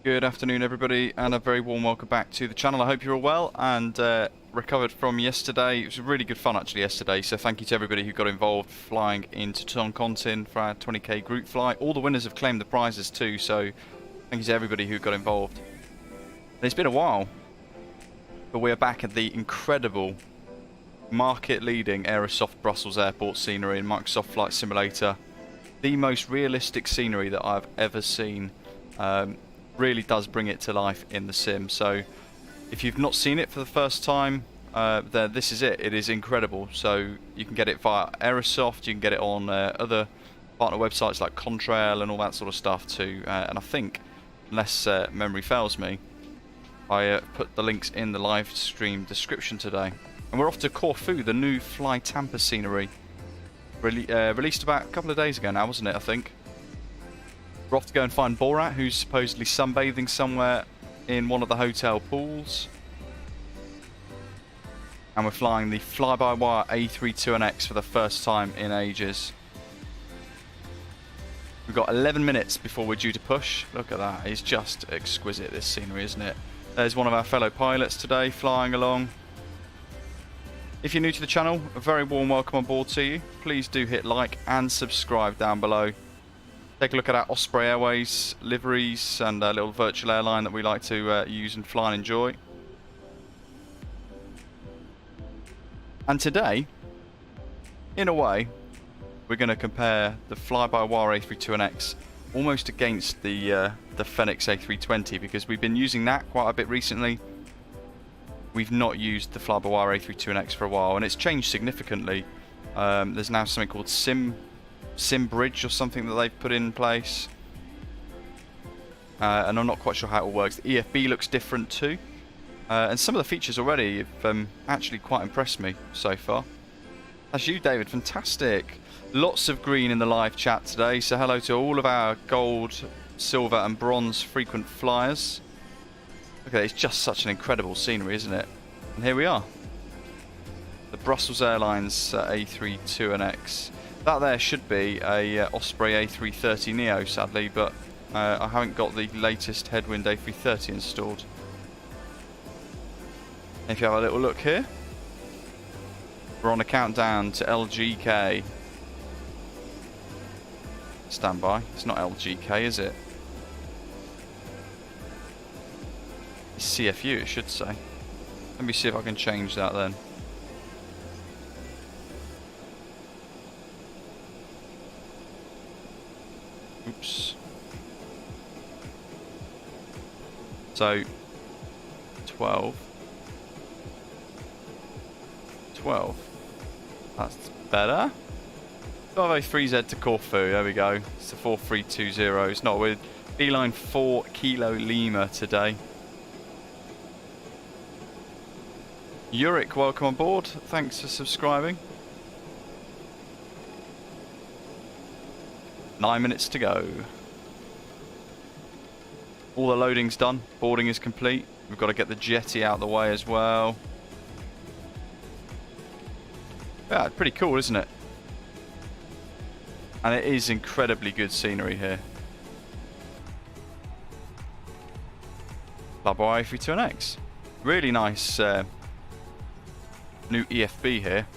Good afternoon everybody, and a very warm welcome back to the channel. I hope you're all well and recovered from yesterday. It was really good fun actually yesterday, so thank you to everybody who got involved flying into Toncontin for our 20k group flight. All the winners have claimed the prizes too, so thank you to everybody who got involved. And it's been a while, but we're back at the incredible market-leading Aerosoft Brussels airport scenery in Microsoft Flight Simulator. The most realistic scenery that I've ever seen. Really does bring it to life in the sim. So if you've not seen it for the first time, then this is it. It is incredible. So you can get it via Aerosoft, you can get it on other partner websites like Contrail and all that sort of stuff too. And I think, unless memory fails me, I put the links in the live stream description today. And we're off to Corfu, the new FlyTampa scenery. Released about a couple of days ago now, wasn't it, I think? We're off to go and find Borat, who's supposedly sunbathing somewhere in one of the hotel pools. And we're flying the FlyByWire A32NX for the first time in ages. We've got 11 minutes before we're due to push. Look at that. It's just exquisite, this scenery, isn't it? There's one of our fellow pilots today flying along. If you're new to the channel, a very warm welcome on board to you. Please do hit like and subscribe down below. Take a look at our Osprey Airways liveries and a little virtual airline that we like to use and fly and enjoy. And today, in a way, we're going to compare the FlyByWire A32NX almost against the Fenix A320, because we've been using that quite a bit recently. We've not used the FlyByWire A32NX for a while, and it's changed significantly. There's now something called Sim Bridge or something that they've put in place, and I'm not quite sure how it all works. The EFB looks different too, and some of the features already have actually quite impressed me so far. That's you, David. Fantastic. Lots of green in the live chat today, so hello to all of our gold, silver and bronze frequent flyers. Look at it, it's just such an incredible scenery, isn't it? And here we are, the Brussels Airlines A32NX. That there should be a Osprey A330neo, sadly, but I haven't got the latest headwind A330 installed. If you have a little look here, we're on a countdown to LGK. Stand by. It's not LGK, is it? It's CFU, it should say. Let me see if I can change that then. Oops. So 12. That's better. 503Z to Corfu. There we go. It's the 4320. It's not with beeline 4 Kilo Lima today. Yurik, welcome on board. Thanks for subscribing. 9 minutes to go. All the loading's done. Boarding is complete. We've got to get the jetty out of the way as well. Yeah, pretty cool, isn't it? And it is incredibly good scenery here. FlyByWire A32NX. Really nice new EFB here.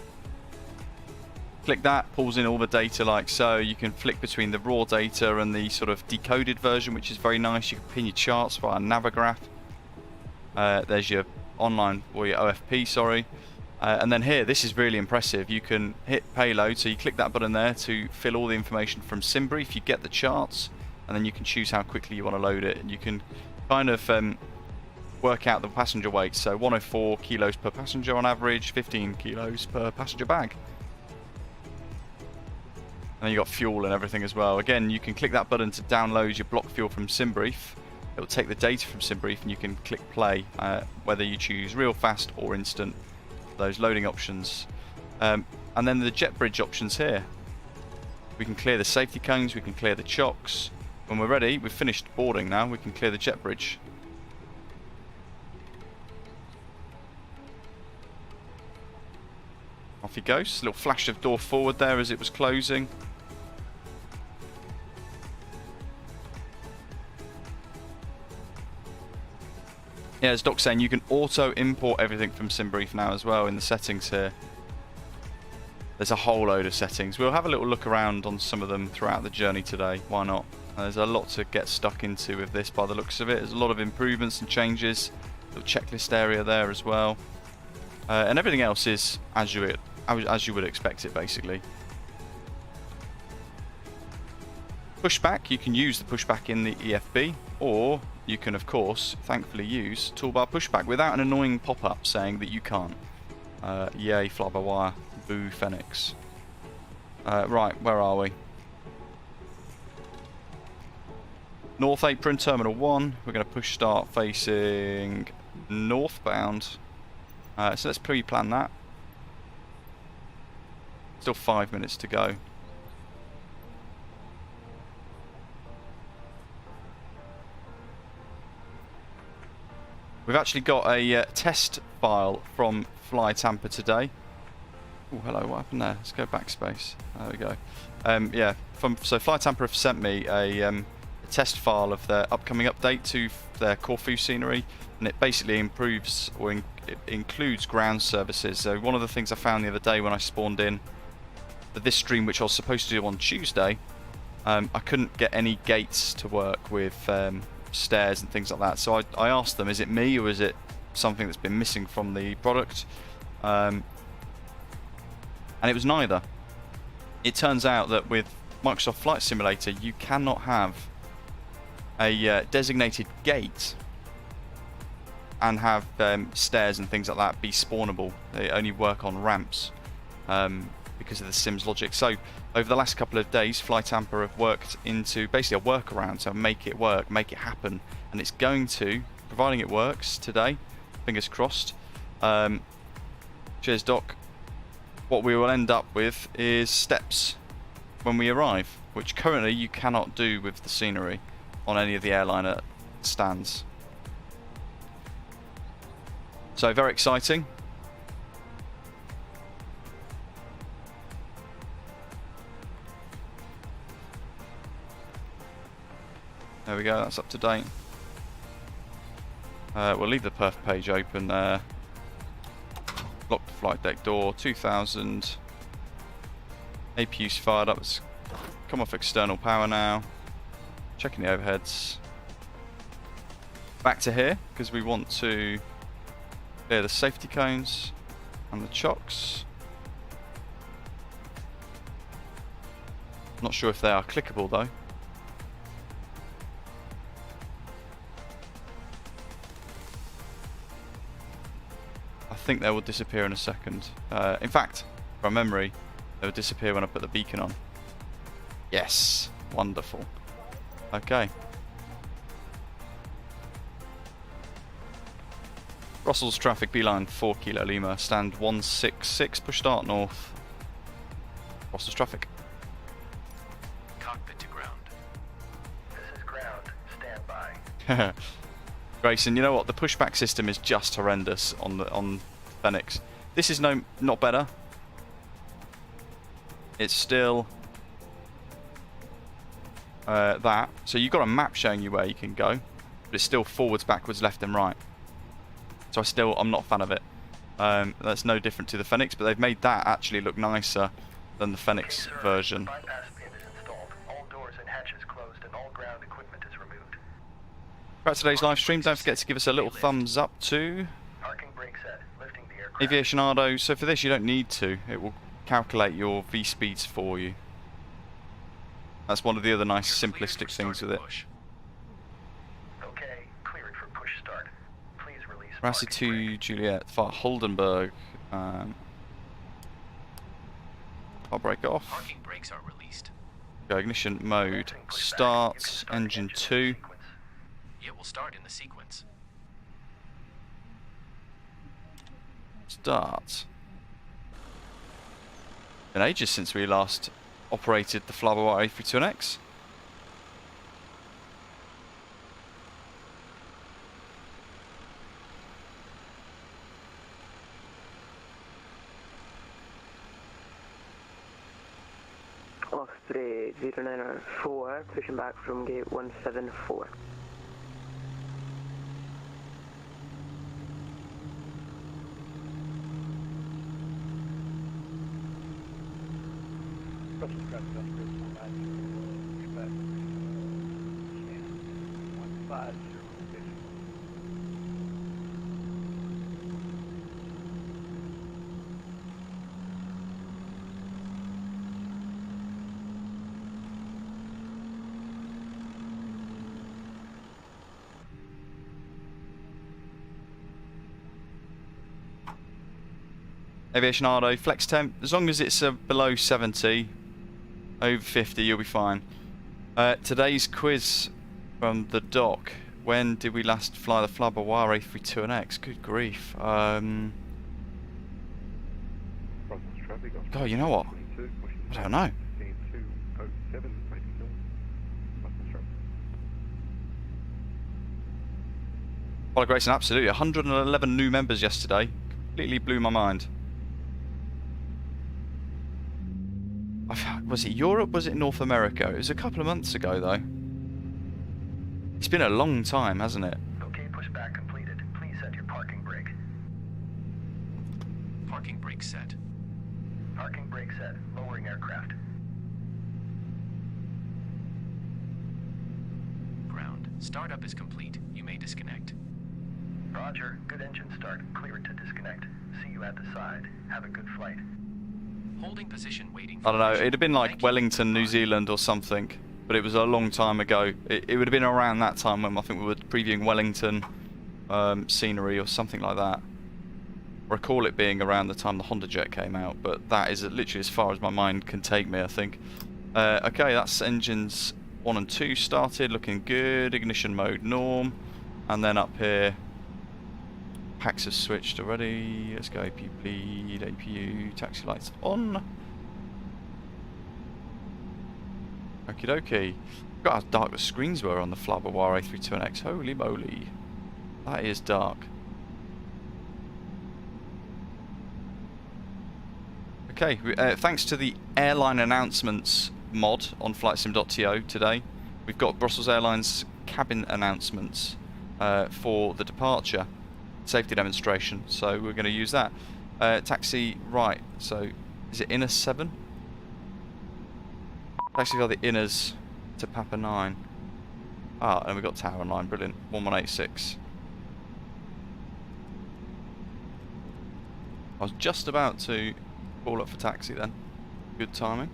Click that, pulls in all the data like so. You can flick between the raw data and the sort of decoded version, which is very nice. You can pin your charts via Navigraph. There's your online, or your OFP, sorry. And then here, this is really impressive. You can hit payload, so you click that button there to fill all the information from SimBrief. You get the charts, and then you can choose how quickly you want to load it. And you can kind of work out the passenger weight. So 104 kilos per passenger on average, 15 kilos per passenger bag. And then you got fuel and everything as well. Again, you can click that button to download your block fuel from SimBrief. It will take the data from SimBrief and you can click play, whether you choose real fast or instant, those loading options. And then the jet bridge options here. We can clear the safety cones, we can clear the chocks. When we're ready, we've finished boarding now, we can clear the jet bridge. Off he goes. A little flash of door forward there as it was closing. Yeah, as Doc's saying, you can auto import everything from SimBrief now as well in the settings here. There's a whole load of settings. We'll have a little look around on some of them throughout the journey today. Why not? There's a lot to get stuck into with this by the looks of it. There's a lot of improvements and changes. Little checklist area there as well. And everything else is as you would expect it, basically. Pushback, you can use the pushback in the EFB, or you can, of course, thankfully use toolbar pushback without an annoying pop-up saying that you can't. Yay, fly-by-wire, boo, Phoenix. Right, where are we? North Apron, Terminal 1. We're going to push start facing northbound. So let's pre-plan that. Still 5 minutes to go. We've actually got a test file from FlyTampa today. Oh, hello, what happened there? Let's go backspace. There we go. Yeah, so FlyTampa have sent me a test file of their upcoming update to their Corfu scenery, and it basically improves or it includes ground services. So one of the things I found the other day when I spawned in for this stream, which I was supposed to do on Tuesday, I couldn't get any gates to work with stairs and things like that. So I asked them, is it me or is it something that's been missing from the product? And it was neither. It turns out that with Microsoft Flight Simulator, you cannot have a designated gate and have stairs and things like that be spawnable. They only work on ramps because of the Sims logic. So over the last couple of days, FlyTampa have worked into basically a workaround to make it work, make it happen, and it's going to, providing it works today, fingers crossed. Cheers, Doc. What we will end up with is steps when we arrive, which currently you cannot do with the scenery on any of the airliner stands. So very exciting. There we go, that's up to date. We'll leave the perf page open there. Lock the flight deck door, 2000. APU's fired up, it's come off external power now. Checking the overheads. Back to here, because we want to clear the safety cones and the chocks. Not sure if they are clickable though. I think they will disappear in a second. In fact, from memory, they will disappear when I put the beacon on. Yes, wonderful. Okay. Brussels traffic beeline 4 Kilo Lima, stand 166, push start north. Brussels traffic. Cockpit to ground. This is ground, stand by. Grayson, you know what? The pushback system is just horrendous on Phoenix. This is not better. It's still that. So you've got a map showing you where you can go, but it's still forwards, backwards, left and right. So I'm not a fan of it. That's no different to the Phoenix, but they've made that actually look nicer than the Phoenix version. Throughout today's live stream, don't forget to give us a little thumbs up too. Aviationado, so for this you don't need to. It will calculate your V-speeds for you. That's one of the other nice simplistic things with it. Okay, clear it for push start. Please release Rasi 2 Juliet, far Holdenberg. I'll break it off. Parking brakes are released. Go ignition mode. Start engine 2. It will start in the sequence. Start. Been ages since we last operated the FlyByWire A32NX. Osprey 094, pushing back from gate 174. Brussels Ground Industrial 490, expect 150. Aviation Ardo, flex temp, as long as it's below 70, over 50, you'll be fine. Today's quiz from the dock. When did we last fly the FlyByWire A32NX? Good grief. Brussels traffic. God, you know what? I don't know. 16207, Brussels traffic. Well, Grayson, absolutely. 111 new members yesterday. Completely blew my mind. Was it Europe? Was it North America? It was a couple of months ago, though. It's been a long time, hasn't it? Okay, pushback completed. Please set your parking brake. Parking brake set. Parking brake set. Lowering aircraft. Ground. Startup is complete. You may disconnect. Roger. Good engine start. Clear it to disconnect. See you at the side. Have a good flight. Holding position waiting for I don't know. permission. It'd have been like Thank you. Wellington, New Goodbye. Zealand or something. But it was a long time ago. It would have been around that time when I think we were previewing Wellington scenery or something like that. I recall it being around the time the Honda Jet came out, but that is literally as far as my mind can take me, I think. Okay, that's engines 1 and 2 started, looking good. Ignition mode norm. And then up here, packs have switched already. Let's go APU bleed, APU, taxi lights on. Okie dokie. Got how dark the screens were on the FlyByWire A32NX. Holy moly. That is dark. Okay, thanks to the airline announcements mod on flightsim.to today, we've got Brussels Airlines cabin announcements for the departure safety demonstration, so we're going to use that. Taxi right, so is it inner 7? Taxi via the inners to Papa 9. Ah, and we've got tower 9, brilliant. 1186. I was just about to call up for taxi then. Good timing.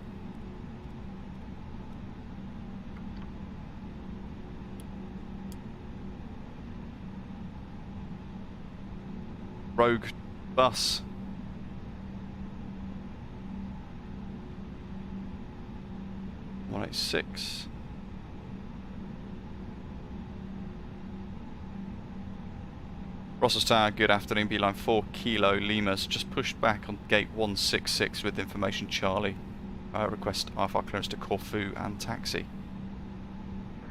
Rogue bus. One 186. Brussels Tower, good afternoon. Beeline 4 Kilo Lima's just pushed back on gate 166 with information Charlie. Request IFR clearance to Corfu and taxi.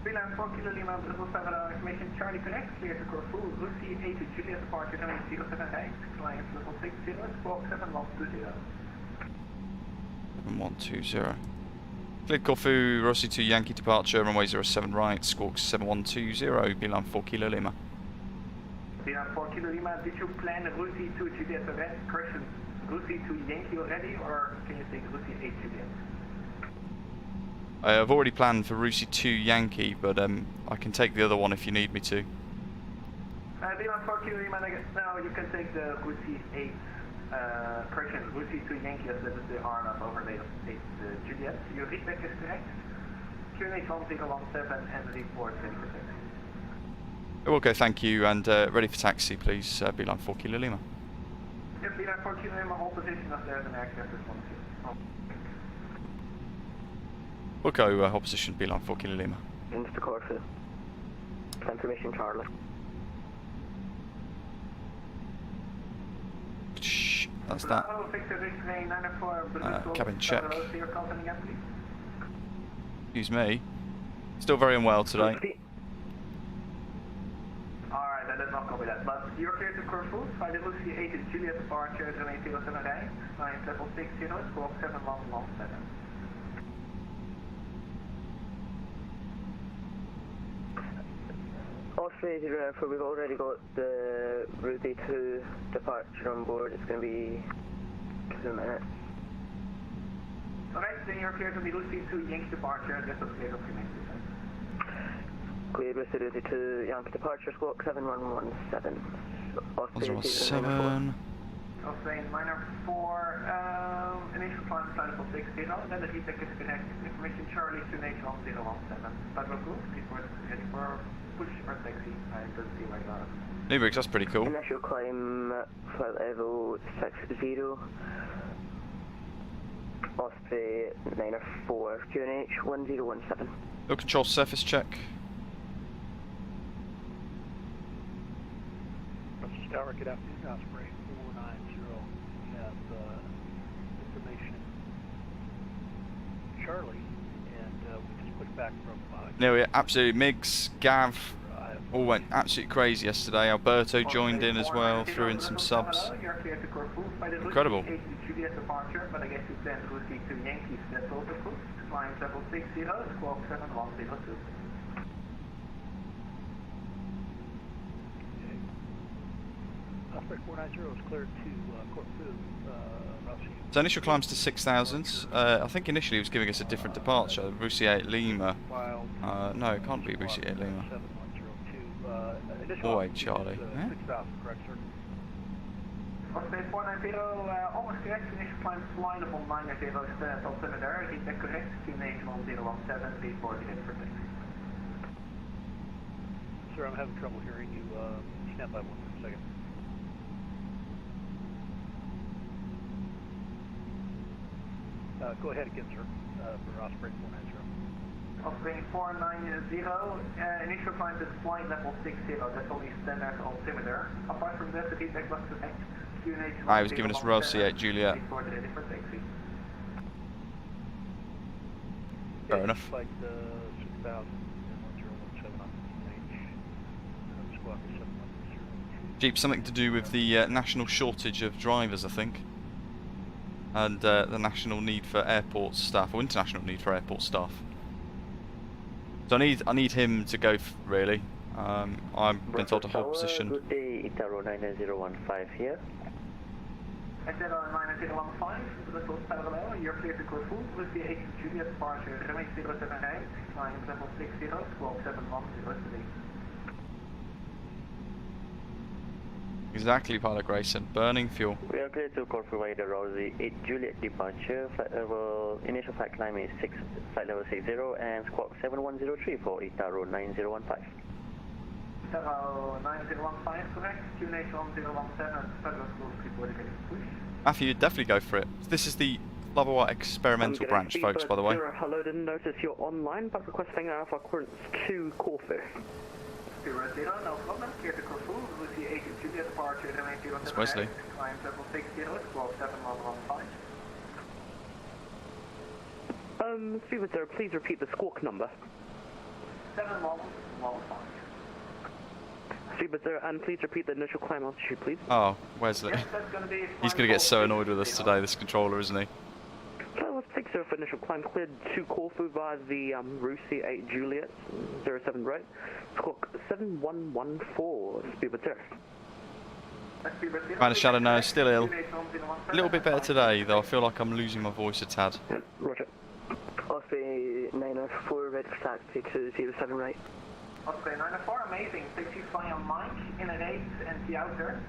Beeline 4 Kilo Lima, Brussels Tower, information Charlie connect, clear to Corfu, Lucy 8 to Juliet, departure 079, flying level 60, squawk 7120. 7120. Cleared Corfu, Rossi to Yankee departure, runway 07 right, squawk 7120, Beeline 4 Kilo Lima. Beeline 4 Kilo Lima, did you plan Lucy to Juliet red correction, Lucy to Yankee already, or can you take Lucy 8 Juliet? I've already planned for Rusi 2 Yankee, but I can take the other one if you need me to. Beeline 4 Kilo Lima, now you can take the Lucy 8, correction, Lucy 2 Yankee, as that is the RNF overlay of 8 Juliet. Your feedback is correct. QNH 1017 and report 20%. Okay, thank you, and ready for taxi, please, Beeline 4 Kilo Lima. Yep, Beeline 4 Kilo Lima, hold position if there's an aircraft response. We'll go hold position, Beeline 4 Kilo Lima. Into the Corfu. Confirmation Charlie. Shh, that's that. Cabin check. Excuse me. Still very unwell today. Alright, that does not copy that. But you're clear to Corfu, flight Lucy 8 is Juliet departure 08079, flying level 60, squawk 7117. Australia Driver, we've already got the Route 2 departure on board. It's going to be 2 minutes. Alright, then you're clear to the Lucy to Yankee departure, this is clear of Yankee. Cleared with City to Yankee departure, squawk 7117. Osprey 7. Osprey 904, initial climb flight level 60, then the VTEC is connected. Information Charlie to Nation 017. Flight level 2, please ready for push or taxi. I don't see why not. Newbriggs, that's pretty cool. Initial climb, flight level 60. Osprey 904, QNH 1017. No control surface check. Brussels Tower, good afternoon. Osprey 490. We have information Charlie, and we just put back from... No, yeah, absolutely. Migs, Gav, all went absolutely crazy yesterday. Alberto joined in as well, threw in some subs. Incredible. Juliet departure, but I guess you send Lucy to Yankees, that's also cool. Flying 760, squawk 7102. Osprey 490 is cleared to Corfu, Rossi. So initial climbs to 6,000. I think initially he was giving us a different departure, Roussier Lima. No, it can't be Roussier Lima. 7102. Boy, Charlie. Eh? 6,000, correct, sir? Osprey 490, almost correct. Initial climb flight level 90 is altimeter. Is that correct? QNH 1017, please board the for taxi. Sir, I'm having trouble hearing you. Stand by 1 second. Go ahead again, sir, for Osprey 490. Osprey 490, initial climb is flight level 60, that's only standard altimeter. Apart from that, the feedback was correct. QNH I was giving us Roussier Juliet. please board the for taxi. Fair enough. Like 6,000 and 1017 on QNH. Squawk 7102. Jeep, something to do with the national shortage of drivers, I think. And the national need for airport staff, or international need for airport staff. So I need him to go, really. I've been told to hold position. Good day, Itaro 99015 here. Exit on 99015, Brussels parallel, you're clear to Corfu, Lucy 8 Juliet departure, runway 078, flying level 60, squawk 7103. Exactly, Pilot Grayson. Burning fuel. We are clear to Corfu by the Rosie 8 Juliet departure. Flight level, initial flight climb is flight level 60 and squawk 7103 for Itaro 9015. Itaro 9015, correct. QNH 1017, Federal Schools, reporting push. Matthew, you'd definitely go for it. This is the FlyByWire experimental branch, folks, by the way. Hello, didn't notice you're online, but requesting Alpha clearance to Corfu. 00, no problem. Clear to Corfu, Lucy 8 Juliet departure, runway 078, It's Wesley. climb level 60, squawk 7115. Speaker sir, please repeat the squawk number. 7115. Speaker sir, and please repeat the initial climb altitude, please. Oh, Wesley. Yes, that's going to be He's going to get so annoyed with us today, this controller, isn't he? Flight level 60 for initial climb cleared to Corfu via the Russi 8 Juliet 07 right. Squawk 7114, Speaker sir. Kind of shallow now, still ill. A little bit better today, though I feel like I'm losing my voice a tad. Roger. Osprey 904, red for taxi to 07 right. Osprey 904, amazing. Taxi flying on Mike, in an 8 and the outer.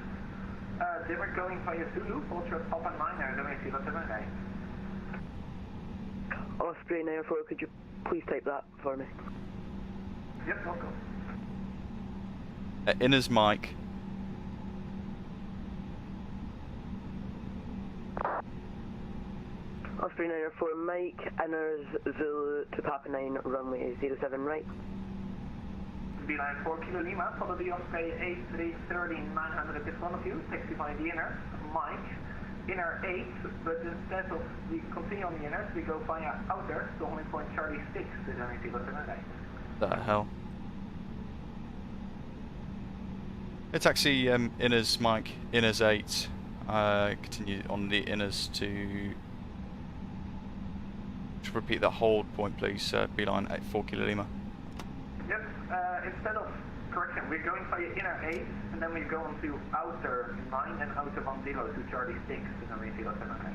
They were going via Zulu, Ultra Alpine 9er, runway 078. Osprey 904, could you please type that for me? Yep, welcome. Inner's Mike. Osprey 904, Mike, Inners Zulu to Papa 9, runway 07 right. Beeline 4 Kilo Lima, follow the Osprey A330-900 in front of you, taxi via the inner, Mike, inner 8, but instead of we continue on the inners, we go via outer, so only point Charlie 6 to runway 078. The hell? It's actually Inner's Mike, Inner's 8. Continue on the inners to repeat that hold point, please. Beeline 4 Kilo Lima. Yep, instead of correction, we're going via inner 8, and then we go on to outer 9 and outer 10 to Charlie 6 to runway 078.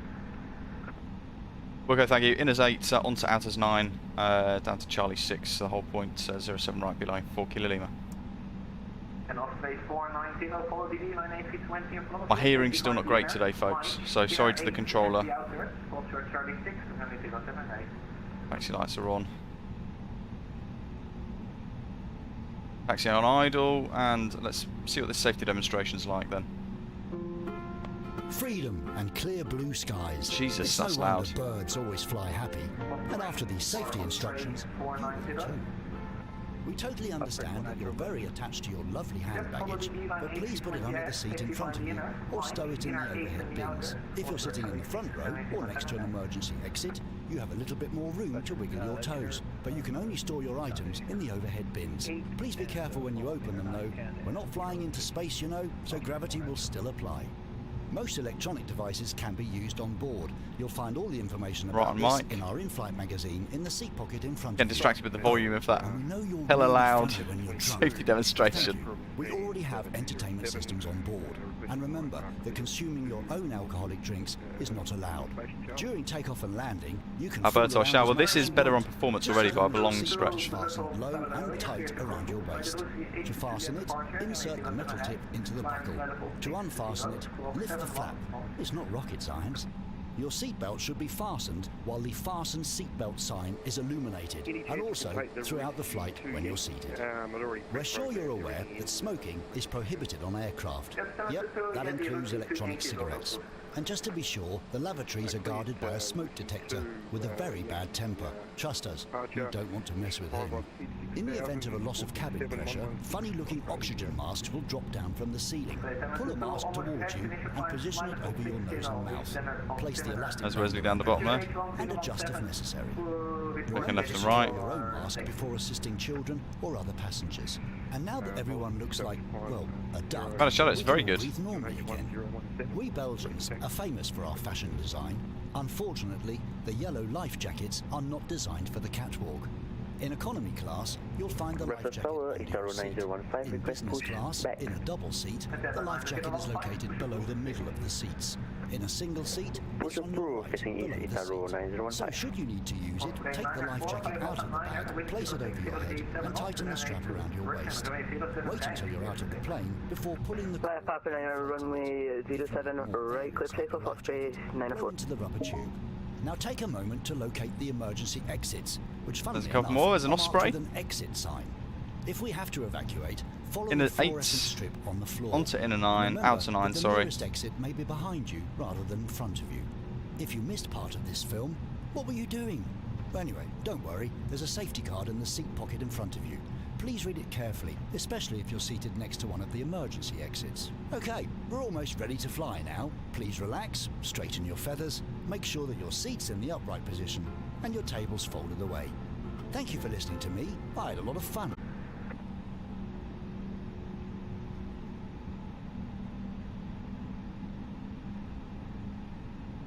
Okay, thank you. Inners 8, onto outers 9, down to Charlie 6, the whole point, 07 right below, 4 Kilo Lima. And Osprey 490, follow DD, line A320 in front of My you. hearing's still not great today, folks, so sorry to the controller. Charlie 6, Taxi lights are on. Taxi on idle, and let's see what this safety demonstration's like then. Freedom and clear blue skies. Jesus, it's that's no wonder loud. birds always fly happy. And after these safety instructions, you will too. We totally understand that you're very attached to your lovely hand baggage, but please put it under the seat in front of you, or stow it in the overhead bins. If you're sitting in the front row, or next to an emergency exit, you have a little bit more room to wiggle your toes, but you can only store your items in the overhead bins. Please be careful when you open them though. We're not flying into space, you know, so gravity will still apply. Most electronic devices can be used on board. You'll find all the information about this in our in-flight magazine in the seat pocket in front of you. Getting distracted with the volume of that And we know you're hella really loud funny when you're drunk. safety demonstration. Thank you. We already have entertainment systems on board. And remember that consuming your own alcoholic drinks is not allowed. During takeoff and landing, you can Alberto, fool shall around well, as this much is as better you on want. performance Just already by a remember long the seatbelt stretch. fastened low and tight around your waist. To fasten it, insert the metal tip into the buckle. To unfasten it, lift the flap. It's not rocket science. Your seatbelt should be fastened while the fasten seatbelt sign is illuminated, and also throughout the flight when you're seated. We're sure you're aware that smoking is prohibited on aircraft. Yep, that includes electronic cigarettes. And just to be sure, the lavatories are guarded by a smoke detector with a very bad temper. Trust us, you don't want to mess with him. In the event of a loss of cabin pressure, funny-looking oxygen masks will drop down from the ceiling. Pull a mask towards you and position it over your nose and mouth. Place the elastic There's band Wesley down the bottom there. and adjust if necessary. Looking left and Remember to right. wear your own mask before assisting children or other passengers. And now that everyone looks like, well, a duck, Kind of shadow, it's we very can good. breathe normally again. We Belgians are famous for our fashion design. Unfortunately, the yellow life jackets are not designed for the catwalk. In economy class, you'll find the life Brussels jacket Tower, under your seat. Itaru9015, In request business push class, back. in a double seat, the life jacket is located below the middle of the seats. In a single seat, it's on your right, below the seat. So should you need to use it, take the life jacket out of the bag, place it over your head, and tighten the strap around your waist. Wait until you're out of the plane before pulling the Papa runway 07, right, clip takeoff, Osprey blow 904. into the rubber tube. Now take a moment to locate the emergency exits, which funnily There's a couple enough, more. There's an are marked Osprey. with an exit sign. If we have to evacuate, follow Inner the fluorescent 8, strip on the floor. onto inner 9, Remember outer 9, that the sorry. nearest exit may be behind you rather than in front of you. If you missed part of this film, what were you doing? Well, anyway, don't worry, there's a safety card in the seat pocket in front of you. Please read it carefully, especially if you're seated next to one of the emergency exits. Okay, we're almost ready to fly now. Please relax, straighten your feathers, make sure that your seat's in the upright position, and your table's folded away. Thank you for listening to me. I had a lot of fun.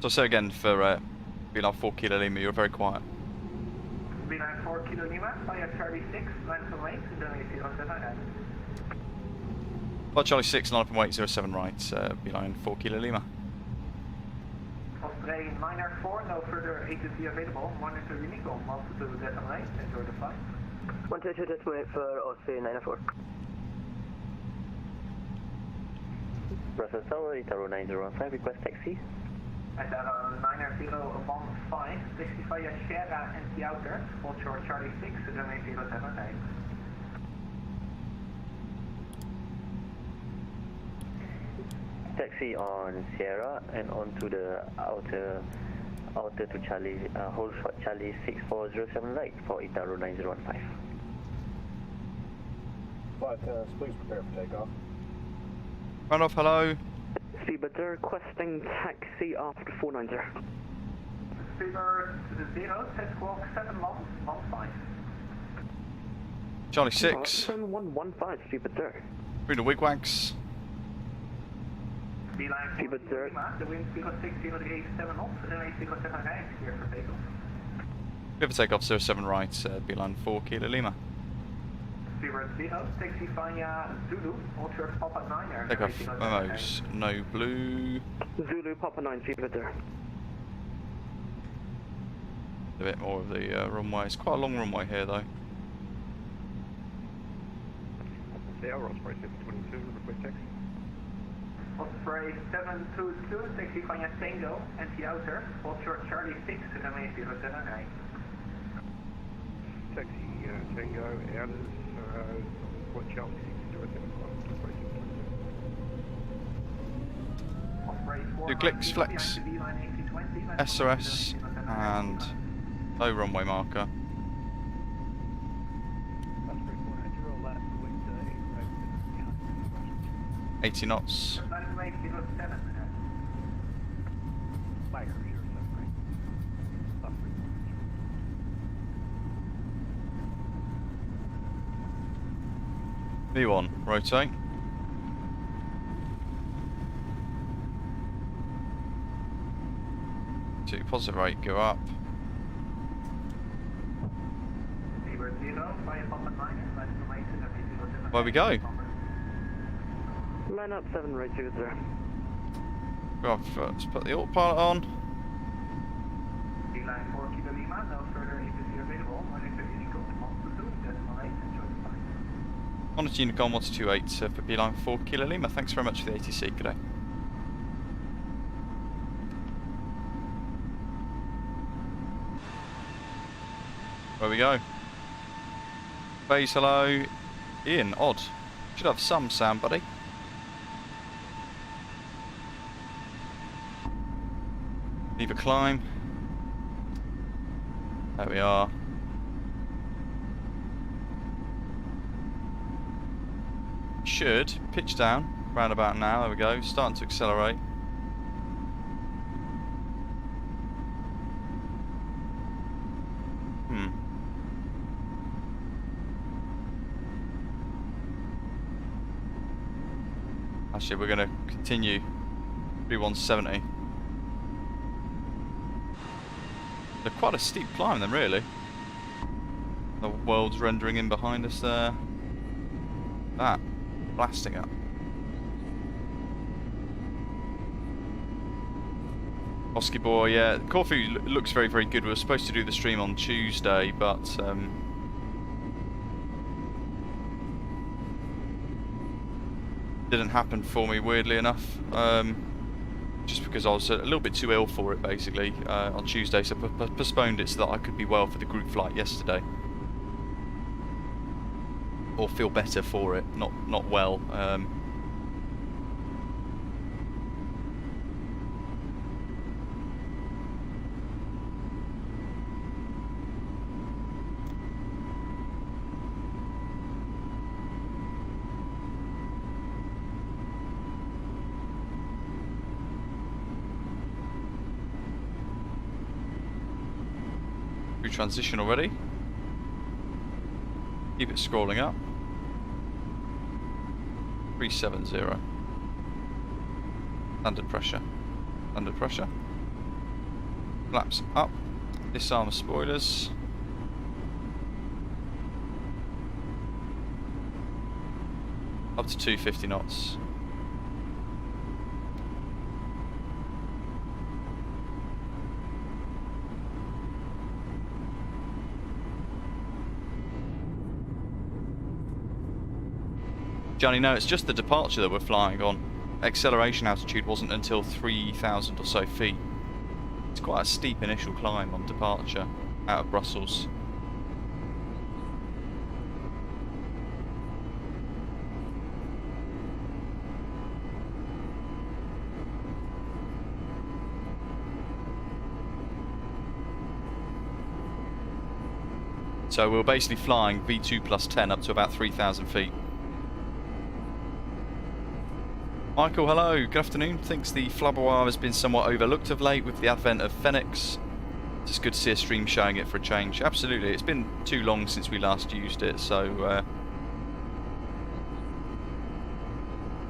So again, for being on 4 Kilo Lima, you're very quiet. Beeline 4 Kilo Lima, via Charlie 6, line from right, runway 07 right. Flight Charlie 6, line up and wait, 07 right, beeline 4 Kilo Lima. Osprey 904, no further ATC available. Monitor Unico, multiple decimal right, enjoy the flight. 122 decimal for Osprey 904. Brussels Tower, Itaru9015, request taxi. At 905, taxi via Sierra and the outer, hold short Charlie 6, runway 07 right. Taxi on Sierra and onto the outer to Charlie, hold short Charlie 6407 right for Itaru9015. Flight please prepare for takeoff. Run off, hello. Seabird, they're requesting taxi after 490. Seabird 0, set squawk 7115. Charlie 6, 7115, Seabird, there. through the wigwags. Beeline 4 Seabird, Kilo Lima, the wind 06087 knots, runway 07 right, clear for takeoff. Clear for takeoff, 07 right, beeline 4 Kilo Lima. Seabird 0, taxi via Zulu, hold short Papa 9 Takeoff memos, no blue. Zulu, Papa 9, Seabird, there. A bit more of the runway. It's quite a long runway here though. Osprey 722, request taxi. Osprey 722, taxi Vanya Tango, anti-outer, hold short Charlie 6, runway 079. Taxi Tango, outers, point Charlie 6, 075. 2 clicks, flex, SOS, and no runway marker. 80 knots. V1, rotate. To deposit rate, go up. Where we go? Line up 7 right 0. Right, let's put the autopilot on. Line 4 Kilo Lima, no further ATC available. Monitor Unicom 1228 for beeline 4 Kilo Lima. Thanks very much for the ATC today. Where we go? Base, hello. Ian, odd. Should have some sound, buddy. Leave a climb. There we are. Should pitch down round about now. There we go. Starting to accelerate. Actually, we're going to continue 3170. They're quite a steep climb then, really. The world's rendering in behind us there. That blasting up. Oski boy, yeah. Corfu looks very, very good. We were supposed to do the stream on Tuesday, but didn't happen for me, weirdly enough. Just because I was a little bit too ill for it, basically, on Tuesday, so postponed it so that I could be well for the group flight yesterday. Or feel better for it, not well. Transition already. Keep it scrolling up. 370. Standard pressure. Standard pressure. Flaps up. Disarm the spoilers. Up to 250 knots. Johnny, no, it's just the departure that we're flying on. Acceleration altitude wasn't until 3,000 or so feet. It's quite a steep initial climb on departure out of Brussels. So we're basically flying V2 plus 10 up to about 3,000 feet. Michael, hello, good afternoon. Thinks the FlyByWire has been somewhat overlooked of late with the advent of Fenix. It's just good to see a stream showing it for a change. Absolutely, it's been too long since we last used it, so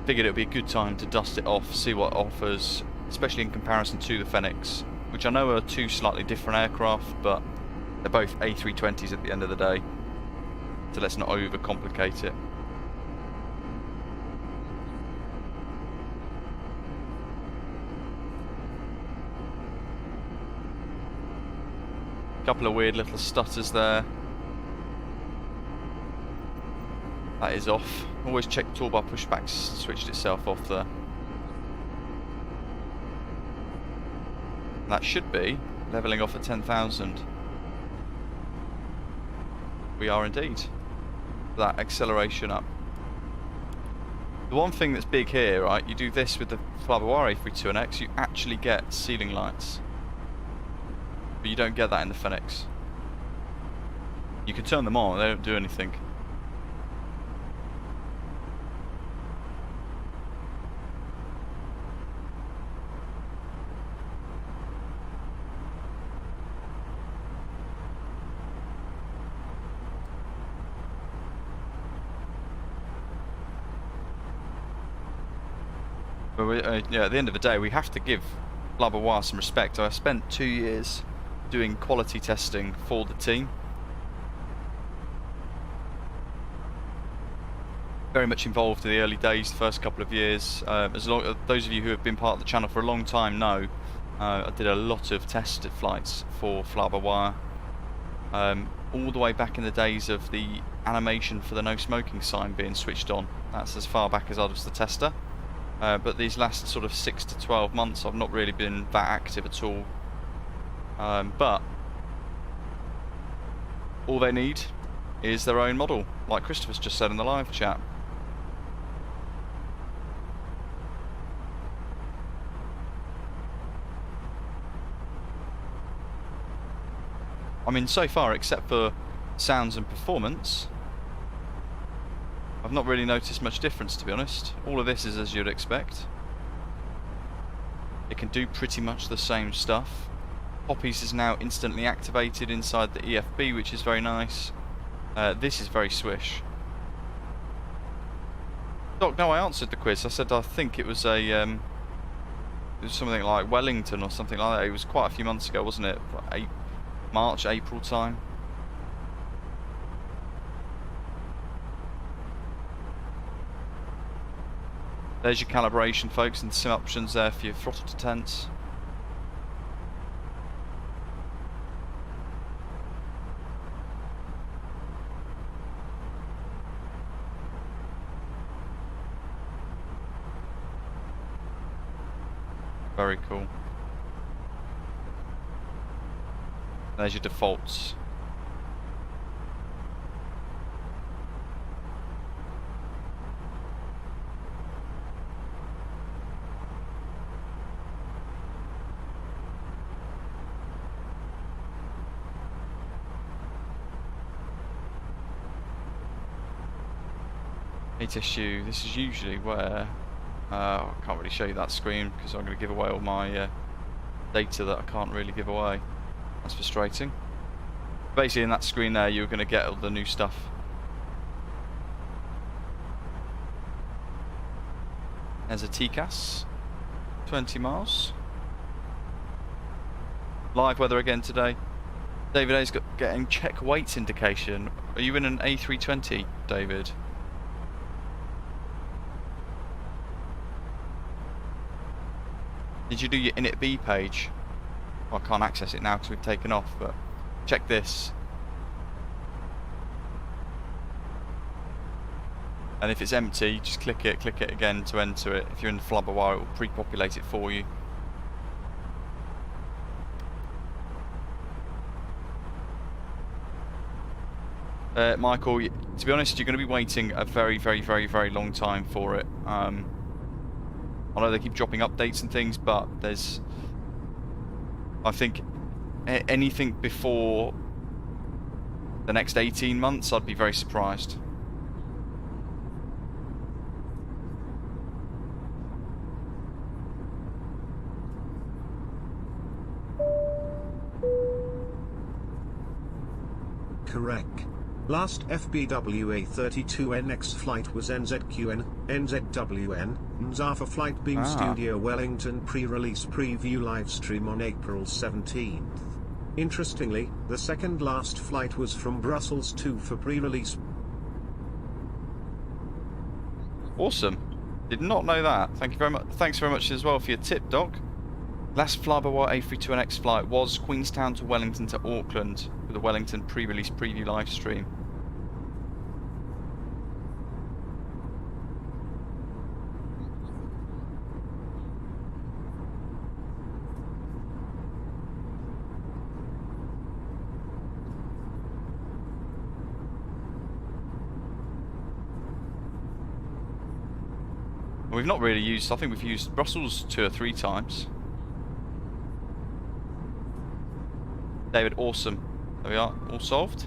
figured it would be a good time to dust it off, see what it offers, especially in comparison to the Fenix, which I know are two slightly different aircraft, but they're both A320s at the end of the day, so let's not overcomplicate it. Couple of weird little stutters there. That is off. Always check toolbar pushback switched itself off there. That should be levelling off at 10,000. We are indeed. That acceleration up. The one thing that's big here, right, you do this with the FlyByWire A32NX, you actually get ceiling lights. But you don't get that in the Fenix. You can turn them on, they don't do anything. But yeah, at the end of the day, we have to give FlyByWire some respect. I spent 2 years doing quality testing for the team. Very much involved in the early days, the first couple of years. Those of you who have been part of the channel for a long time know, I did a lot of tested flights for FlyByWire. All the way back in the days of the animation for the no smoking sign being switched on. That's as far back as I was the tester. But these last sort of 6 to 12 months I've not really been that active at all. But all they need is their own model, like Christopher's just said in the live chat. I mean, so far, except for sounds and performance, I've not really noticed much difference, to be honest. All of this is as you'd expect. It can do pretty much the same stuff. Poppies is now instantly activated inside the EFB, which is very nice. This is very swish. Doc, no, I answered the quiz. I said I think it was a it was something like Wellington or something like that. It was quite a few months ago, wasn't it? March, April time. There's your calibration, folks, and some options there for your throttle to tense. Very cool. There's your defaults. HSU, this is usually where I can't really show you that screen because I'm going to give away all my data that I can't really give away. That's frustrating. Basically in that screen there you're going to get all the new stuff. There's a TCAS, 20 miles. Live weather again today. David A's getting check weights indication. Are you in an A320, David? Did you do your init B page? Well, I can't access it now because we've taken off, but check this. And if it's empty, just click it again to enter it. If you're in the FlyByWire, it will pre-populate it for you. Michael, to be honest, you're going to be waiting a very, very, very, very long time for it. I know they keep dropping updates and things, but there's, I think, anything before the next 18 months, I'd be very surprised. Correct. Last FBW A32NX flight was NZQN, NZWN, NZAFA Flight Beam Studio Wellington pre-release preview livestream on April 17th. Interestingly, the second last flight was from Brussels 2 for pre-release. Awesome. Did not know that. Thank you very much. Thanks very much as well for your tip, Doc. Last FlyByWire A32NX flight was Queenstown to Wellington to Auckland with a Wellington pre-release preview live stream. We've not really used, I think we've used Brussels 2 or 3 times. David, awesome. There we are, all solved.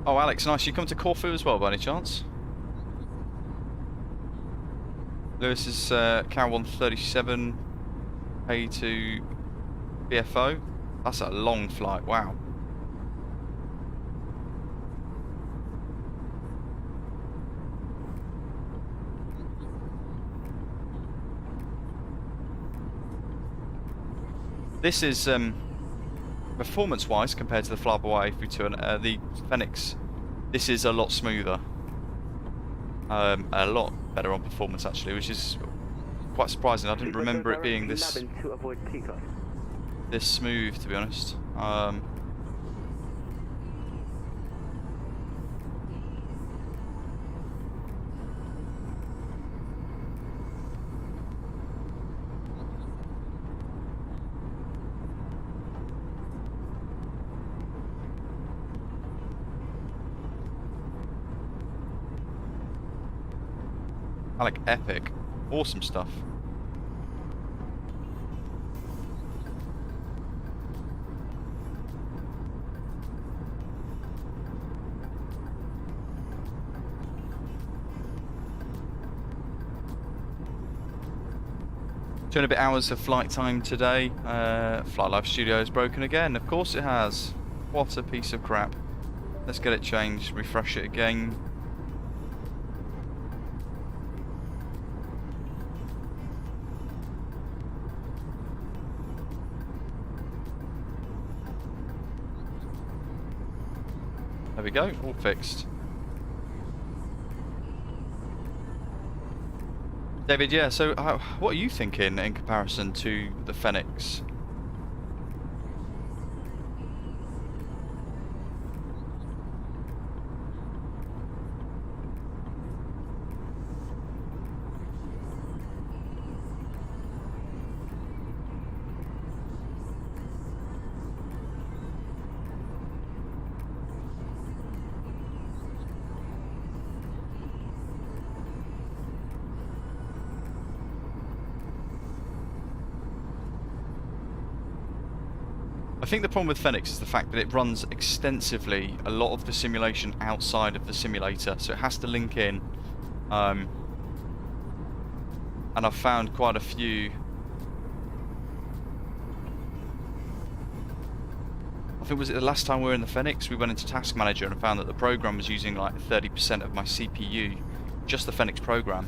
Oh, Alex, nice. You come to Corfu as well, by any chance? Lewis is Cow 137, A2 BFO. That's a long flight, wow. This is performance-wise, compared to the FlyByWire A32 and the Fenix, this is a lot smoother. A lot better on performance actually, which is quite surprising. I didn't remember it being this smooth, to be honest. Like epic, awesome stuff. Two and a bit hours of flight time today. Flight Life Studio is broken again. Of course it has. What a piece of crap. Let's get it changed, refresh it again. There we go, all fixed. David, yeah, so what are you thinking in comparison to the Fenix? I think the problem with Fenix is the fact that it runs extensively a lot of the simulation outside of the simulator, so it has to link in. And I've found quite a few. I think was it the last time we were in the Fenix, we went into Task Manager and found that the program was using like 30% of my CPU, just the Fenix program,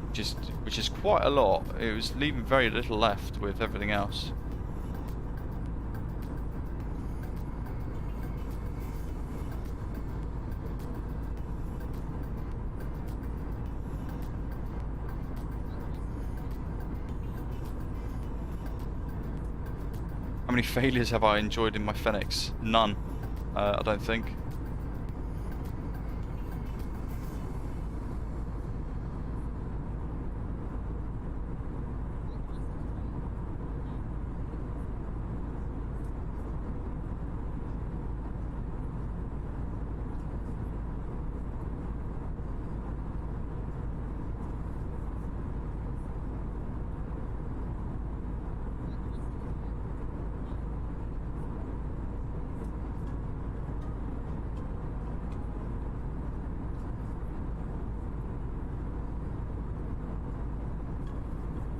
which is quite a lot. It was leaving very little left with everything else. How many failures have I enjoyed in my Fenix? None, I don't think.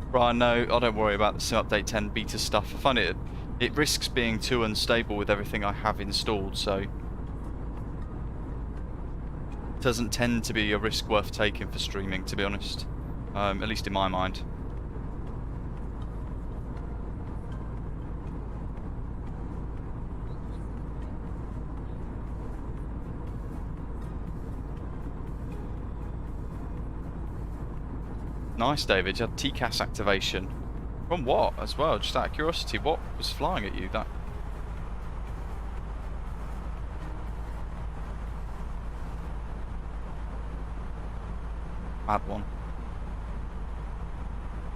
Right, no, I don't worry about the Sim Update 10 beta stuff. I find it risks being too unstable with everything I have installed, so doesn't tend to be a risk worth taking for streaming, to be honest. At least in my mind. Nice, David. You had TCAS activation. From what as well? Just out of curiosity, what was flying at you? That. Bad one.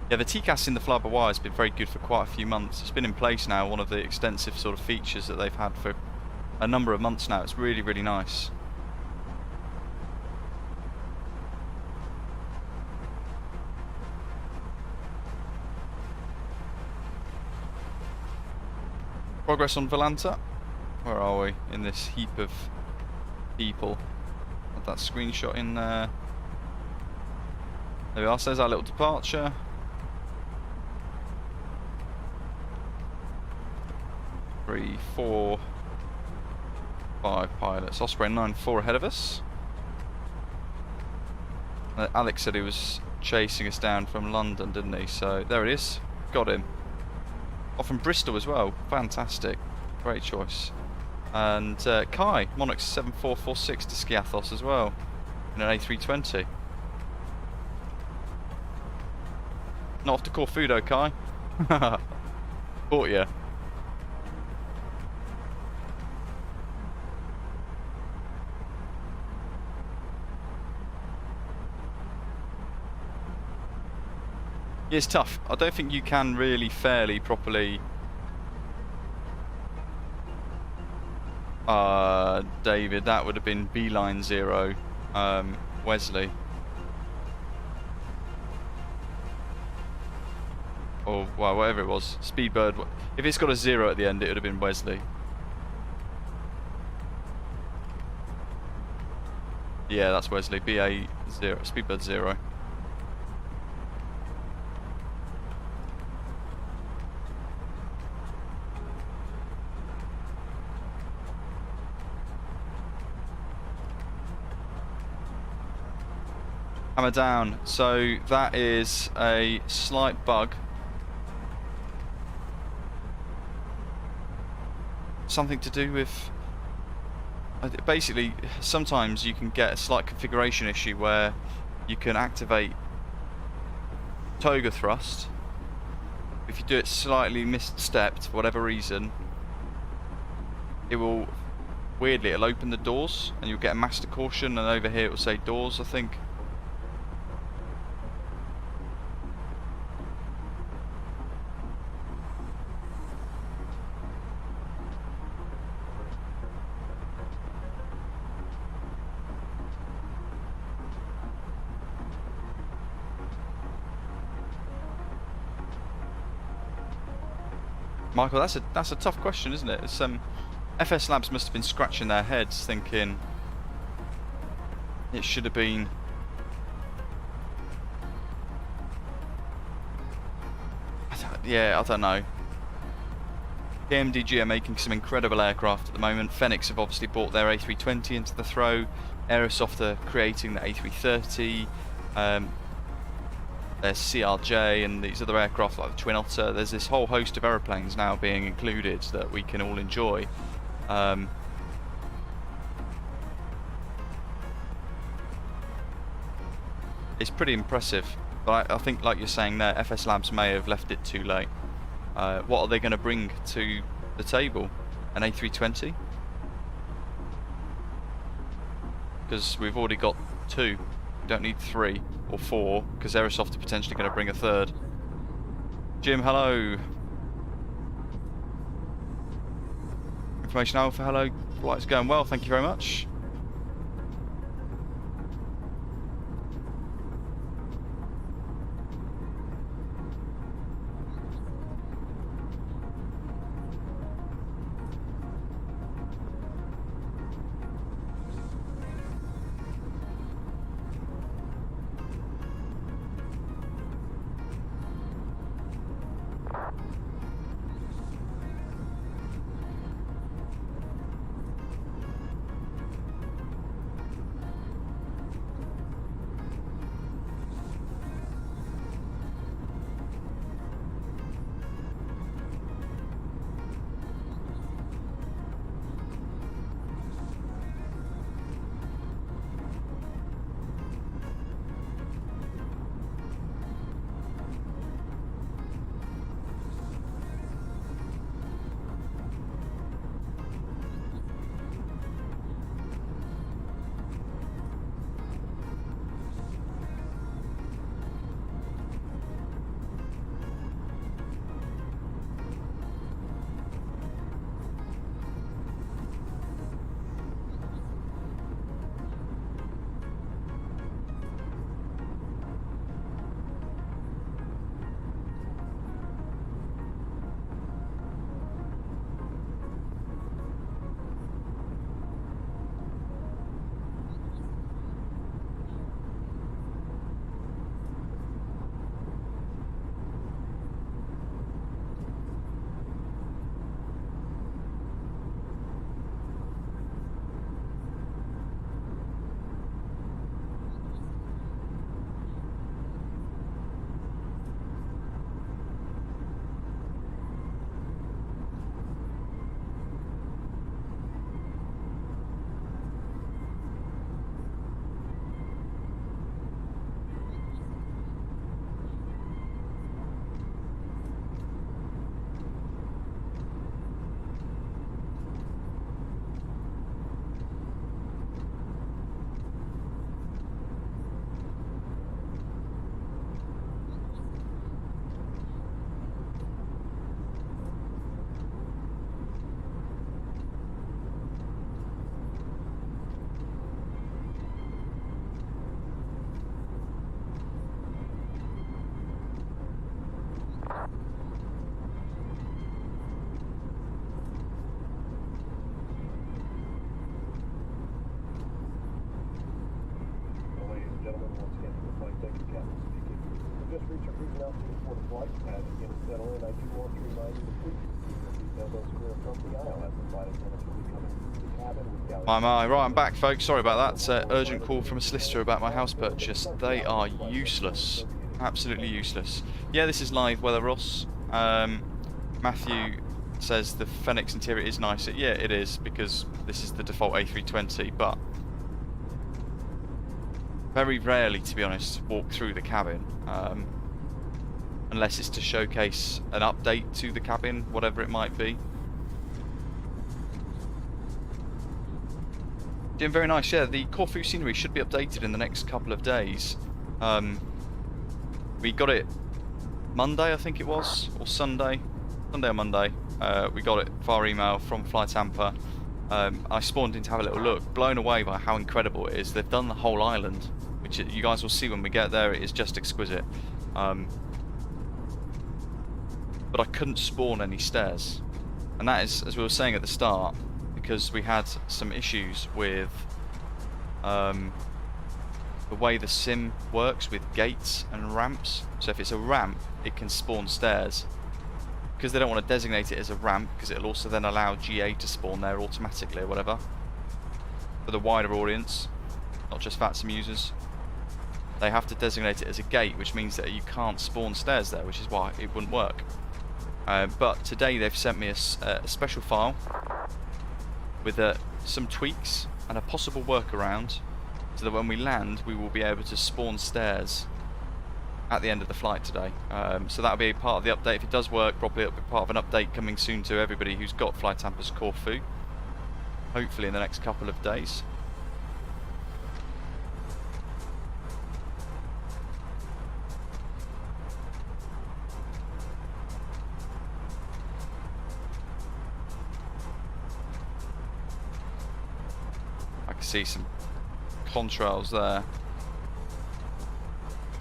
Yeah, the TCAS in the FlyByWire has been very good for quite a few months. It's been in place now, one of the extensive sort of features that they've had for a number of months now. It's really, really nice. Progress on Volanta. Where are we in this heap of people? Had that screenshot in there. There we are. So there's our little departure. Three, 4, 5 pilots. Osprey 9-4 ahead of us. Alex said he was chasing us down from London, didn't he? So there it is. Got him. Off from Bristol as well. Fantastic. Great choice. And Kai, Monarch 7446 to Skiathos as well. In an A320. Not off to Corfu though, Kai. Caught ya. Yeah, it's tough. I don't think you can really fairly properly David, that would have been Beeline 0 Wesley. Or well, whatever it was. Speedbird, if it's got a 0 at the end it would have been Wesley. Yeah, that's Wesley. BA 0, Speedbird 0. Hammer down. So that is a slight bug. Something to do with basically sometimes you can get a slight configuration issue where you can activate toga thrust. If you do it slightly misstepped for whatever reason, it will weirdly it'll open the doors and you'll get a master caution, and over here it will say doors, I think. Michael, that's a tough question, isn't it? It's, FS Labs must have been scratching their heads thinking it should have been I don't know. KMDG are making some incredible aircraft at the moment. Phoenix have obviously brought their A320 into the throw. Aerosoft are creating the A330. There's CRJ and these other aircraft like the Twin Otter. There's this whole host of aeroplanes now being included that we can all enjoy. It's pretty impressive, but I think, like you're saying there, FS Labs may have left it too late. What are they going to bring to the table? An A320? Because we've already got 2. We don't need 3 or 4, because Aerosoft are potentially going to bring a 3rd. Jim, hello. Information Alpha, hello. Flight's going well, thank you very much. just reached a cruising altitude for the flight. As you can settle in, I do want to remind you to please keep your seatbelt unscrewed from the aisle as the flight attendants will be coming through the cabin with galley. Right, I'm back, folks. Sorry about that. Urgent call from a solicitor about my house purchase. They are useless. Absolutely useless. Yeah, this is live weather, Ross. Matthew says the Fenix interior is nicer. Yeah, it is, because this is the default A320, but very rarely, to be honest, walk through the cabin. Unless it's to showcase an update to the cabin, whatever it might be. Doing very nice, yeah. The Corfu scenery should be updated in the next couple of days. We got it Monday, I think it was, or Sunday or Monday. We got it via email from FlyTampa. I spawned in to have a little look, blown away by how incredible it is. They've done the whole island, which you guys will see when we get there. It is just exquisite. But I couldn't spawn any stairs, and that is, as we were saying at the start, because we had some issues with the way the sim works with gates and ramps. So if it's a ramp, it can spawn stairs. Because they don't want to designate it as a ramp, because it'll also then allow GA to spawn there automatically or whatever. For the wider audience, not just VATSIM users. They have to designate it as a gate, which means that you can't spawn stairs there, which is why it wouldn't work. But today they've sent me a special file with some tweaks and a possible workaround, so that when we land we will be able to spawn stairs at the end of the flight today. So that'll be part of the update. If it does work properly, it'll be part of an update coming soon to everybody who's got FlyTampa CORFU, hopefully in the next couple of days. I can see some contrails there.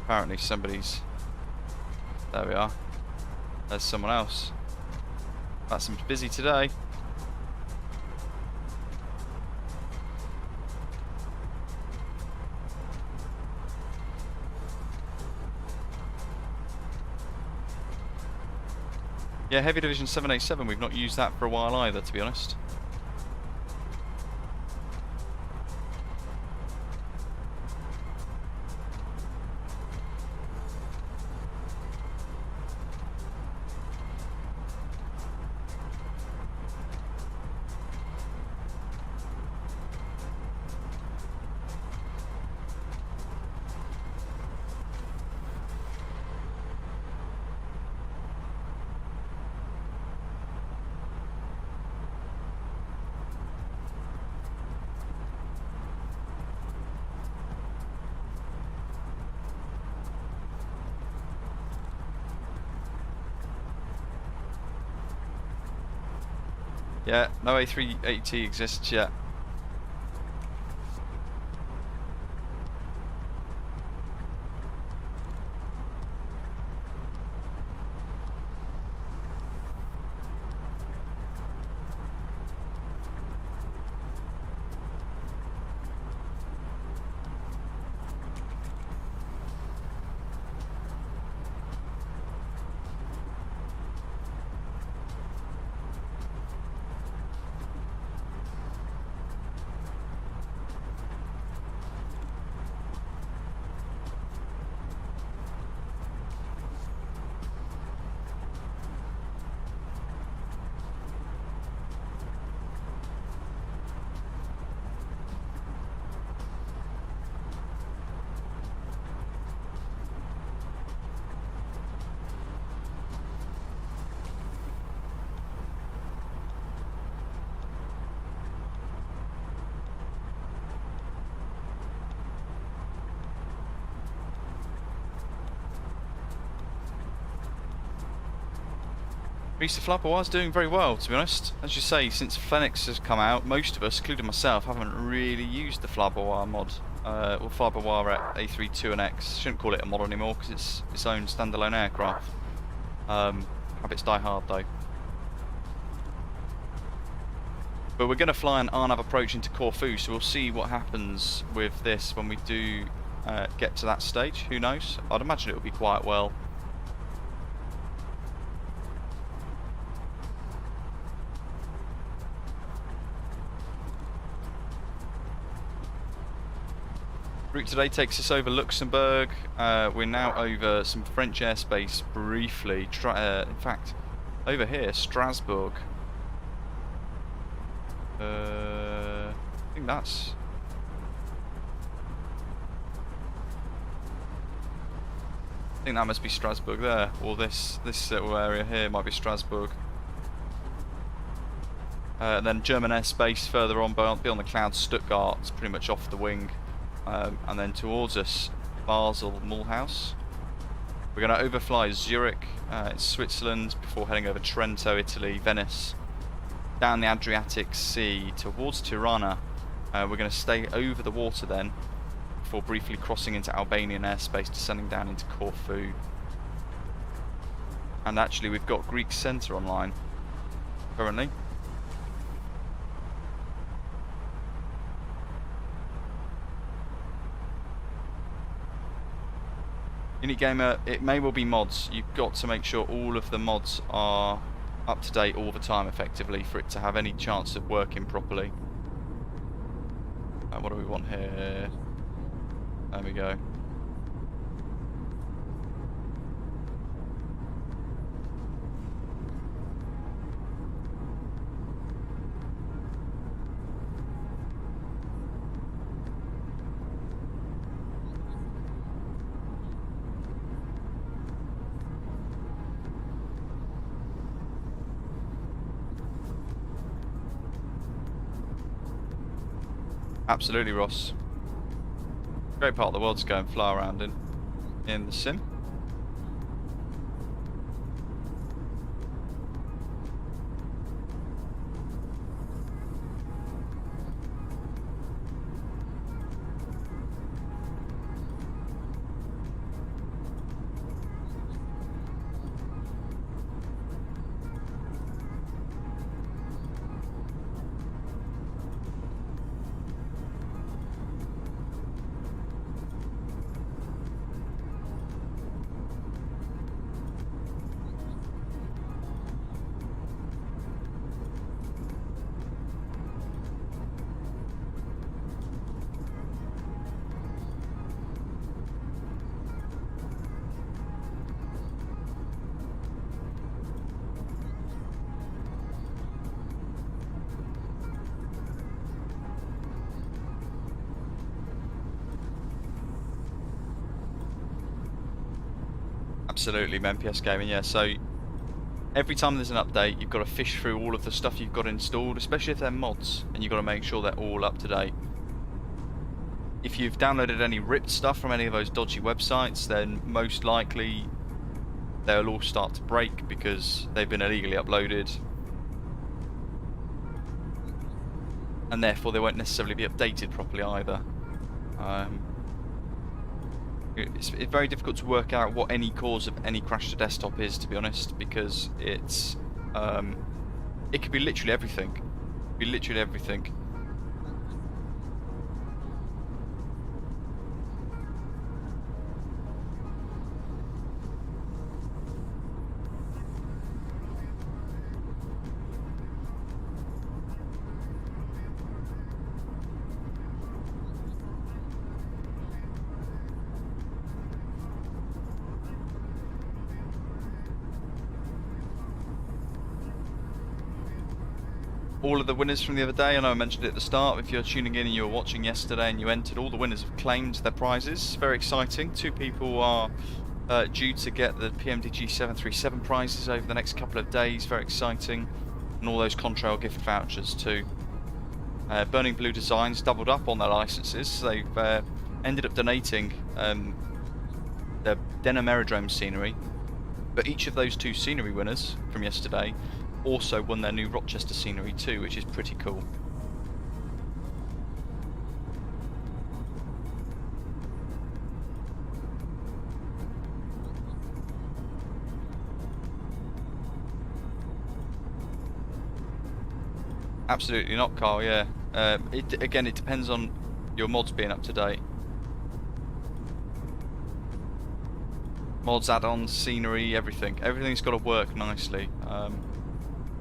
Apparently somebody's... There we are. There's someone else. That seems busy today. Yeah, Heavy Division 787, we've not used that for a while either, to be honest. Yeah, no A380 exists yet. Mr. FlyByWire is doing very well, to be honest. As you say, since Fenix has come out, most of us, including myself, haven't really used the FlyByWire mod, or FlyByWire A32NX. Shouldn't call it a mod anymore because it's its own standalone aircraft. Habits die hard though. But we're going to fly an RNAV approach into Corfu, so we'll see what happens with this when we do get to that stage. Who knows? I'd imagine it will be quite well. Route today takes us over Luxembourg. We're now over some French airspace briefly. In fact, over here, Strasbourg. I think that's... I think that must be Strasbourg there, or this little area here might be Strasbourg. And then German airspace further on beyond the clouds, Stuttgart, pretty much off the wing. And then towards us, Basel, Mulhouse. We're going to overfly Zurich, it's Switzerland, before heading over Trento, Italy, Venice, down the Adriatic Sea towards Tirana. We're going to stay over the water then, before briefly crossing into Albanian airspace, descending down into Corfu. And actually we've got Greek Centre online currently. Unit Gamer, it may well be mods. You've got to make sure all of the mods are up to date all the time effectively for it to have any chance of working properly. What do we want here? There we go. Absolutely, Ross. Great part of the world to go and fly around in the sim. Absolutely, MPS Gaming, yeah. So every time there's an update, you've got to fish through all of the stuff you've got installed, especially if they're mods, and you've got to make sure they're all up to date. If you've downloaded any ripped stuff from any of those dodgy websites, then most likely they'll all start to break because they've been illegally uploaded, and therefore they won't necessarily be updated properly either. It's very difficult to work out what any cause of any crash to desktop is, to be honest, because it's it could be literally everything. It could be literally everything. All of the winners from the other day, I know I mentioned it at the start, if you're tuning in and you were watching yesterday and you entered, all the winners have claimed their prizes. Very exciting. 2 people are due to get the PMDG 737 prizes over the next couple of days. Very exciting. And all those Contrail gift vouchers too. Burning Blue Designs doubled up on their licenses. They've ended up donating the Denim Aerodrome scenery. But each of those 2 scenery winners from yesterday also won their new Rochester scenery too, which is pretty cool. Absolutely not, Carl, yeah. Again, it depends on your mods being up to date. Mods, add-ons, scenery, everything. Everything's got to work nicely.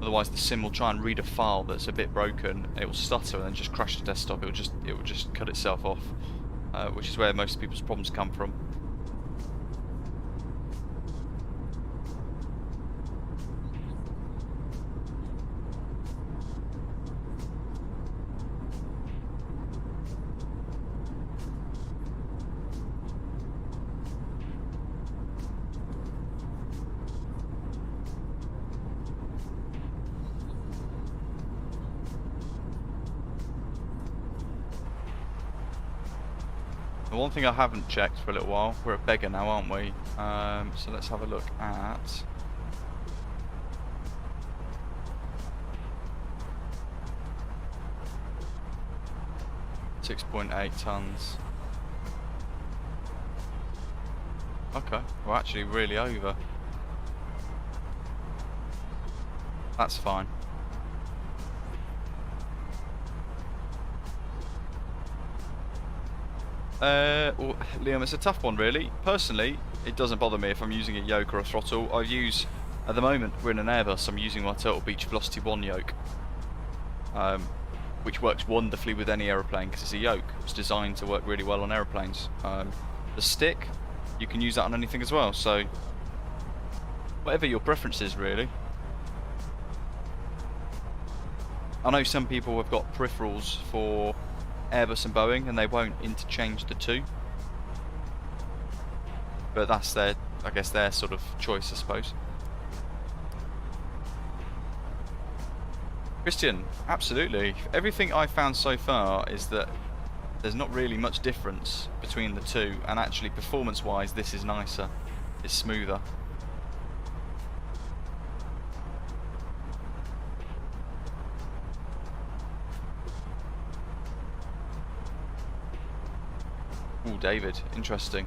Otherwise the sim will try and read a file that's a bit broken. It will stutter and then just crash the desktop. It will just cut itself off, which is where most people's problems come from. The one thing I haven't checked for a little while, we're a beggar now, aren't we? So let's have a look at... .8 tons. Okay, we're actually really over. That's fine. Well, Liam, it's a tough one really. Personally, it doesn't bother me if I'm using a yoke or a throttle. At the moment, we're in an Airbus, I'm using my Turtle Beach Velocity 1 yoke. Which works wonderfully with any aeroplane because it's a yoke. It's designed to work really well on aeroplanes. The stick, you can use that on anything as well, so whatever your preference is really. I know some people have got peripherals for Airbus and Boeing and they won't interchange the two, but that's their, I guess, their sort of choice, I suppose. Christian, absolutely. Everything I've found so far is that there's not really much difference between the two, and actually performance wise this is nicer, it's smoother. Ooh, David, interesting.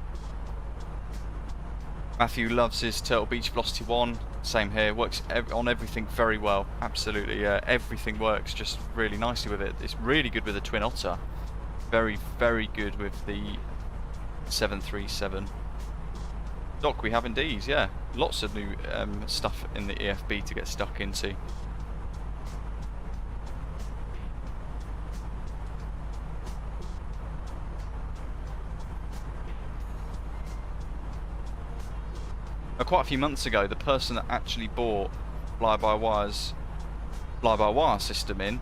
Matthew loves his Turtle Beach Velocity 1. Same here, works on everything very well. Absolutely, yeah. Everything works just really nicely with it. It's really good with the Twin Otter. Very, very good with the 737. Doc, we have indeed, yeah. Lots of new stuff in the EFB to get stuck into. Quite a few months ago, the person that actually bought FlyByWire's fly-by-wire system in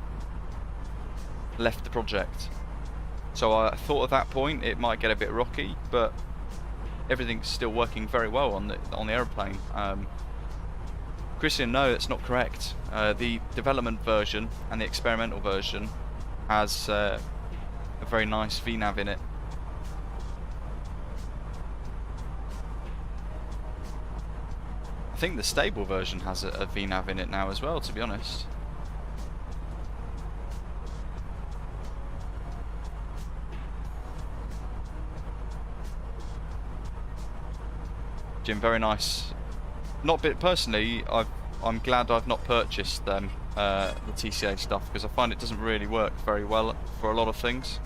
left the project. So I thought at that point it might get a bit rocky, but everything's still working very well on the aeroplane. Christian, no, that's not correct. The development version and the experimental version has a very nice VNAV in it. I think the stable version has a VNAV in it now as well, to be honest. Jim, very nice. Personally, I'm glad I've not purchased the TCA stuff, because I find it doesn't really work very well for a lot of things.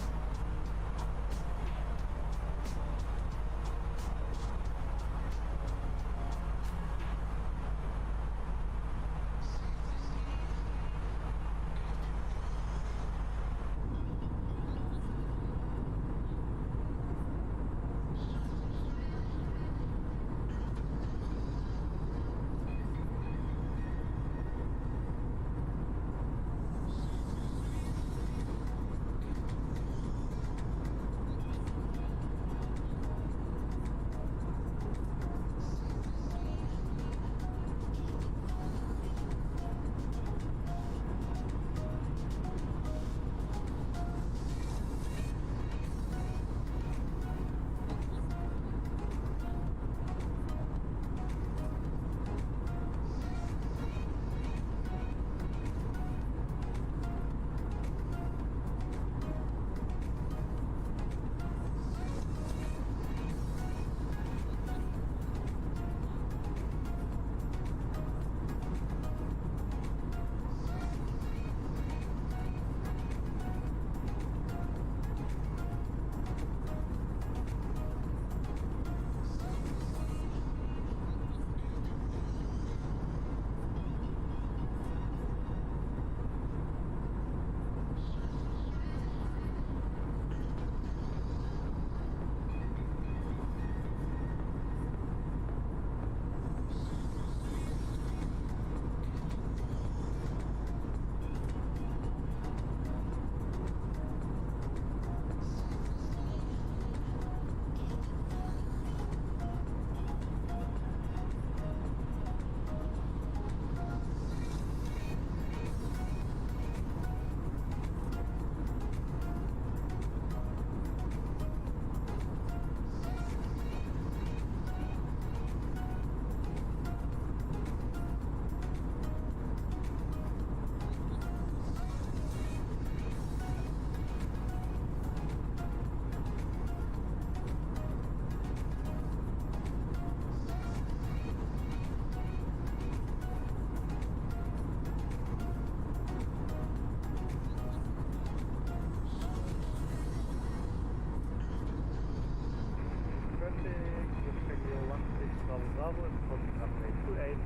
Bravo is approaching runway 28.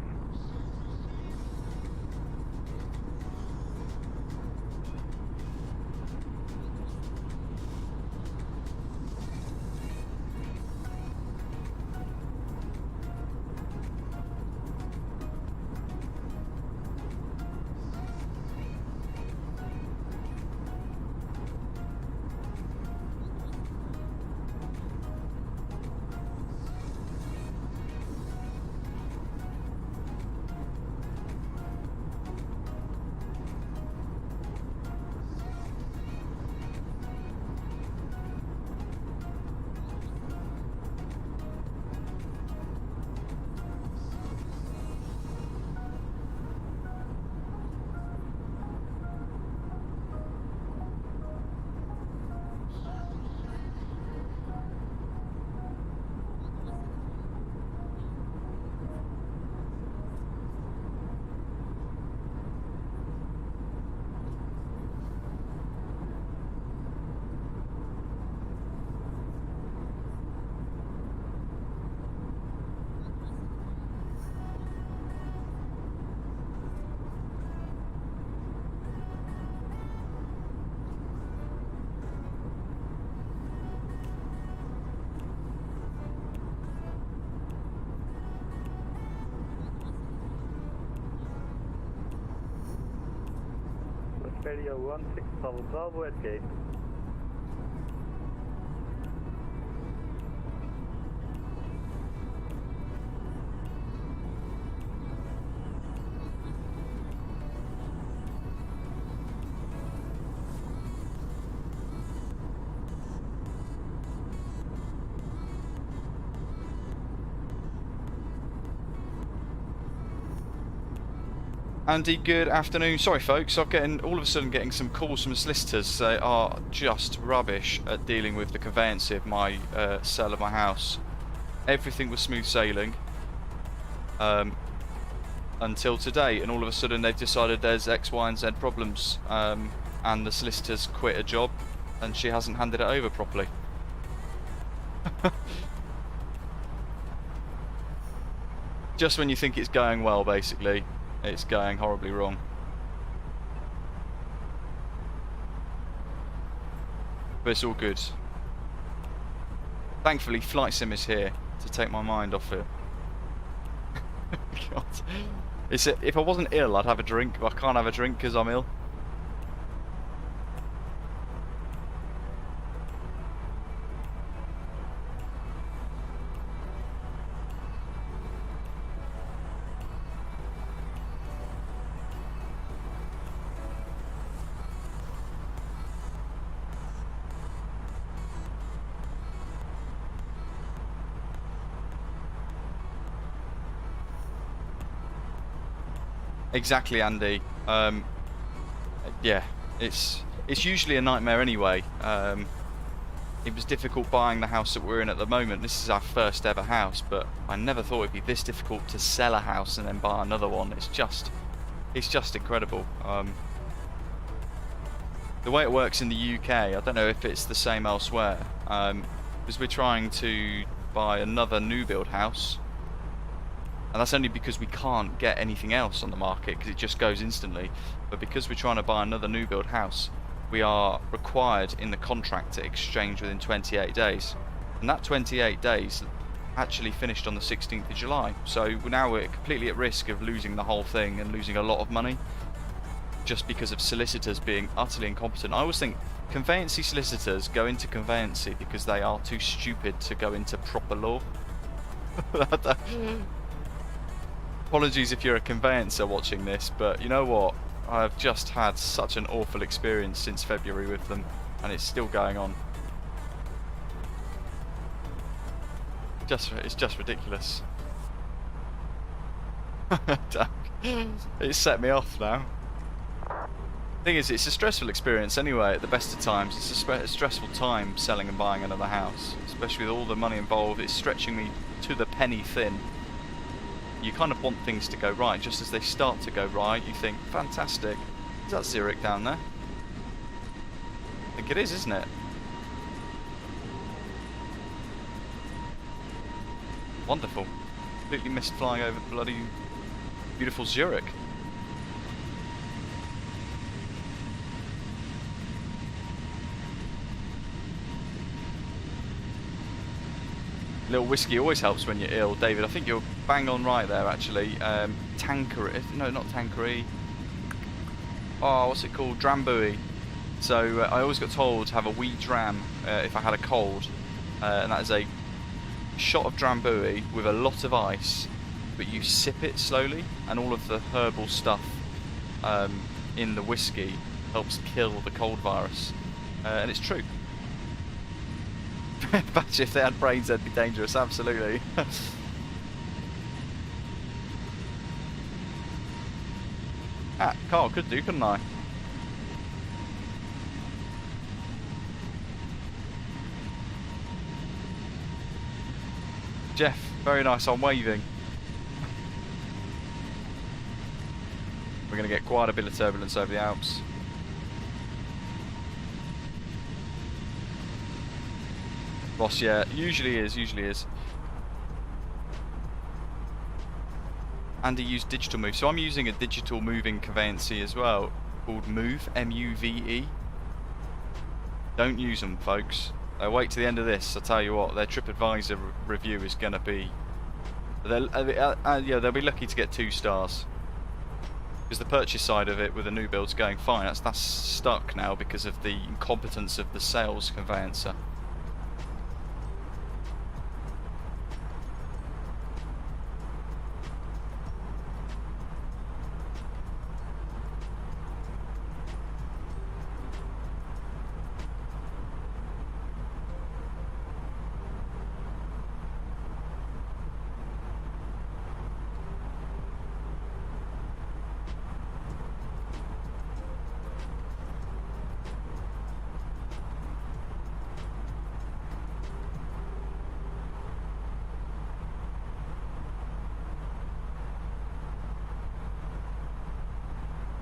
Radio 16 Bravo Bravo at gate. Andy, good afternoon. Sorry folks, I'm all of a sudden getting some calls from solicitors. They are just rubbish at dealing with the conveyancing of my sale of my house. Everything was smooth sailing until today, and all of a sudden they've decided there's X, Y and Z problems, and the solicitors quit a job and she hasn't handed it over properly. Just when you think it's going well, basically, it's going horribly wrong. But it's all good. Thankfully, FlightSim is here to take my mind off it. God. If I wasn't ill, I'd have a drink, but I can't have a drink because I'm ill. Exactly, Andy. Yeah, it's usually a nightmare anyway. It was difficult buying the house that we're in at the moment. This is our first ever house, but I never thought it'd be this difficult to sell a house and then buy another one. It's just incredible. The way it works in the UK, I don't know if it's the same elsewhere, because we're trying to buy another new build house. And that's only because we can't get anything else on the market because it just goes instantly. But because we're trying to buy another new build house, we are required in the contract to exchange within 28 days. And that 28 days actually finished on the 16th of July. So now we're completely at risk of losing the whole thing and losing a lot of money just because of solicitors being utterly incompetent. I always think conveyancy solicitors go into conveyancy because they are too stupid to go into proper law. Apologies if you're a conveyancer watching this, but you know what? I've just had such an awful experience since February with them, and it's still going on. It's just ridiculous. It set me off now. Thing is, it's a stressful experience anyway at the best of times. It's a stressful time selling and buying another house, especially with all the money involved. It's stretching me to the penny thin. You kind of want things to go right. Just as they start to go right, you think, fantastic. Is that Zurich down there? I think it is, isn't it? Wonderful. Completely missed flying over bloody beautiful Zurich. Little whiskey always helps when you're ill, David. I think you're bang on right there, actually. Tanqueray, no, not Tanqueray. Oh, what's it called? Drambuie. So I always got told to have a wee dram if I had a cold, and that is a shot of Drambuie with a lot of ice, but you sip it slowly, and all of the herbal stuff in the whiskey helps kill the cold virus, and it's true. But if they had brains, they'd be dangerous, absolutely. Carl, could do, couldn't I? Jeff, very nice on waving. We're going to get quite a bit of turbulence over the Alps. Ross, yeah, usually is. Andy used digital move, so I'm using a digital moving conveyancy as well, called Move, M-U-V-E. Don't use them, folks. Wait to the end of this. I'll tell you what, their TripAdvisor review is going to be... yeah, they'll be lucky to get 2 stars. Because the purchase side of it with the new build's going fine. That's stuck now because of the incompetence of the sales conveyancer.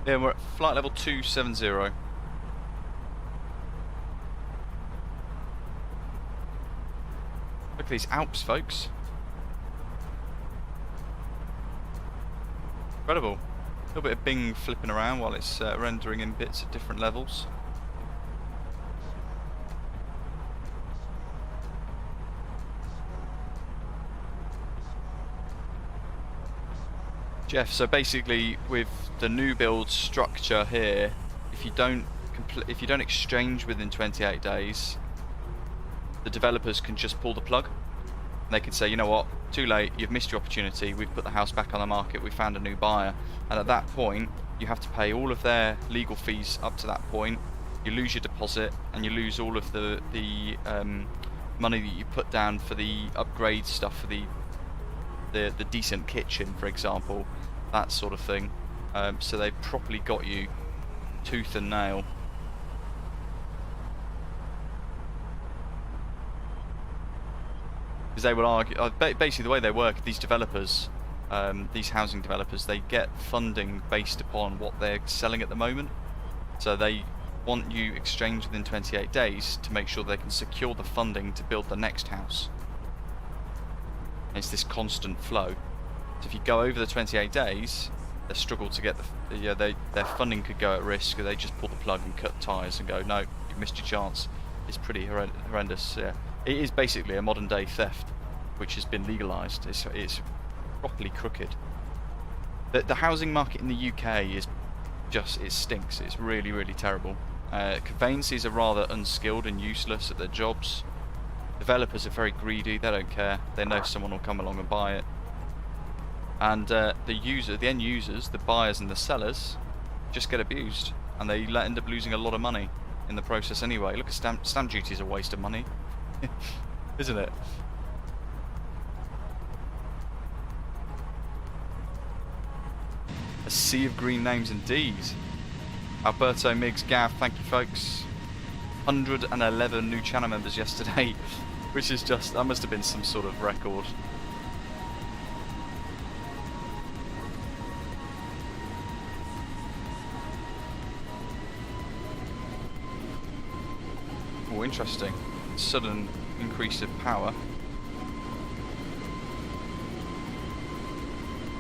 Yeah, we're at flight level 270. Look at these Alps, folks. Incredible. A little bit of Bing flipping around while it's rendering in bits at different levels. Jeff, so basically with the new build structure here, if you don't exchange within 28 days, the developers can just pull the plug. And they can say, you know what, too late, you've missed your opportunity, we've put the house back on the market, we found a new buyer. And at that point, you have to pay all of their legal fees up to that point, you lose your deposit, and you lose all of the money that you put down for the upgrade stuff, for the decent kitchen, for example, that sort of thing. So they've properly got you tooth and nail. Because they will argue, basically the way they work, these developers, these housing developers, they get funding based upon what they're selling at the moment. So they want you exchanged within 28 days to make sure they can secure the funding to build the next house. It's this constant flow. So if you go over the 28 days, they struggle to get their funding could go at risk. They just pull the plug and cut ties and go, no, you've missed your chance. It's pretty horrendous. Yeah, it is basically a modern day theft, which has been legalised. It's properly crooked. The housing market in the UK is just, it stinks. It's really, really terrible. Conveyancies are rather unskilled and useless at their jobs. Developers are very greedy, they don't care, they know someone will come along and buy it. And the end users, the buyers and the sellers, just get abused, and they end up losing a lot of money in the process anyway. Look, at stamp duty is a waste of money, isn't it? A sea of green names indeed. Alberto, Miggs, Gav, thank you folks. 111 new channel members yesterday, which is just, that must have been some sort of record. Oh, interesting. Sudden increase of power.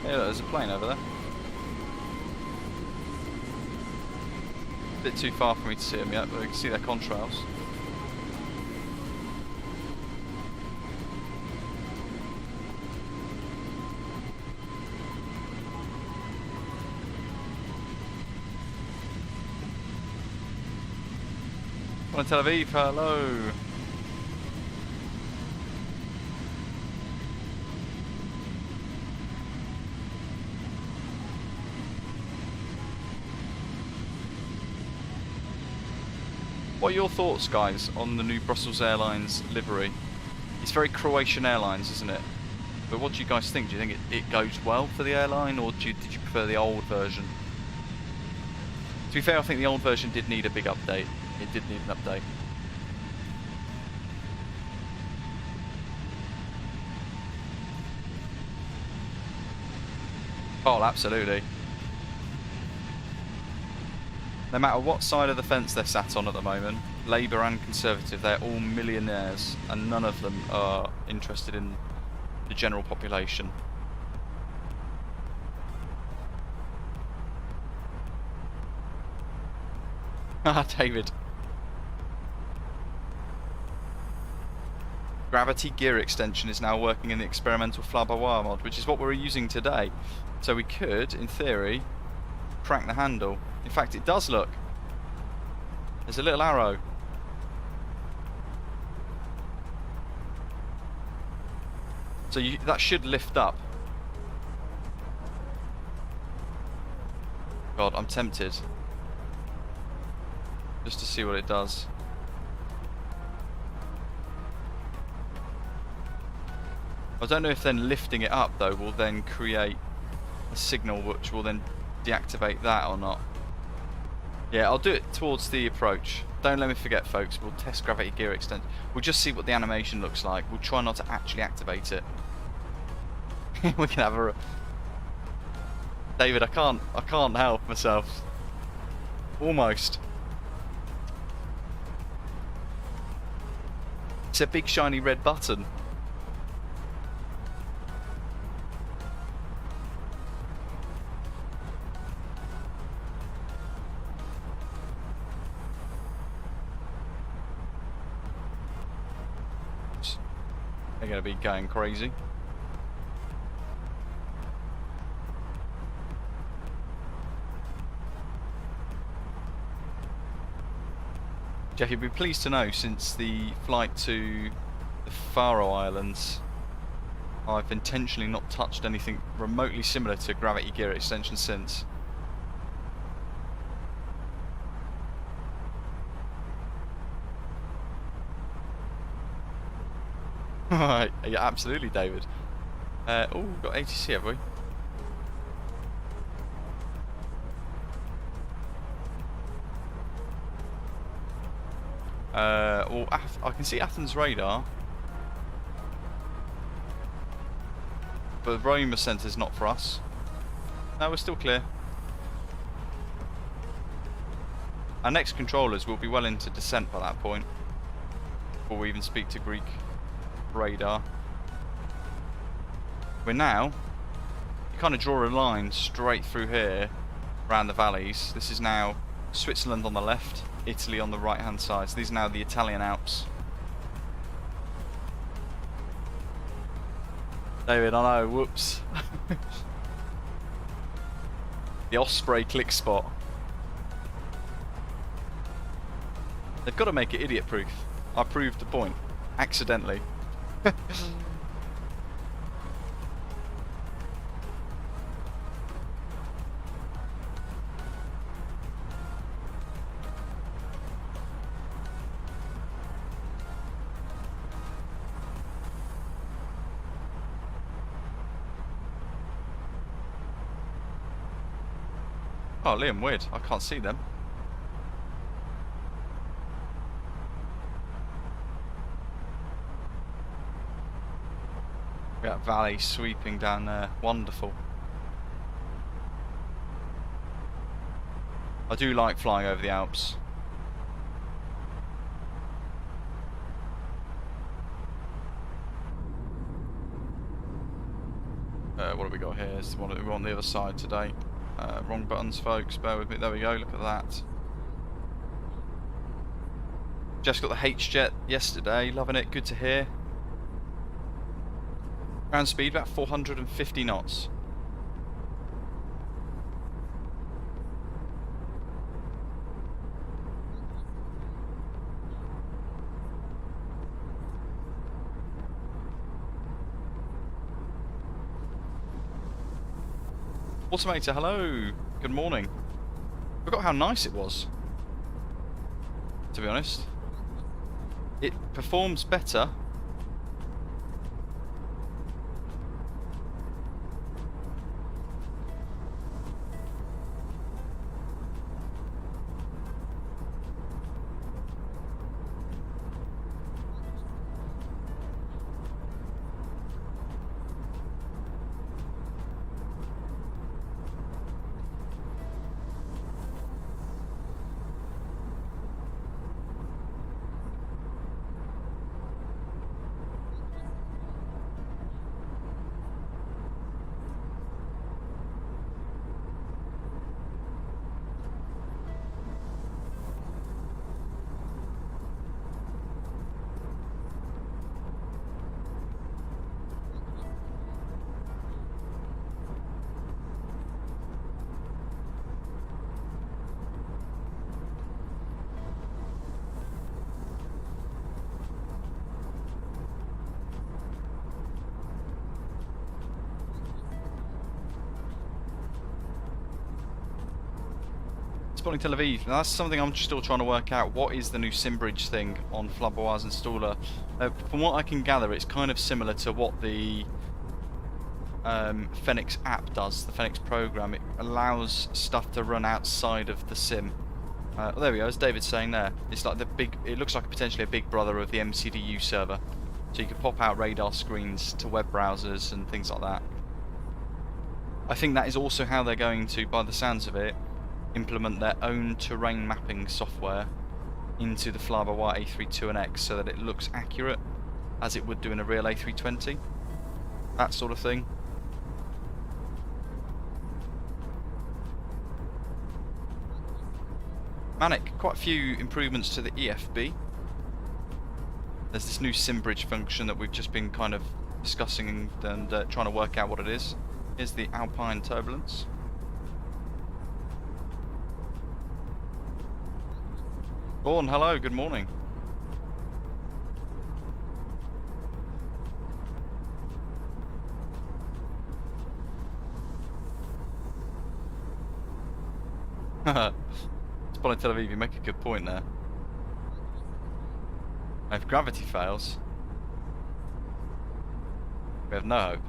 Yeah, look, there's a plane over there. A bit too far for me to see them yet, but we can see their contrails. On Tel Aviv, hello. What are your thoughts, guys, on the new Brussels Airlines livery? It's very Croatian Airlines, isn't it? But what do you guys think? Do you think it goes well for the airline, or did you prefer the old version? To be fair, I think the old version did need a big update. It did need an update. Oh, absolutely. No matter what side of the fence they're sat on at the moment, Labour and Conservative, they're all millionaires, and none of them are interested in the general population. Ah, David. Gravity gear extension is now working in the experimental FlyByWire mod, which is what we're using today. So we could, in theory, crack the handle. In fact, it does look. There's a little arrow. So that should lift up. God, I'm tempted. Just to see what it does. I don't know if then lifting it up though will then create a signal which will then deactivate that or not. Yeah, I'll do it towards the approach. Don't let me forget, folks, we'll test gravity gear extension. We'll just see what the animation looks like. We'll try not to actually activate it. We can have a... David, I can't help myself. Almost. It's a big shiny red button. They're going to be going crazy. Jeff, you'll be pleased to know, since the flight to the Faroe Islands, I've intentionally not touched anything remotely similar to gravity gear extension since. Right, yeah, absolutely, David. Oh, we've got ATC, have we? Well, I can see Athens radar, but the Roma centre's not for us. No, we're still clear. Our next controllers will be well into descent by that point, before we even speak to Greek radar. We're now, you kind of draw a line straight through here around the valleys. This is now Switzerland on the left, Italy on the right hand side. So these are now the Italian Alps. David, I know, whoops. The Osprey click spot. They've got to make it idiot proof. I proved the point accidentally. Oh, Liam, weird. I can't see them. That valley sweeping down there. Wonderful. I do like flying over the Alps. What have we got here? It's the one that we're on the other side today. Wrong buttons, folks. Bear with me. There we go. Look at that. Just got the H-Jet yesterday. Loving it. Good to hear. Ground speed about 450 knots. Automator, hello. Good morning. Forgot how nice it was, to be honest. It performs better. Spotting Tel Aviv. Now that's something I'm still trying to work out. What is the new SimBridge thing on FlyByWire's installer? From what I can gather, it's kind of similar to what the Fenix app does, the Fenix program. It allows stuff to run outside of the sim. Well, there we go, as David's saying there. It's like the big, it looks like potentially a big brother of the MCDU server. So you could pop out radar screens to web browsers and things like that. I think that is also how they're going to, by the sounds of it, implement their own terrain mapping software into the FlyByWire A32NX so that it looks accurate as it would do in a real A320. That sort of thing. Manic, quite a few improvements to the EFB. There's this new SimBridge function that we've just been kind of discussing and trying to work out what it is. Here's the Alpine turbulence. Vaughan, hello, good morning. Spotting Tel Aviv, you make a good point there. If gravity fails, we have no hope.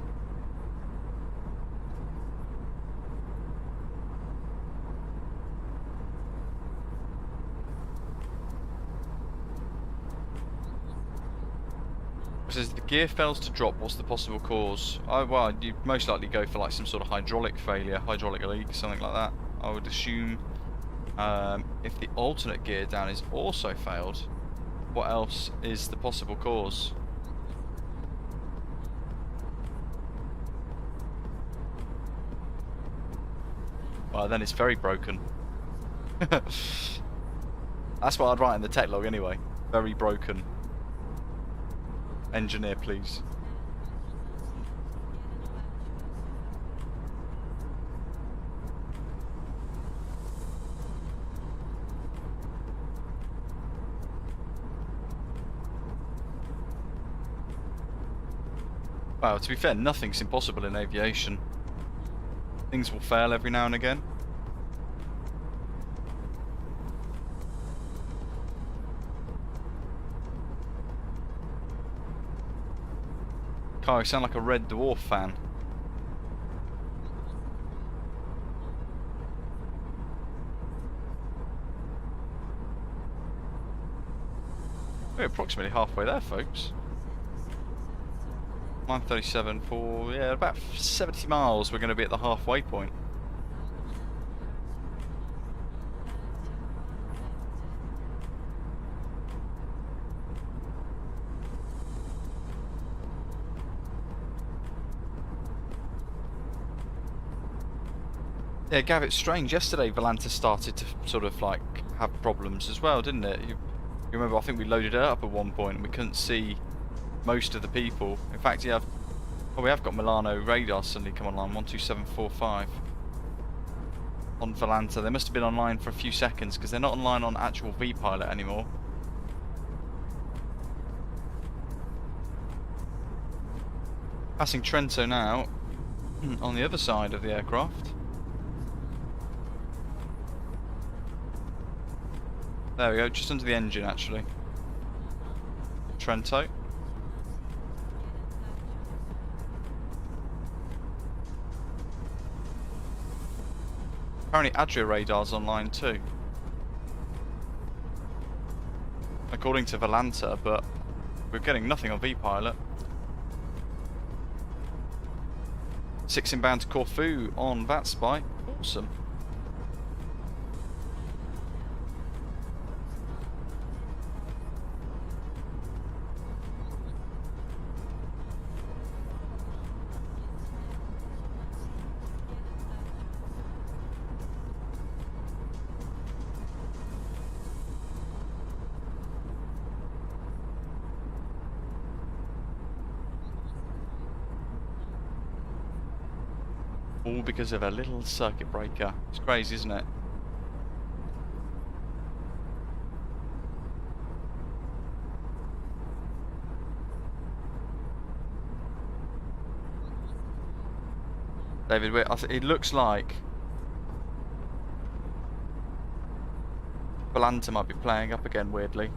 It says the gear fails to drop, what's the possible cause? Well, you'd most likely go for like some sort of hydraulic failure, hydraulic leak, something like that. I would assume if the alternate gear down is also failed, what else is the possible cause? Well, then it's very broken. That's what I'd write in the tech log anyway. Very broken. Engineer, please. Well, to be fair, nothing's impossible in aviation. Things will fail every now and again. Kyle, you sound like a Red Dwarf fan. We're approximately halfway there, folks. 9:37 for, yeah, about 70 miles. We're going to be at the halfway point. Yeah, Gav, it's strange. Yesterday, Volanta started to sort of like have problems as well, didn't it? You remember, I think we loaded it up at one point and we couldn't see most of the people. In fact, we have got Milano radar suddenly come online, 12745 on Volanta. They must have been online for a few seconds because they're not online on actual V-Pilot anymore. Passing Trento now on the other side of the aircraft. There we go, just under the engine actually. Trento. Apparently Adria radar's online too. According to Volanta, but we're getting nothing on V-Pilot. 6 inbound to Corfu on VATSIM. Awesome. All because of a little circuit breaker. It's crazy, isn't it? David, it looks like Volanta might be playing up again weirdly.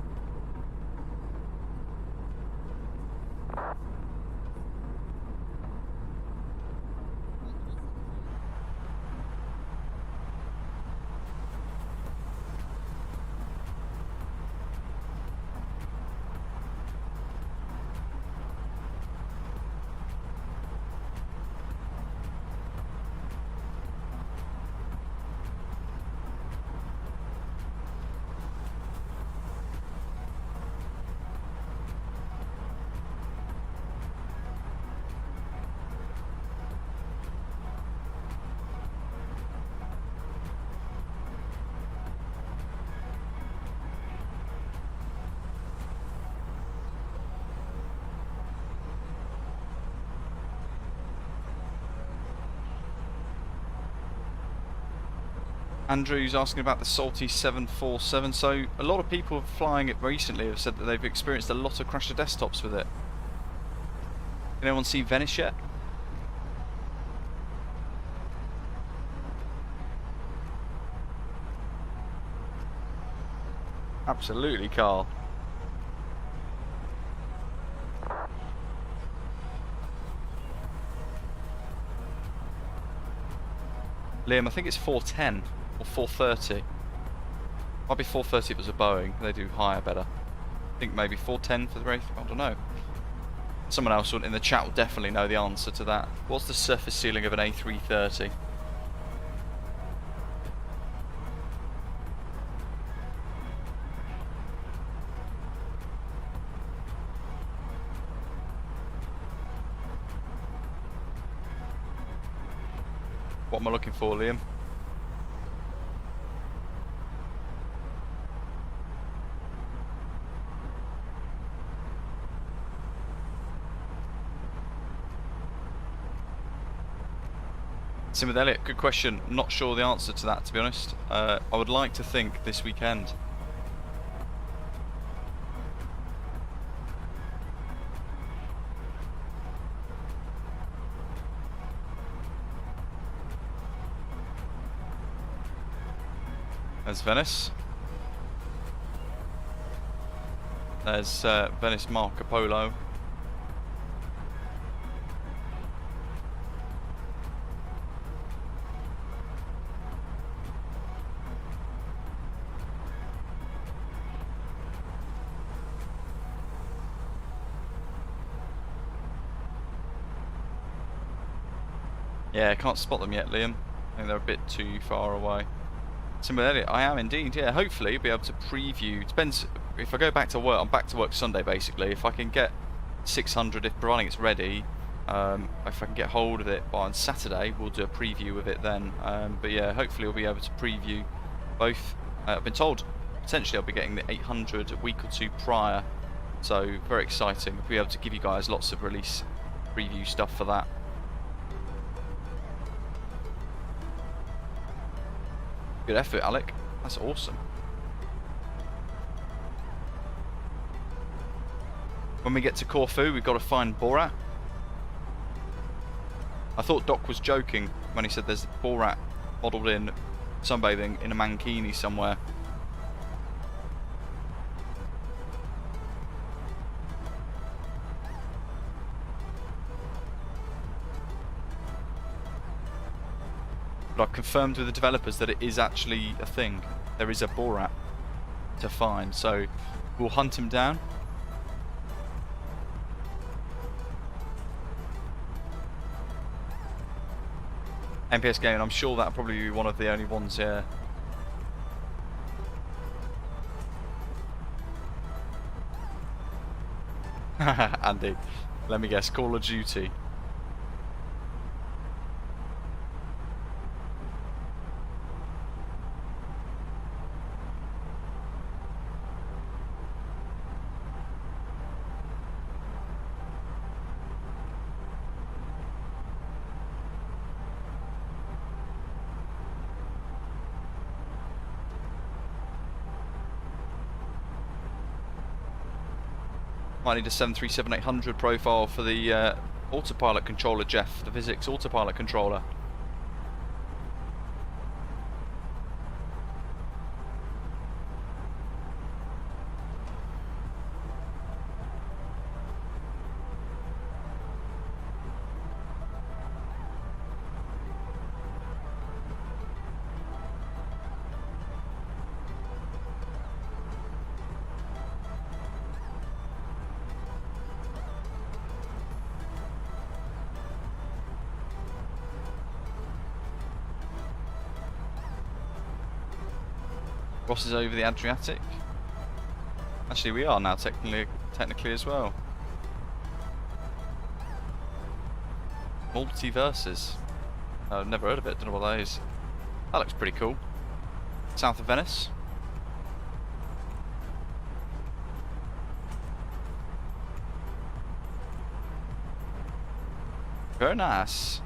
Andrew's asking about the Salty 747. So a lot of people flying it recently have said that they've experienced a lot of crash to desktops with it. Can anyone see Venice yet? Absolutely, Carl. Liam, I think it's 410 or 430. Might be 430 if it was a Boeing. They do higher better. I think maybe 410 for the race. I don't know. Someone else in the chat will definitely know the answer to that. What's the surface ceiling of an A330? What am I looking for, Liam? Sim with Elliot, good question. Not sure the answer to that, to be honest. I would like to think this weekend. There's Venice. There's Venice Marco Polo. Yeah, I can't spot them yet, Liam. I think they're a bit too far away. Similarly, I am indeed, yeah. Hopefully be able to preview. Depends if I go back to work. I'm back to work Sunday basically. If I can get 600, if providing it's ready, If I can get hold of it on Saturday, we'll do a preview of it then. But yeah, hopefully we'll be able to preview both. I've been told potentially I'll be getting the 800 a week or two prior, so very exciting. We'll be able to give you guys lots of release preview stuff for that. Good effort, Alec. That's awesome. When we get to Corfu, we've got to find Borat. I thought Doc was joking when he said there's Borat modelled in sunbathing in a mankini somewhere. But I've confirmed with the developers that it is actually a thing. There is a Borat to find, so we'll hunt him down. MPS Gaming, I'm sure that'll probably be one of the only ones here. Andy, let me guess, Call of Duty. Might need a 737-800 profile for the autopilot controller, Jeff, the Vizix autopilot controller. Crosses over the Adriatic. Actually, we are now technically as well. Multiverses. I've never heard of it. Don't know what that is. That looks pretty cool. South of Venice. Very nice.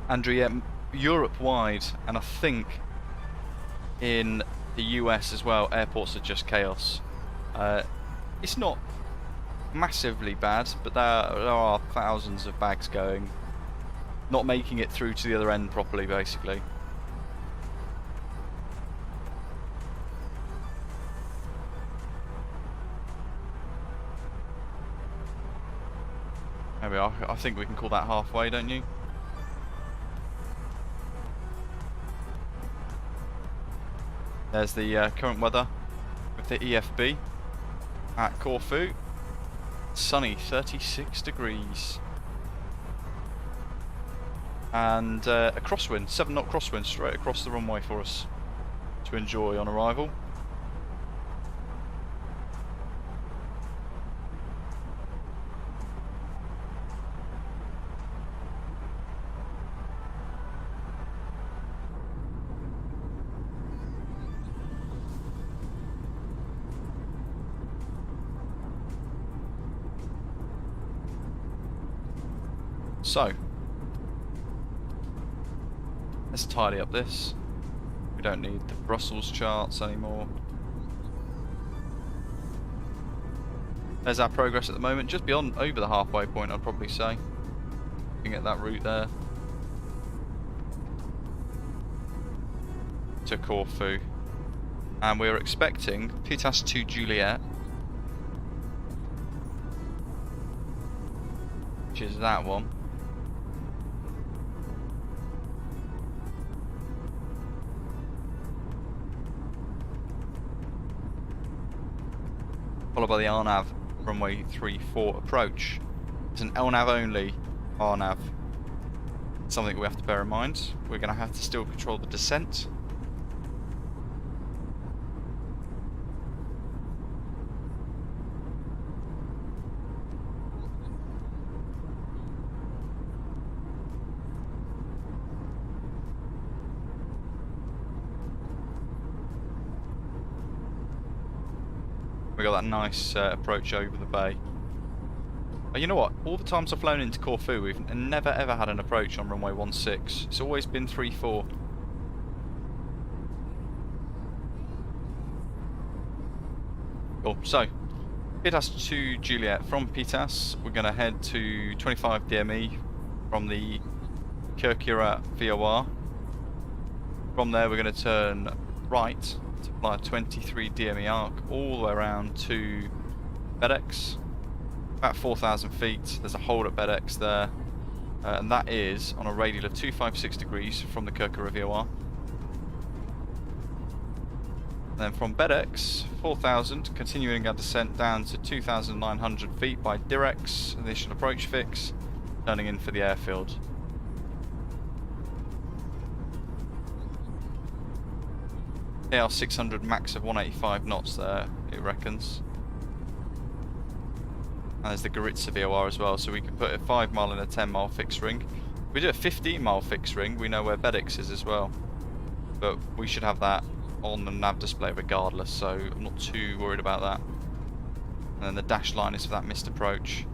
Andrew, yeah, Europe-wide, and I think in the US as well, airports are just chaos. It's not massively bad, but there are thousands of bags going, not making it through to the other end properly, basically. There we are. I think we can call that halfway, don't you? There's the current weather with the EFB at Corfu. Sunny, 36 degrees. And a crosswind, 7-knot crosswind straight across the runway for us to enjoy on arrival. So, let's tidy up this. We don't need the Brussels charts anymore. There's our progress at the moment, just beyond, over the halfway point, I'd probably say. Looking at that route there to Corfu, and we're expecting Pitas 2 Juliet, which is that one. followed by the RNAV runway 34 approach. It's an LNAV only RNAV. Something we have to bear in mind. We're going to have to still control the descent. We got that nice approach over the bay. You know what? All the times I've flown into Corfu, we've never ever had an approach on runway 16. It's always been 34. Cool. So, Pitas to Juliet. From Pitas, we're going to head to 25 DME from the Kirkira VOR. From there, we're going to turn right to fly a 23 DME arc all the way around to FedEx. About 4,000 feet. There's a hold at FedEx there, and that is on a radial of 256 degrees from the Kirkira VOR. And then from FedEx, 4,000, continuing our descent down to 2,900 feet by Direx, initial approach fix, turning in for the airfield. AR 600 max of 185 knots there, it reckons. And there's the Goritza VOR as well, so we can put a 5 mile and a 10 mile fixed ring. If we do a 15 mile fixed ring, we know where FedEx is as well. But we should have that on the nav display regardless, so I'm not too worried about that. And then the dash line is for that missed approach.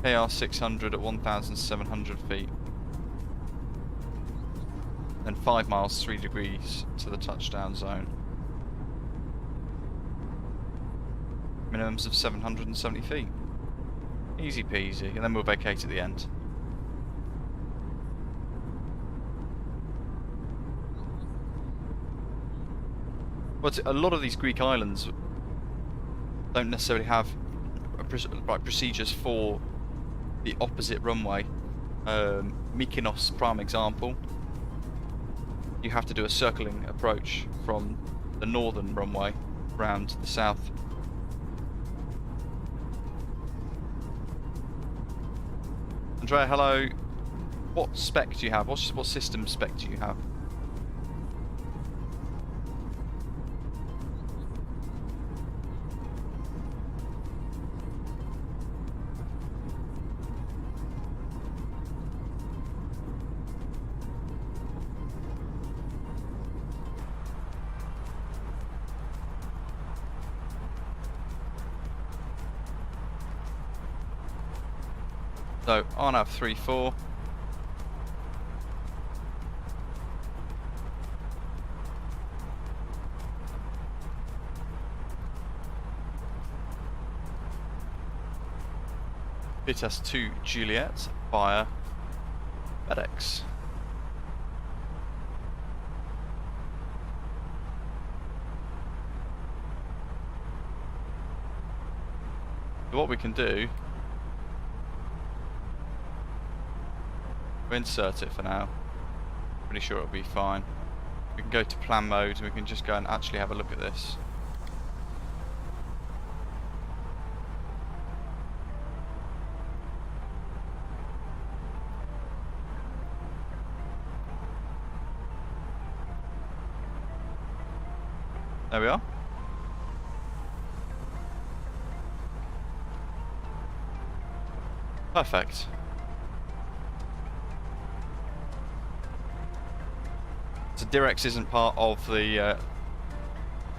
AR 600 at 1,700 feet. Then 5 miles, 3 degrees to the touchdown zone. Minimums of 770 feet. Easy peasy, and then we'll vacate at the end. But a lot of these Greek islands don't necessarily have procedures for the opposite runway. Mykonos, prime example. You have to do a circling approach from the northern runway round to the south. Andrea, hello. What spec do you have? What system spec do you have? So, RNAV 34. Pitas to Juliet via FedEx. So what we can do, we'll insert it for now. Pretty sure it'll be fine. We can go to plan mode and we can just go and actually have a look at this. There we are. Perfect. So Direx isn't part of the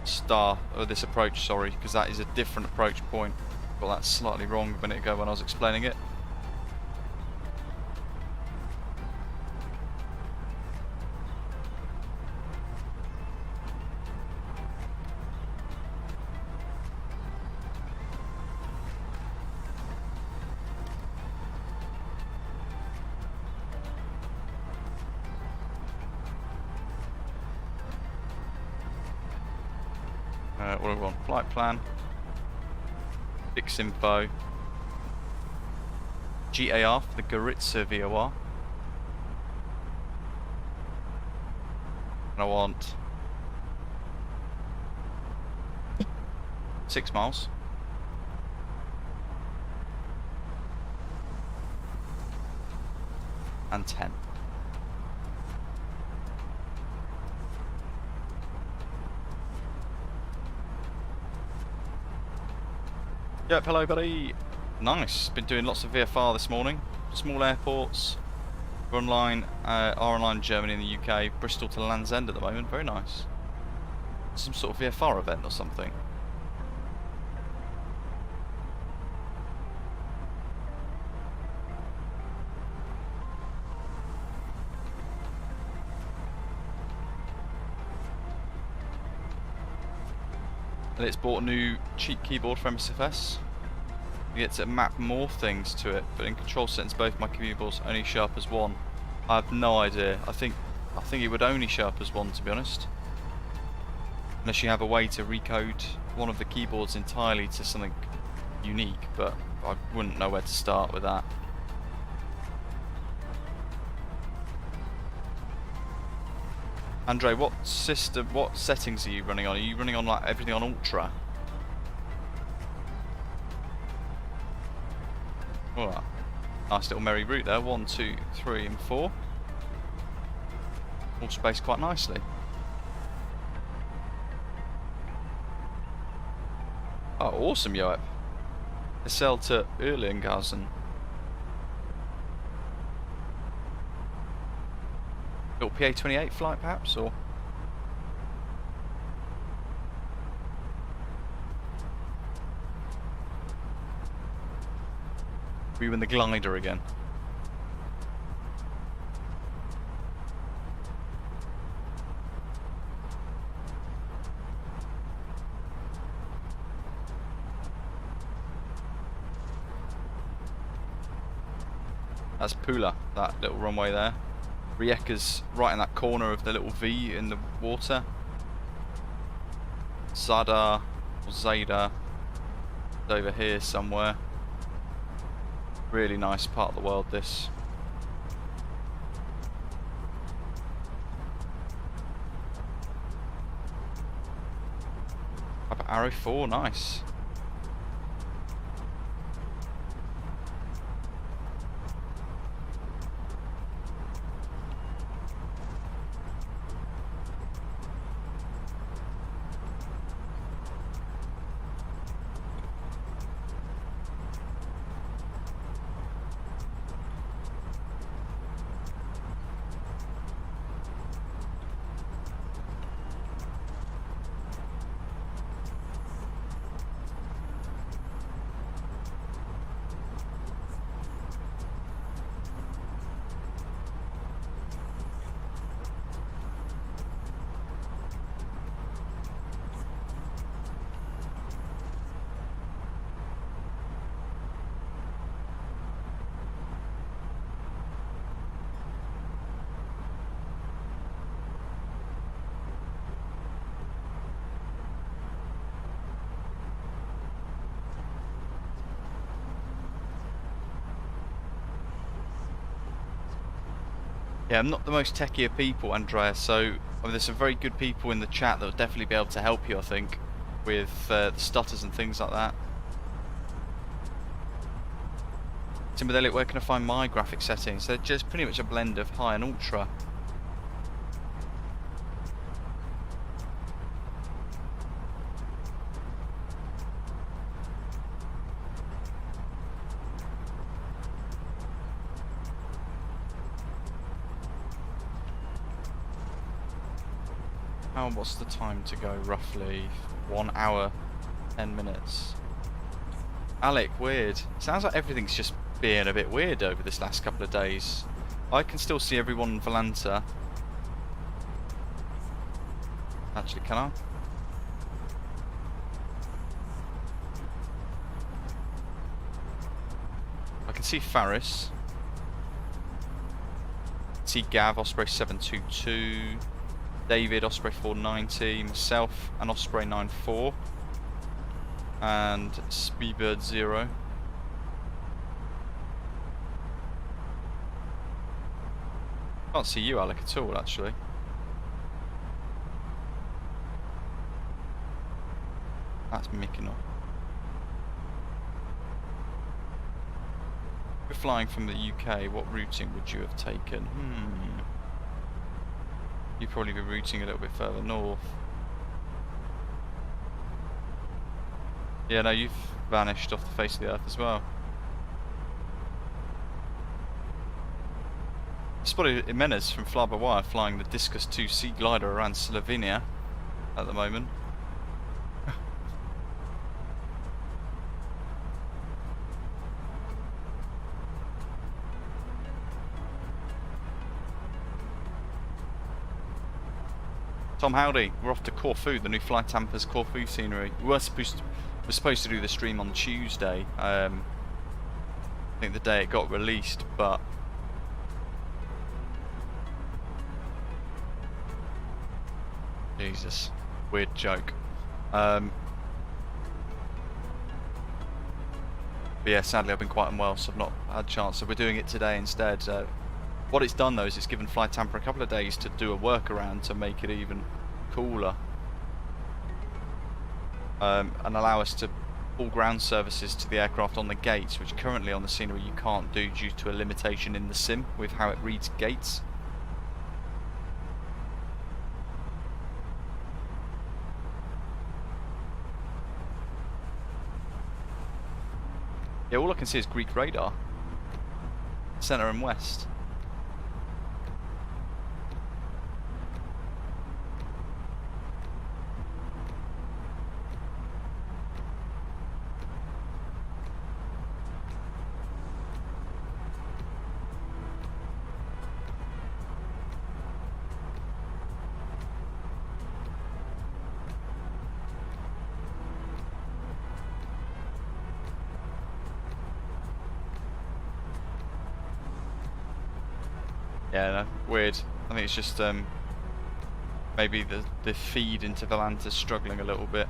star of this approach, sorry, because that is a different approach point. Got that slightly wrong a minute ago when I was explaining it. What do we want? Flight plan, fix info, GAR for the Goritza VOR, and I want 6 miles. And 10. Yep, hello buddy. Nice. Been doing lots of VFR this morning. Small airports. We're online, are online in Germany and the UK. Bristol to Land's End at the moment. Very nice. Some sort of VFR event or something. And it's bought a new cheap keyboard for MSFS. You get to map more things to it, but in control settings both my keyboards only show up as one. I have no idea. I think it would only show up as one, to be honest. Unless you have a way to recode one of the keyboards entirely to something unique, but I wouldn't know where to start with that. Andre, what settings are you running on? Are you running on like everything on Ultra? Alright. Nice little merry route there. 1, 2, 3 and 4. All spaced quite nicely. Oh, awesome, Joep. Sell to Erlinghausen. Little PA-28 flight, perhaps, or? We were in the glider again. That's Pula, that little runway there. Rijeka's right in that corner of the little V in the water. Zadar, or Zada, is over here somewhere. Really nice part of the world, this. Up at Arrow 4, nice. Yeah, I'm not the most techie of people, Andreas, so I mean, there's some very good people in the chat that will definitely be able to help you, I think, with the stutters and things like that. Timberlake, where can I find my graphic settings? They're just pretty much a blend of high and ultra. What's the time to go roughly? 1 hour, 10 minutes. Alec, weird. Sounds like everything's just being a bit weird over this last couple of days. I can still see everyone in Volanta. Actually, can I? I can see Faris. See Gav, Osprey 722. David, Osprey 490, myself, and Osprey 94, and Speedbird 0. Can't see you, Alec, at all, actually. That's Mykonos. If you're flying from the UK, what routing would you have taken? You'd probably be routing a little bit further north. Yeah, no, you've vanished off the face of the earth as well. Spotted Jimenez from FlyByWire flying the Discus 2 Sea Glider around Slovenia at the moment. Tom, howdy. We're off to Corfu, the new FlyTampa Corfu scenery. We were supposed to do the stream on Tuesday. I think the day it got released, but Jesus, weird joke. But yeah, sadly I've been quite unwell, so I've not had a chance. So we're doing it today instead. What it's done though is it's given FlyTampa a couple of days to do a workaround to make it even cooler, and allow us to pull ground services to the aircraft on the gates, which currently on the scenery you can't do due to a limitation in the sim with how it reads gates. Yeah, all I can see is Greek radar, centre and west. Yeah, no, weird. I think it's just maybe the feed into Valanta's struggling a little bit.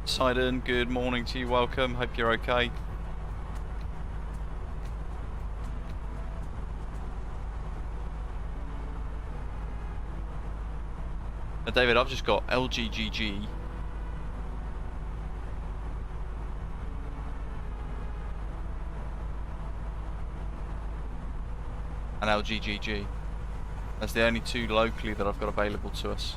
Sidon, good morning to you, welcome, hope you're okay. Now David, I've just got LGGG and LGGG. That's the only two locally that I've got available to us.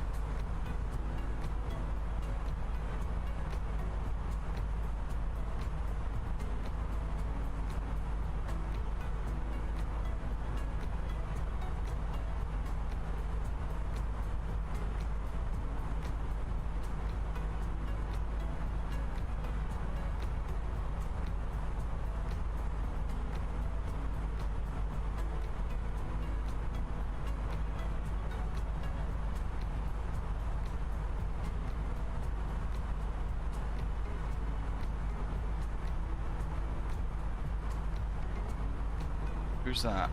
Who's that?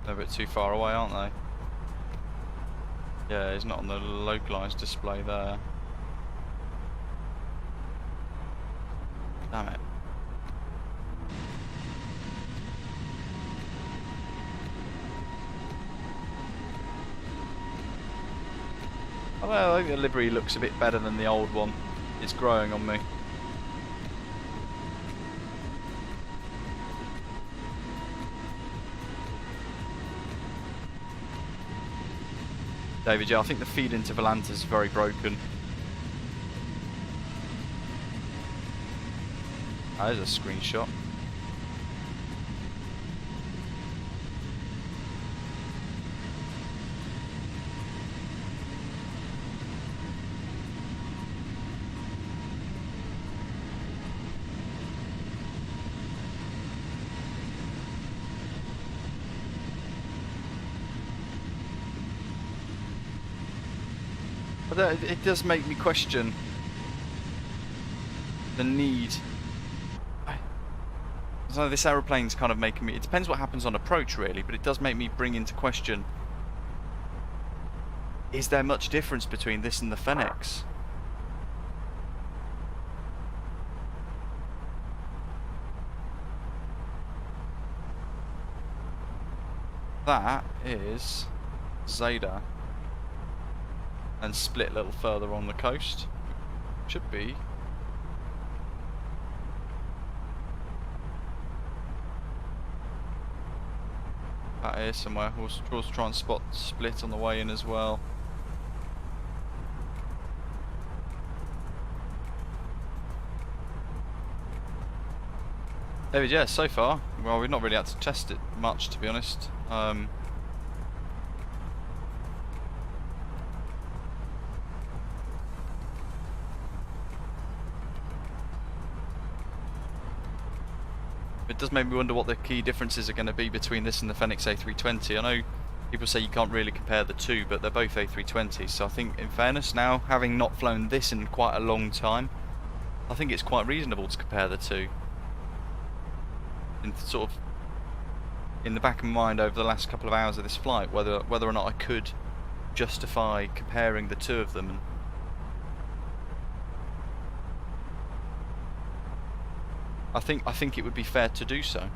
They're a bit too far away, aren't they? Yeah, he's not on the localized display there. Damn it. I think the livery looks a bit better than the old one. It's growing on me. David, yeah, I think the feed into Valanta is very broken. There's a screenshot. But it does make me question the need. So this aeroplane's kind of making me. It depends what happens on approach, really, but it does make me bring into question: is there much difference between this and the Fenix? that is Zeta, and split a little further on the coast. Should be. That is somewhere. We'll try and spot split on the way in as well. David, yeah, so far, well, we've not really had to test it much, to be honest. It does make me wonder what the key differences are going to be between this and the Fenix A320. I know people say you can't really compare the two, but they're both A320s, so I think, in fairness, now, having not flown this in quite a long time, I think it's quite reasonable to compare the two. And sort of in the back of my mind over the last couple of hours of this flight, whether or not I could justify comparing the two of them. And I think it would be fair to do so.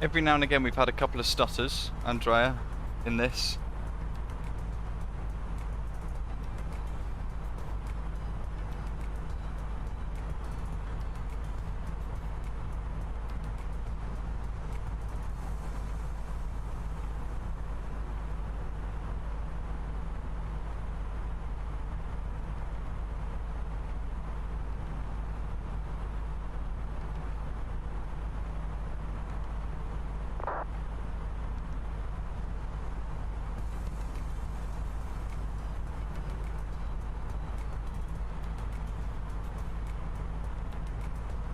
Every now and again we've had a couple of stutters, Andrea, in this.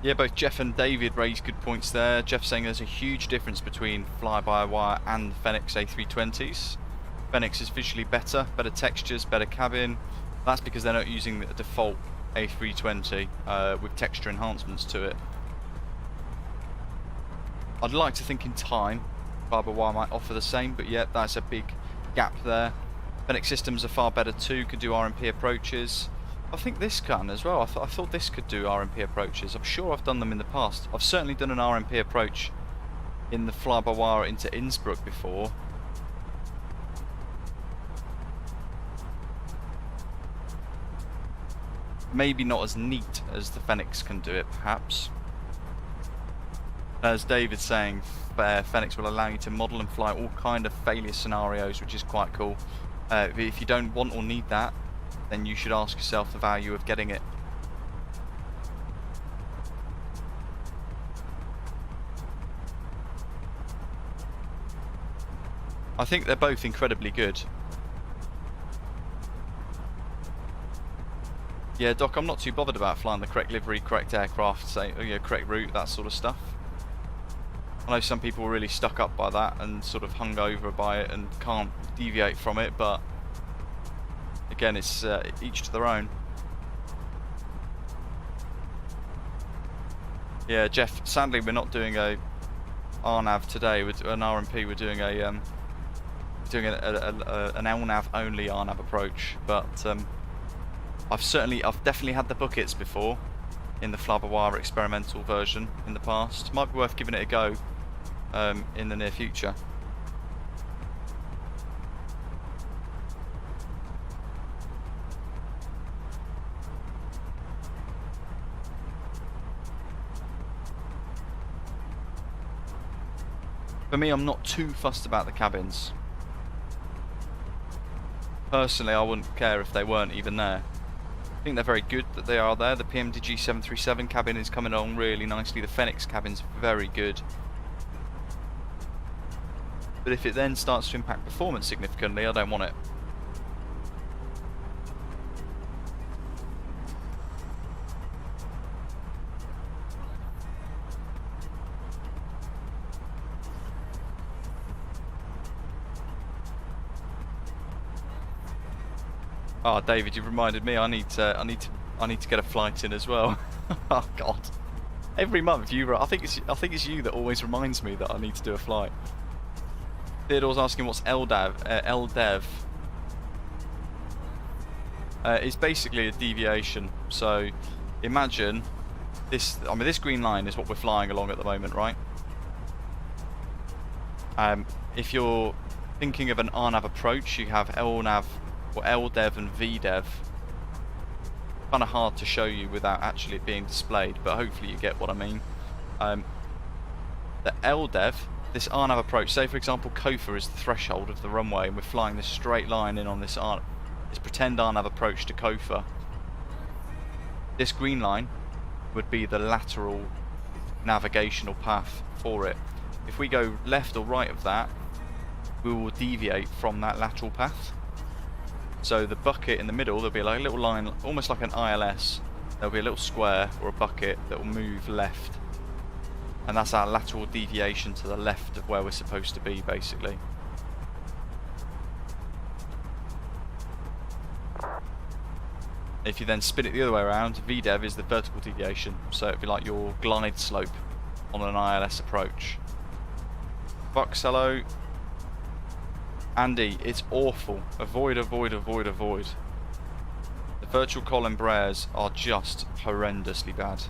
Yeah, both Jeff and David raised good points there. Jeff saying there's a huge difference between fly-by-wire and Fenix A320s. Fenix is visually better textures, better cabin. That's because they're not using the default A320 with texture enhancements to it. I'd like to think in time fly-by-wire might offer the same, but yeah, that's a big gap there. Fenix systems are far better too, could do RMP approaches. I think this can as well. I thought this could do RMP approaches. I'm sure I've done them in the past. I've certainly done an RMP approach in the fly-by-wire into Innsbruck before. Maybe not as neat as the Fenix can do it, perhaps. As David's saying, Fenix will allow you to model and fly all kind of failure scenarios, which is quite cool. If you don't want or need that, then you should ask yourself the value of getting it. I think they're both incredibly good. Yeah, Doc, I'm not too bothered about flying the correct livery, correct aircraft, say, correct route, that sort of stuff. I know some people are really stuck up by that and sort of hung over by it and can't deviate from it, but again, it's each to their own. Yeah, Jeff, sadly we're not doing a RNAV today, with an RMP. We're doing an LNAV only RNAV approach, but I've definitely had the buckets before in the fly-by-wire experimental version in the past. Might be worth giving it a go in the near future. For me, I'm not too fussed about the cabins. Personally, I wouldn't care if they weren't even there. I think they're very good that they are there. The PMDG 737 cabin is coming along really nicely. The Fenix cabin's very good. But if it then starts to impact performance significantly, I don't want it. Oh, David, you've reminded me. I need to get a flight in as well. Oh God! Every month I think it's you that always reminds me that I need to do a flight. Theodore's asking what's LDEV. LDEV. It's basically a deviation. So imagine this. I mean, this green line is what we're flying along at the moment, right? If you're thinking of an RNAV approach, you have LNAV or LDEV and VDEV. Kind of hard to show you without actually it being displayed, but hopefully you get what I mean. The LDEV, this RNAV approach, say for example CORFU is the threshold of the runway and we're flying this straight line in on this pretend RNAV approach to CORFU. This green line would be the lateral navigational path for it. If we go left or right of that, we will deviate from that lateral path. So the bucket in the middle, there'll be like a little line, almost like an ILS. There'll be a little square or a bucket that will move left. And that's our lateral deviation to the left of where we're supposed to be, basically. If you then spin it the other way around, VDEV is the vertical deviation. So it'd be like your glide slope on an ILS approach. Bucks, hello. Andy, it's awful. Avoid, avoid, avoid, avoid. The virtual col Embraers are just horrendously bad.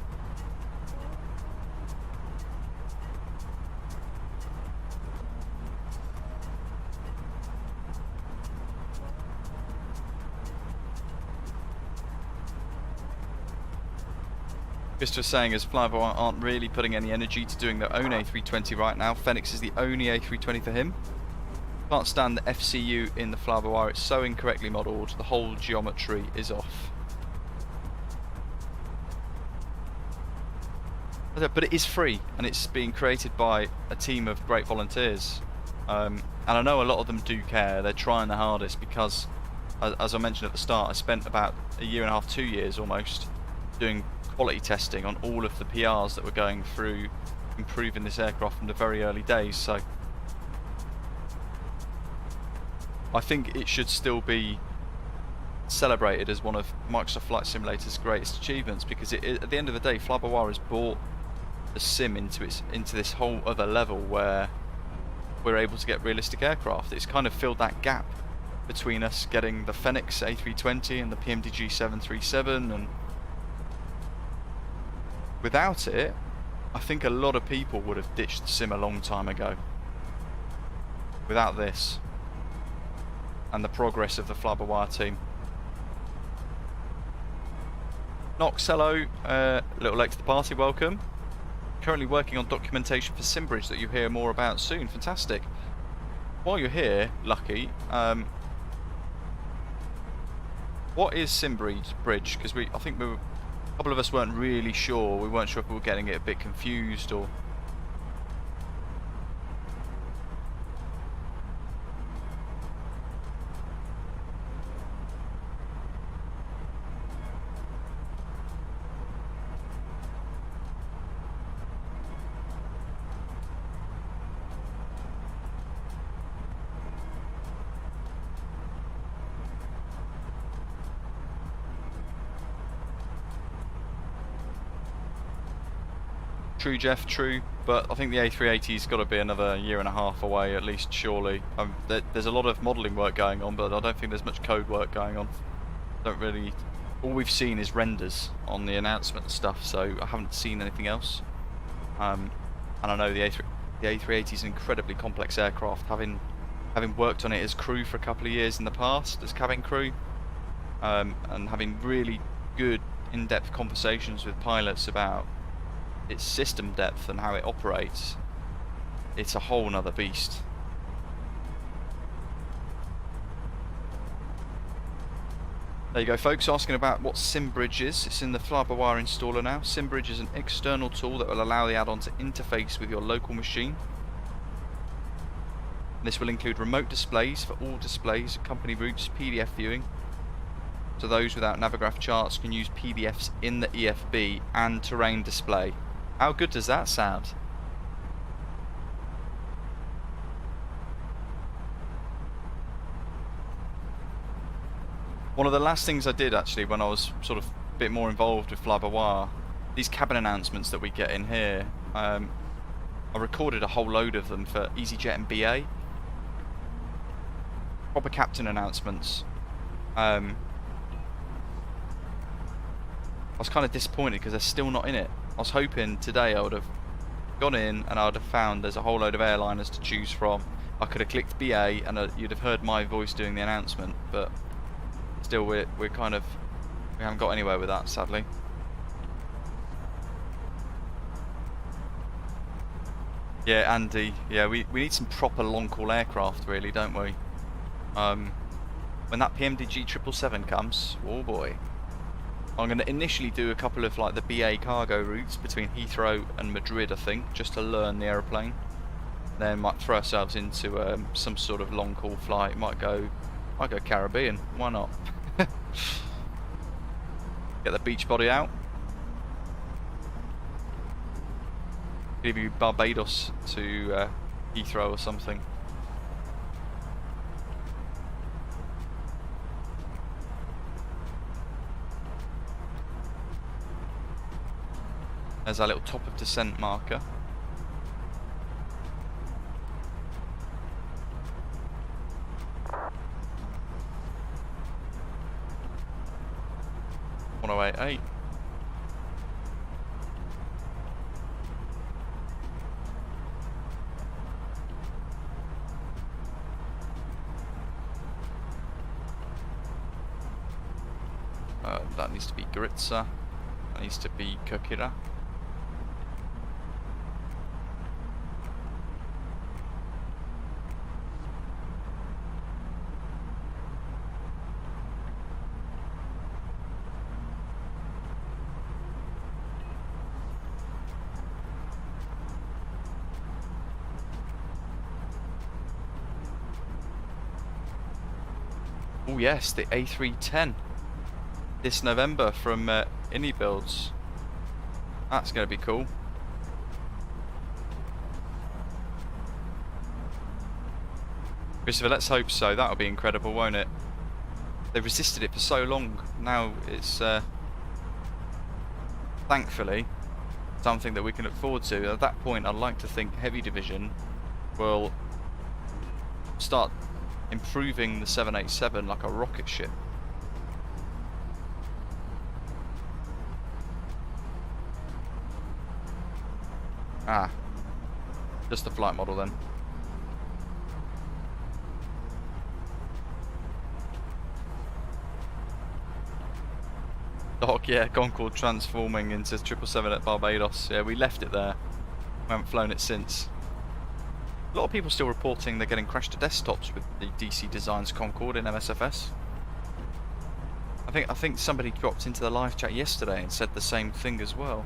Christopher's saying as FlyByWire aren't really putting any energy to doing their own A320 right now. Fenix is the only A320 for him. Can't stand the FCU in the FlyByWire, it's so incorrectly modelled, the whole geometry is off. But it is free, and it's being created by a team of great volunteers. And I know a lot of them do care, they're trying their hardest because, as I mentioned at the start, I spent about a year and a half, 2 years almost, doing quality testing on all of the PRs that were going through improving this aircraft from the very early days, so I think it should still be celebrated as one of Microsoft Flight Simulator's greatest achievements, because at the end of the day, FlyByWire has brought the sim into this whole other level where we're able to get realistic aircraft. It's kind of filled that gap between us getting the Fenix A320 and the PMDG 737, and without it, I think a lot of people would have ditched the sim a long time ago. Without this and the progress of the FlyByWire team. Nox, hello, little late to the party, welcome. Currently working on documentation for SimBridge that you'll hear more about soon. Fantastic. While you're here, Lucky, what is SimBridge? Because I think a couple of us weren't really sure. We weren't sure if we were getting it a bit confused or... True, Jeff, true, but I think the A380's got to be another year and a half away at least, surely. There's a lot of modelling work going on, but I don't think there's much code work going on. All we've seen is renders on the announcement stuff, so I haven't seen anything else. And I know the A380 is an incredibly complex aircraft, having worked on it as crew for a couple of years in the past, as cabin crew, and having really good in-depth conversations with pilots about its system depth and how it operates. It's a whole nother beast. There you go, folks, asking about what SimBridge is. It's in the FlyByWire installer now. SimBridge is an external tool that will allow the add-on to interface with your local machine. This will include remote displays for all displays, company routes, PDF viewing. So those without Navigraph charts can use PDFs in the EFB and terrain display. How good does that sound? One of the last things I did actually when I was sort of a bit more involved with FlyByWire, these cabin announcements that we get in here, I recorded a whole load of them for EasyJet and BA. Proper captain announcements. I was kind of disappointed because they're still not in it. I was hoping today I would have gone in and I would have found there's a whole load of airliners to choose from. I could have clicked BA and you'd have heard my voice doing the announcement, but still we haven't got anywhere with that, sadly. Yeah, Andy, yeah, we need some proper long-haul aircraft really, don't we? When that PMDG 777 comes, oh boy. I'm going to initially do a couple of like the BA cargo routes between Heathrow and Madrid, I think, just to learn the aeroplane. Then might throw ourselves into some sort of long haul flight. Might go Caribbean. Why not? Get the beach body out. Give you Barbados to Heathrow or something. There's our little top of descent marker. .108. That needs to be Gritza. That needs to be Kokira. Oh yes, the A310 this November from Inni Builds. That's going to be cool. Christopher, let's hope so. That'll be incredible, won't it? They've resisted it for so long. Now it's thankfully something that we can look forward to. At that point, I'd like to think Heavy Division will start improving the 787 like a rocket ship. Ah, just the flight model then. Doc, yeah, Concorde transforming into 777 at Barbados. Yeah, we left it there. We haven't flown it since. A lot of people still reporting they're getting crashed to desktops with the DC Designs Concorde in MSFS. I think somebody dropped into the live chat yesterday and said the same thing as well.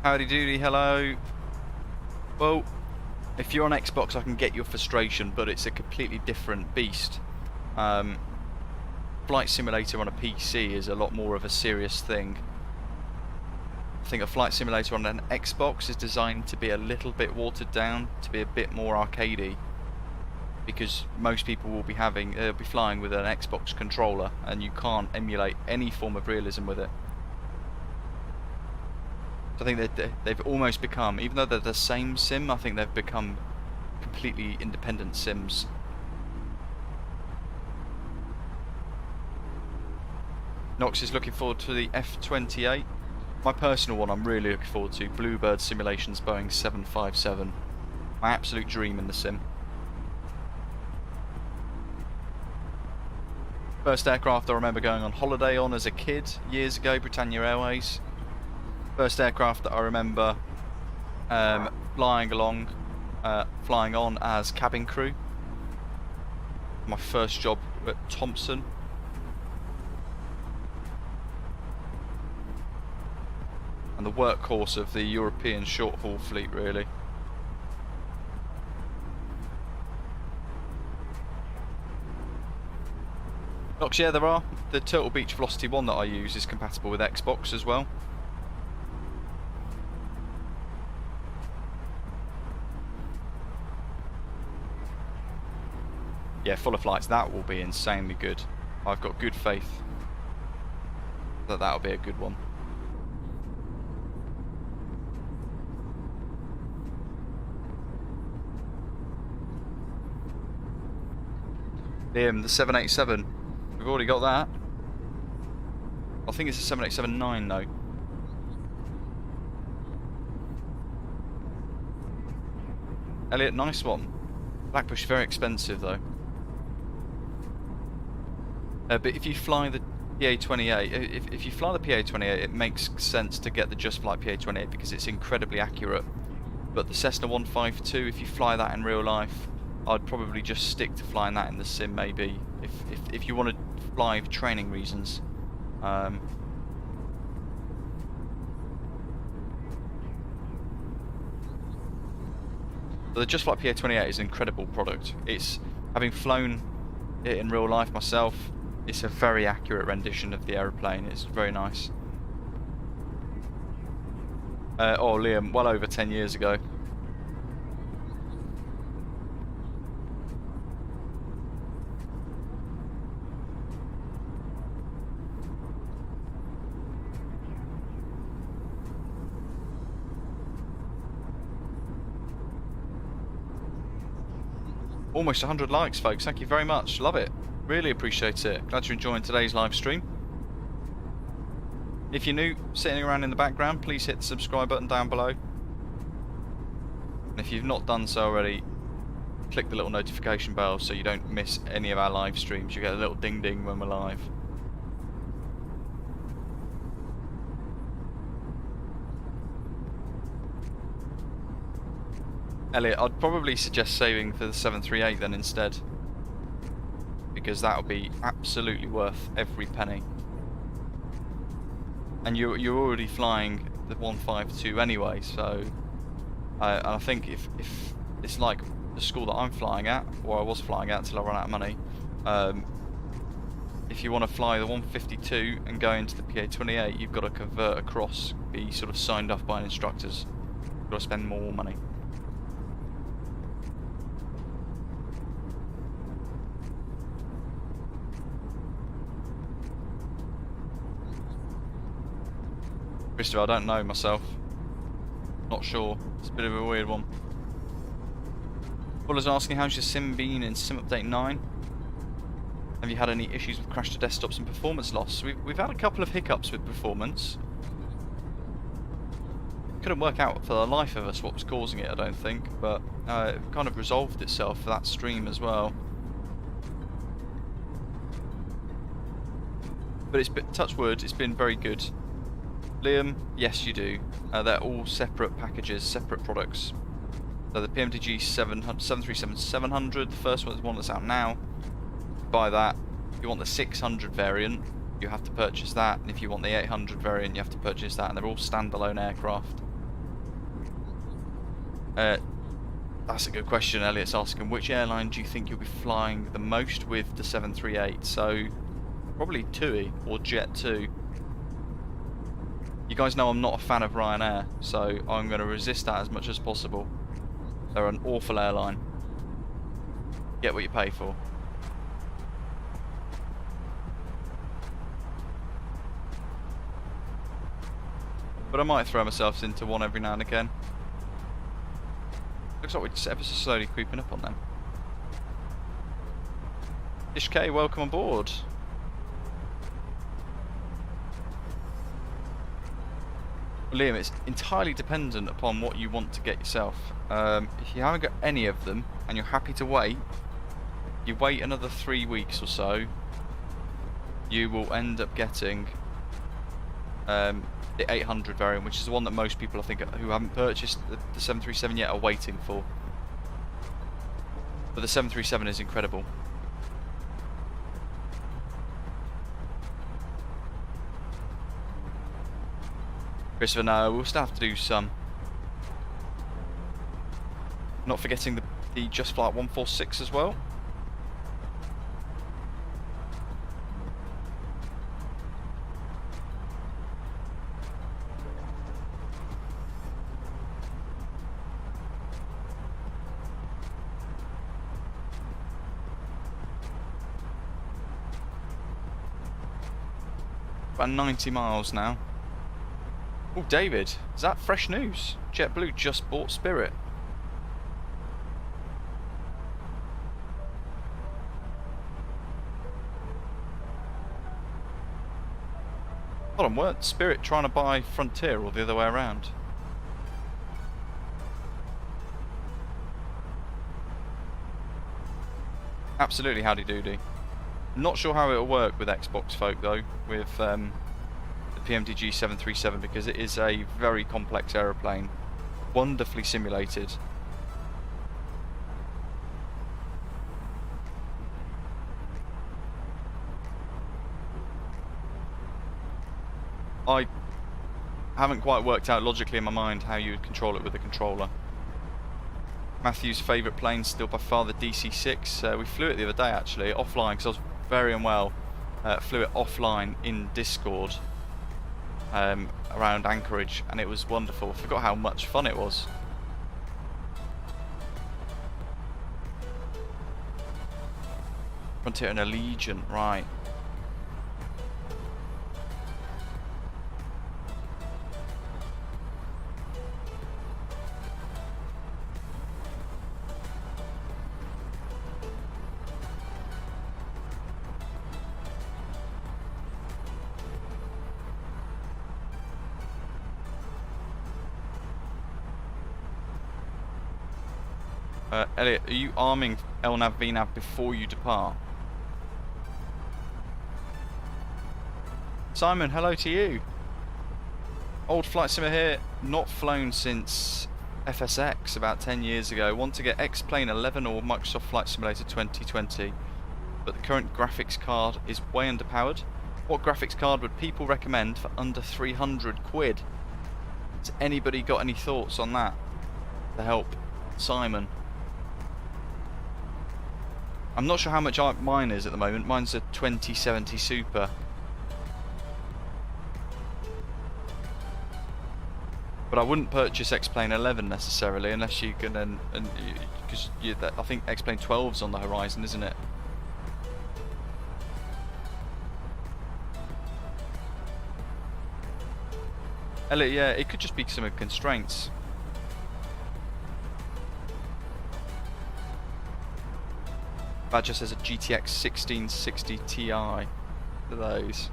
Howdy doody, hello. Well, if you're on Xbox I can get your frustration, but it's a completely different beast. Flight simulator on a PC is a lot more of a serious thing. I think a flight simulator on an Xbox is designed to be a little bit watered down, to be a bit more arcadey, because most people will be they'll be flying with an Xbox controller and you can't emulate any form of realism with it. I think that they've almost become, even though they're the same sim, I think they've become completely independent sims. Nox is looking forward to the F-28. My personal one I'm really looking forward to, Bluebird Simulations Boeing 757. My absolute dream in the sim. First aircraft I remember going on holiday on as a kid, years ago, Britannia Airways. First aircraft that I remember flying on as cabin crew. My first job at Thompson. And the workhorse of the European short-haul fleet, really. Docs, yeah, there are. The Turtle Beach Velocity 1 that I use is compatible with Xbox as well. yeah, fuller flights, that will be insanely good. I've got good faith that that'll be a good one. Liam, the 787, we've already got that. I think it's a 787-9 though. Elliot, nice one. Blackbush, very expensive though. But if you fly the PA-28, if you fly the PA-28, it makes sense to get the Just Flight PA-28 because it's incredibly accurate. But the Cessna 152, if you fly that in real life, I'd probably just stick to flying that in the sim maybe, if you want to fly for training reasons. But the Just Flight PA-28 is an incredible product. It's, having flown it in real life myself, it's a very accurate rendition of the aeroplane. It's very nice. Oh, Liam, well over 10 years ago. Almost 100 likes, folks. Thank you very much. Love it. Really appreciate it. Glad you're enjoying today's live stream. If you're new, sitting around in the background, please hit the subscribe button down below. And if you've not done so already, click the little notification bell so you don't miss any of our live streams. You get a little ding ding when we're live. Elliot, I'd probably suggest saving for the 738 then instead, because that'll be absolutely worth every penny. And you're already flying the 152 anyway, so and I think if it's like the school that I'm flying at, or I was flying at until I run out of money, if you want to fly the 152 and go into the PA-28, you've got to convert across, be sort of signed off by instructors. You've got to spend more money. Christopher, I don't know myself. Not sure. It's a bit of a weird one. Buller's asking, how's your sim been in Sim Update 9? Have you had any issues with crash to desktops and performance loss? We've had a couple of hiccups with performance. Couldn't work out for the life of us what was causing it, I don't think, but it kind of resolved itself for that stream as well. But it's been, touch wood, it's been very good. Liam, yes you do. They're all separate packages, separate products. So the PMDG 737-700, the first one is the one that's out now. Buy that. If you want the 600 variant, you have to purchase that. And if you want the 800 variant, you have to purchase that. And they're all standalone aircraft. That's a good question. Elliot's asking, which airline do you think you'll be flying the most with the 738? So probably TUI or Jet 2. You guys know I'm not a fan of Ryanair, so I'm going to resist that as much as possible. They're an awful airline. Get what you pay for. But I might throw myself into one every now and again. Looks like we're just ever so slowly creeping up on them. Ish K, welcome on board. Liam, it's entirely dependent upon what you want to get yourself. If you haven't got any of them and you're happy to wait, you wait another 3 weeks or so, you will end up getting the 800 variant, which is the one that most people I think who haven't purchased the 737 yet are waiting for. But the 737 is incredible. Christopher, no, we'll still have to do some. Not forgetting the Just Flight 146 as well. about 90 miles now. Oh, David, is that fresh news? JetBlue just bought Spirit. Hold on, weren't Spirit trying to buy Frontier or the other way around? Absolutely howdy doody. Not sure how it'll work with Xbox folk though, with the PMDG 737, because it is a very complex aeroplane, wonderfully simulated. I haven't quite worked out logically in my mind how you would control it with a controller. Matthew's favourite plane still by far the DC-6. We flew it the other day actually, offline, because I was very unwell. Flew it offline in Discord around Anchorage, and it was wonderful. I forgot how much fun it was. Frontier and Allegiant, right. Elliot, are you arming LNAV VNAV before you depart? Simon, hello to you. Old flight simmer here, not flown since FSX about 10 years ago. Want to get X-Plane 11 or Microsoft Flight Simulator 2020, but the current graphics card is way underpowered. What graphics card would people recommend for under 300 quid? Has anybody got any thoughts on that to help Simon? I'm not sure how much mine is at the moment. Mine's a 2070 Super. But I wouldn't purchase X-Plane 11 necessarily unless you can, because I think X-Plane 12's on the horizon, isn't it? Elliot, yeah, it could just be some constraints. Badger says a GTX 1660 Ti for those.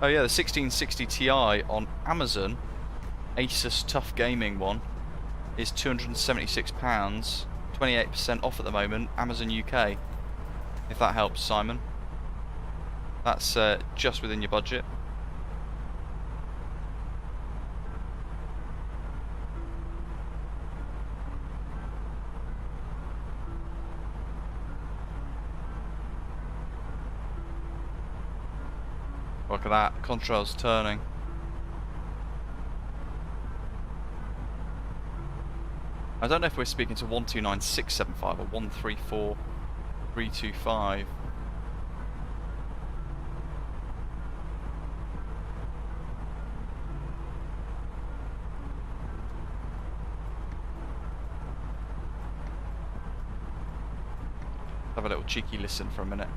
Oh yeah, the 1660 Ti on Amazon, Asus Tough Gaming one, is £276, 28% off at the moment, Amazon UK. If that helps, Simon. That's just within your budget. Look at that, contrails turning. I don't know if we're speaking to 129675 or 134325. Have a little cheeky listen for a minute.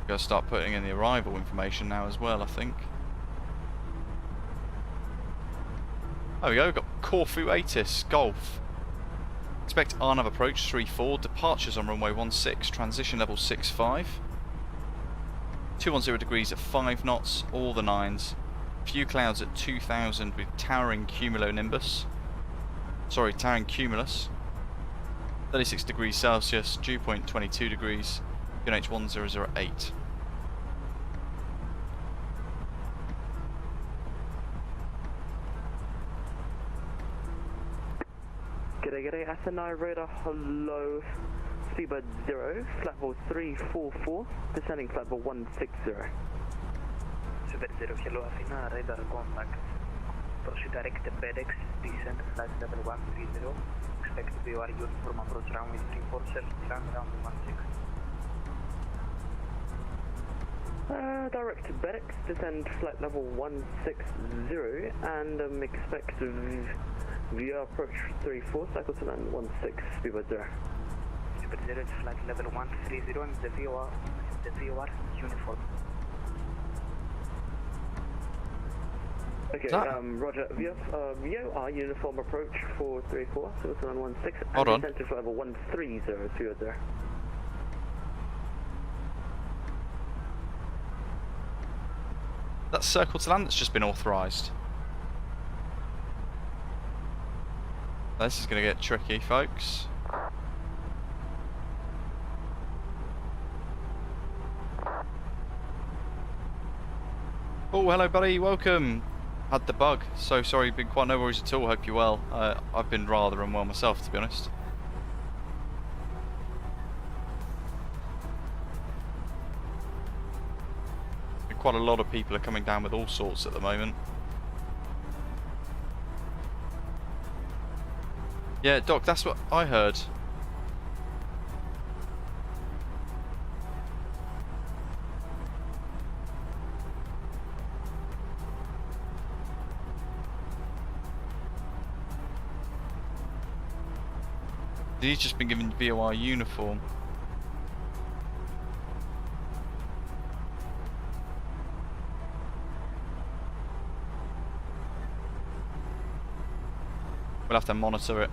Gotta start putting in the arrival information now as well, I think. There we go, we've got Corfu Atis, Golf. Expect RNAV approach 34, departures on runway 16, transition level 65. 210 degrees at 5 knots, all the 9s. Few clouds at 2000 with towering cumulonimbus. Sorry, towering cumulus. 36 degrees Celsius, dew point 22 degrees. QNH 1008. G'day, SNI radar, hello. Speedbird 0, flight level 344, descending flight level 160. Super 0, hello Athena, radar contact. Proceed direct FedEx, descend flight level 130. Expect VOR uniform approach runway 34, self-land runway 16. Direct to FedEx, descend flight level 160, and expect via approach 34, cycle to 916, speedbird 0. Speedbird 0 to flight level 130 and the VOR uniform. Okay, roger. VOR uniform approach 434, cycle to 916, Hold on. descent to level 130, speedbird 0. That circle to land that's just been authorised. This is going to get tricky, folks. Oh, hello buddy, welcome. Had the bug, so sorry, been quite no worries at all, hope you're well. I've been rather unwell myself, to be honest. Quite a lot of people are coming down with all sorts at the moment. Yeah, Doc, that's what I heard. He's just been given VOR uniform. We'll have to monitor it.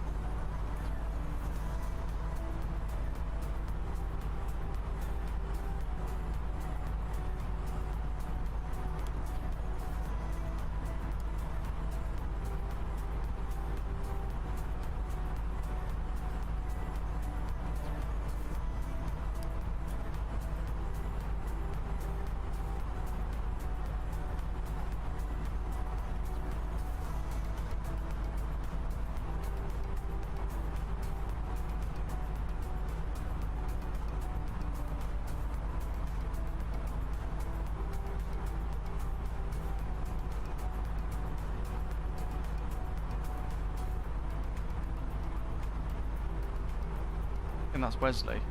I think that's Wesley.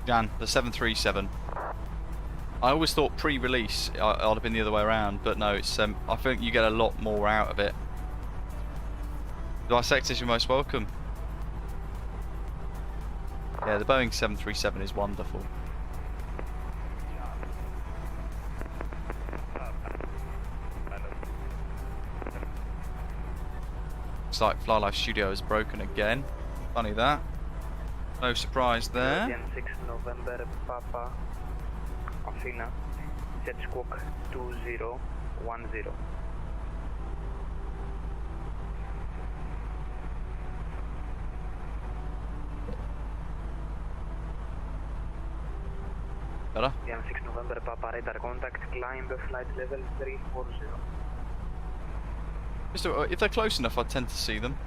Jan, the 737. I always thought pre-release I'd have been the other way around, but no, it's I think you get a lot more out of it. Dissectors, you're most welcome. Yeah, the Boeing 737 is wonderful. Looks like FlyLife Studio is broken again. Funny that. No surprise there. 6 November Papa Athena Jet Squawk 2010. Better? 6 November Papa radar contact, climb flight level 340. If they're close enough, I tend to see them.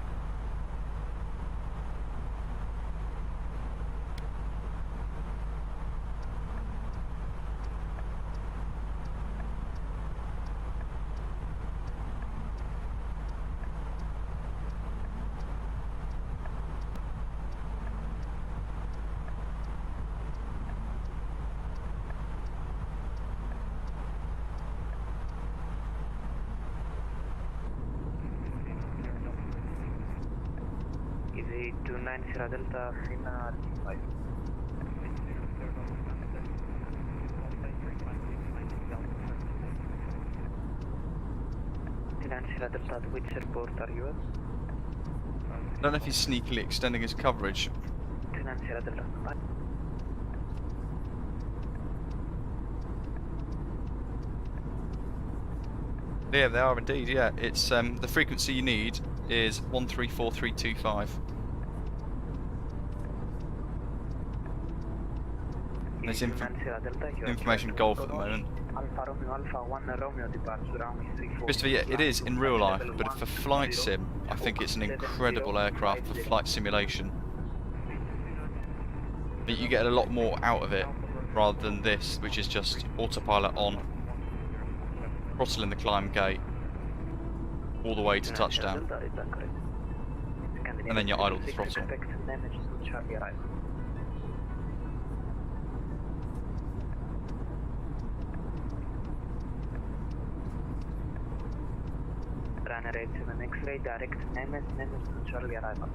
Easy 29 Sierra Delta Athena RT5. Sierra Delta, at which airport are you at? I don't know if he's sneakily extending his coverage. Sierra Delta. Yeah, they are indeed, yeah. It's the frequency you need is 134325. There's information golf at the moment. Christopher, yeah, it is in real life, but for flight sim, I think it's an incredible aircraft for flight simulation. But you get a lot more out of it rather than this, which is just autopilot on, throttle in the climb gate, all the way to touchdown, and then you idle the throttle. Ryanair A32NX Ray, direct Nemes to Charlie arrival.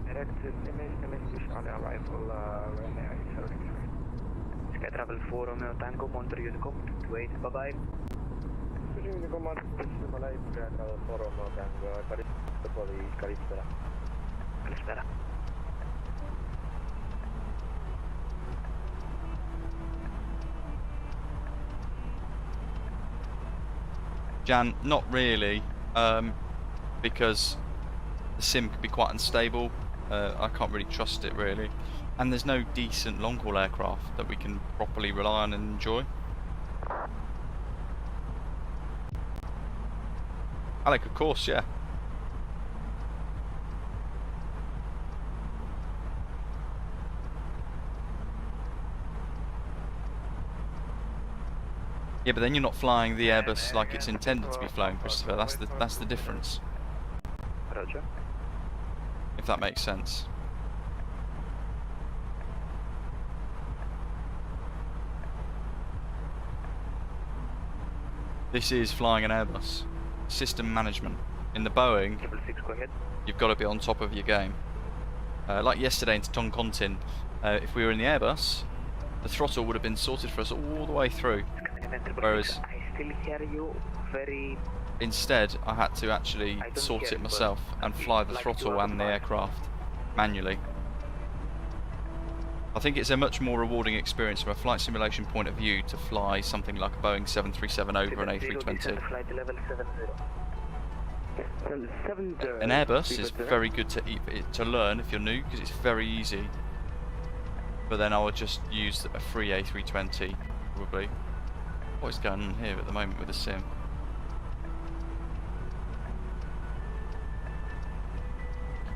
Direct Nemes to Charlie arrival, Ryanair A32NX. Sky Travel 4 Romeo Tango, Monter Unicom, 28, bye bye. Unicom, Malay, Sky Travel 4 Romeo Tango, Calispera. Calispera. Jan, not really, because the sim can be quite unstable. I can't really trust it really, and there's no decent long-haul aircraft that we can properly rely on and enjoy. Alec, of course, yeah. Yeah, but then you're not flying the Airbus like it's intended to be flown, Christopher. That's the difference. Roger. If that makes sense. This is flying an Airbus. System management. In the Boeing, 6, go ahead. you've got to be on top of your game. Like yesterday into Toncontin, if we were in the Airbus, the throttle would have been sorted for us all the way through. Whereas I still hear you very... instead, I had to actually sort it myself and fly the throttle and the aircraft manually. I think it's a much more rewarding experience from a flight simulation point of view to fly something like a Boeing 737 over an A320. Flight level 70. An Airbus is very good to learn if you're new because it's very easy. But then I would just use a free A320 probably. What is going on here at the moment with the sim?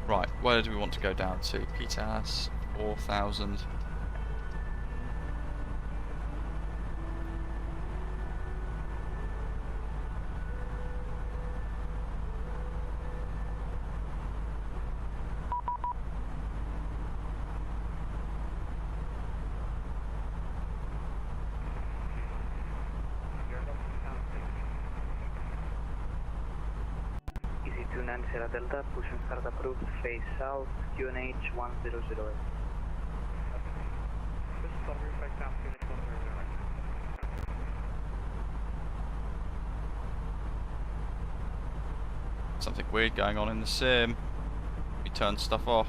Right, where do we want to go down to? PTAS 4000. Easy 29 Sierra Delta, pushing start approved, face south, QNH 1008. Something weird going on in the sim. We turn stuff off.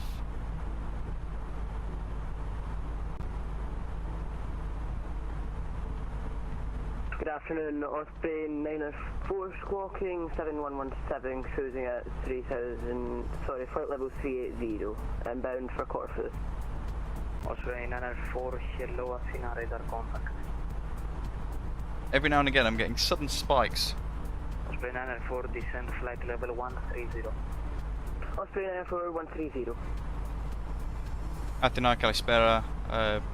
Good afternoon, Osprey 904 squawking 7117, cruising at 3000, sorry, flight level 380, and bound for Corfu. Osprey 904, hello, Athena, radar contact. Every now and again I'm getting sudden spikes. Osprey 904, descend flight level 130. Osprey 904 130. Athena Calispera,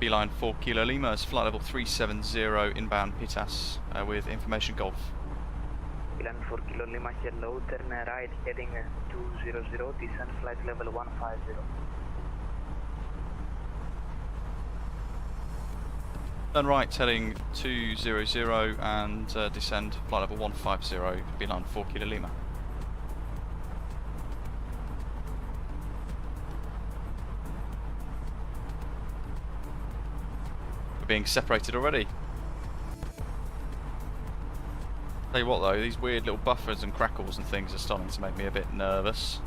beeline 4 Kilo Lima, is flight level 370 inbound PTAS with information Golf. Beeline 4 Kilo Lima, hello, turn right heading 200, descend flight level 150. Turn right heading 200 and descend flight level 150, beeline 4 Kilo Lima. Being separated already. Tell you what though, these weird little buffers and crackles and things are starting to make me a bit nervous.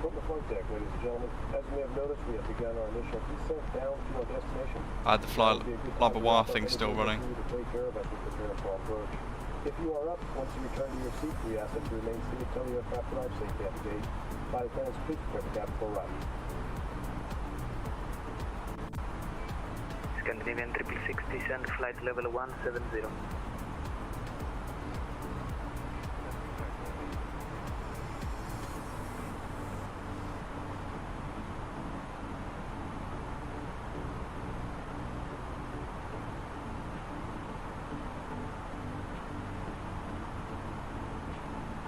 From the flight deck, ladies and gentlemen, as we have noticed, we have begun our initial descent down to our destination. I had the FlyByWire thing still running. To take care of as we prepare for approach. If you are up, once you return to your seat, we ask that you remain seated until the aircraft arrives safely at the gate. Flight attendants, please prepare the cabin for arrival. Scandinavian 666, descend flight level 170.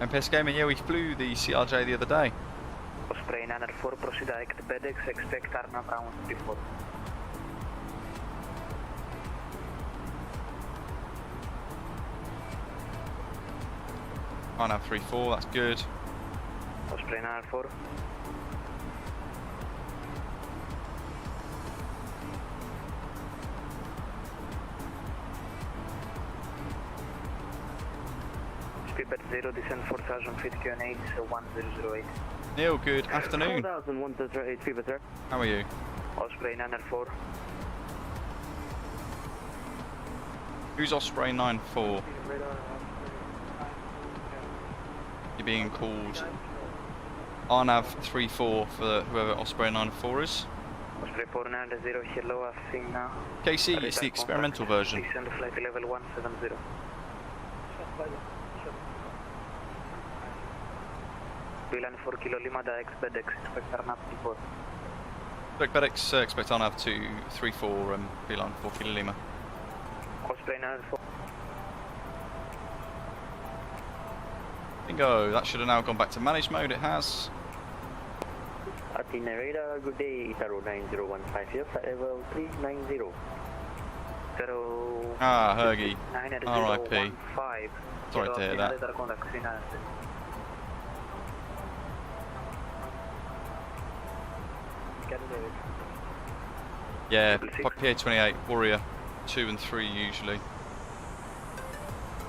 MPS Gamer, yeah, we flew the CRJ the other day. Osprey 904, proceed direct FedEx, expect Arnav round 34. I have 3-4, that's good. Osprey 904. Speed at 0, descend 4000 feet, QN8, 1008. Neil, good afternoon. 4008, speed at How are you? Osprey 904. Who's Osprey 94? You're being called Arnav 34 for whoever Osprey 94 is. Osprey 490, hello, I've seen now. KC, it's the experimental version. Descend flight level 170. Bilan 4 Kilo Lima, direct FedEx, expect Arnav 34. Direct FedEx, expect Arnav to 34 Bilan 4 Kilo Lima. Osprey 904. Bingo, that should have now gone back to managed mode, it has. Athena radar, good day, Itaro 9015 here, flight level 390. Ah, Hergy, RIP. Sorry to hear that. Yeah, PA28, Warrior 2 and 3 usually.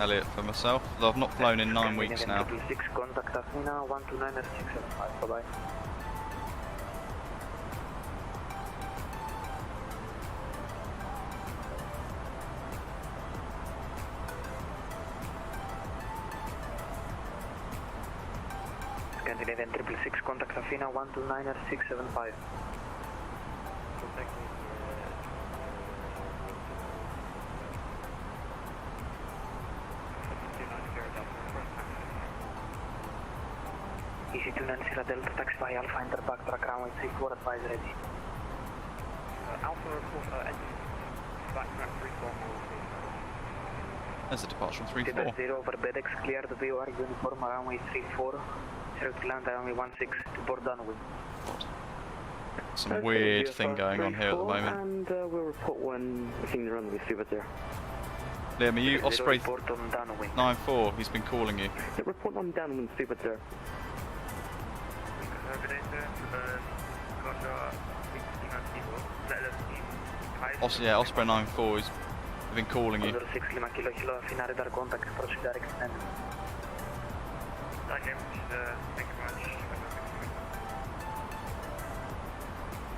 Elliot for myself, though I've not flown in 9 weeks now. 6 contact Athena 129.675, bye bye. Scandinavian 666 contact Athena 129.675. Easy 290 Delta, taxi by Alpha, enter back track runway 34, advise ready. Alpha report, engine back track 34. There's a departure from 3-4. 0 over FedEx, clear the VOR uniform runway 34, 0 to land runway 16 to board runway. Some weird thing going on here at the moment. And we'll report when we're seeing the runway super there. Liam, are you Osprey 94? He's been calling you. Yeah, report on downwind super there. Yeah, Osprey 94 is been calling you. 6 Lima Kilo Kilo, Athena radar contact, proceed direct send. Thank you very much.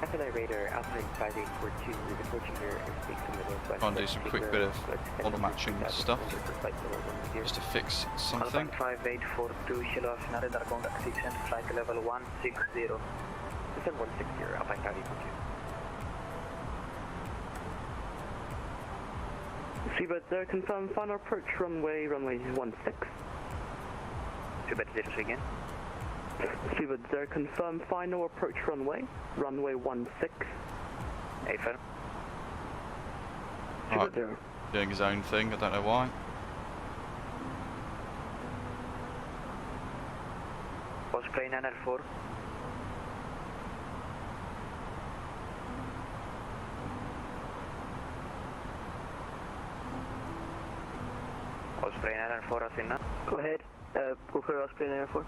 Athena radar, Alpine 5842, is approaching your airspace in the northwest. Try and do some quick bit of model matching stuff, just to fix something. Alpine 5842, Kilo, Athena radar contact, descend flight level 160. Descend 160, Alpine 5842. Seabird there, confirm final approach runway 16. Seabird 0 again. Seabird there, confirm final approach runway 16. Affirm. Right, doing his own thing, I don't know why. Osprey 904. Osprey 904 Athena. Go ahead. Go for Osprey 904.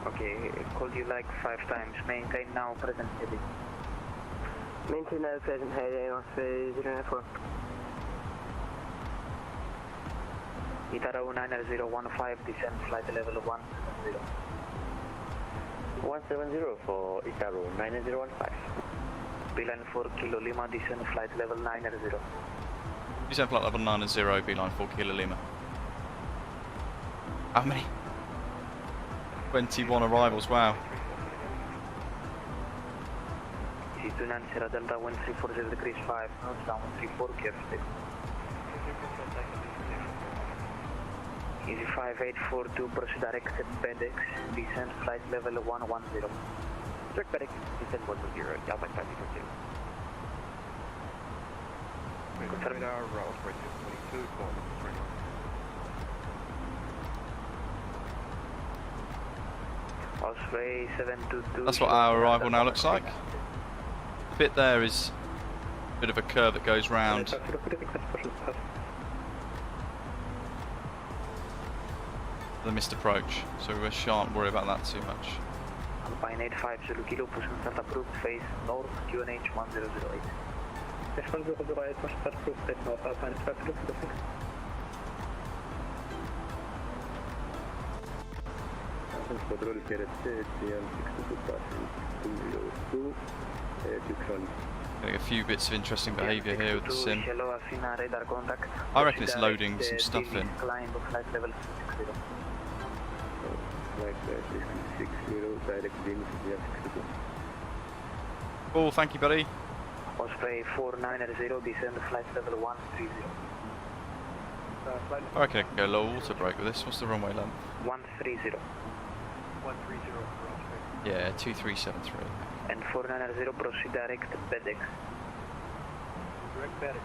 Okay, called you like 5 times. Maintain now present heading. Maintain now present heading, Osprey 094. Itaro 9015, descend flight level 170. 170 for Itaro 9015. Beeline 4 Kilo Lima, descend flight level 90. Descend flight level 90, Beeline 4 Kilo Lima. How many? 21 arrivals, wow. Easy 290 Delta 1340 degrees 5 knots, down 34, carefully. Easy 5842, proceed direct FedEx, descend flight level 110. Direct FedEx, descend 110, Alpine 5842. Confirm. Radar, Osprey 222, going Osprey 722. That's what our arrival now looks like. The bit there is a bit of a curve that goes round. The missed approach, so we shan't worry about that too much. Alpine 85 Zulu Kilo, push and start approved, face north, QNH 1008. Yes, 1008, push and start approved, face north, Alpine 85 Zulu Kilo, thanks. Control Kerete, Getting a few bits of interesting behaviour here with the sim. Hello, Athena, radar contact. I reckon it's loading some stuff in. Climb of flight level 60. Oh, thank you, buddy. Osprey 490, descend flight level 130. I reckon I can go low water brake with this. What's the runway length? 130. 130 for Osprey. Yeah, 2373. And 490, proceed direct FedEx. Direct FedEx.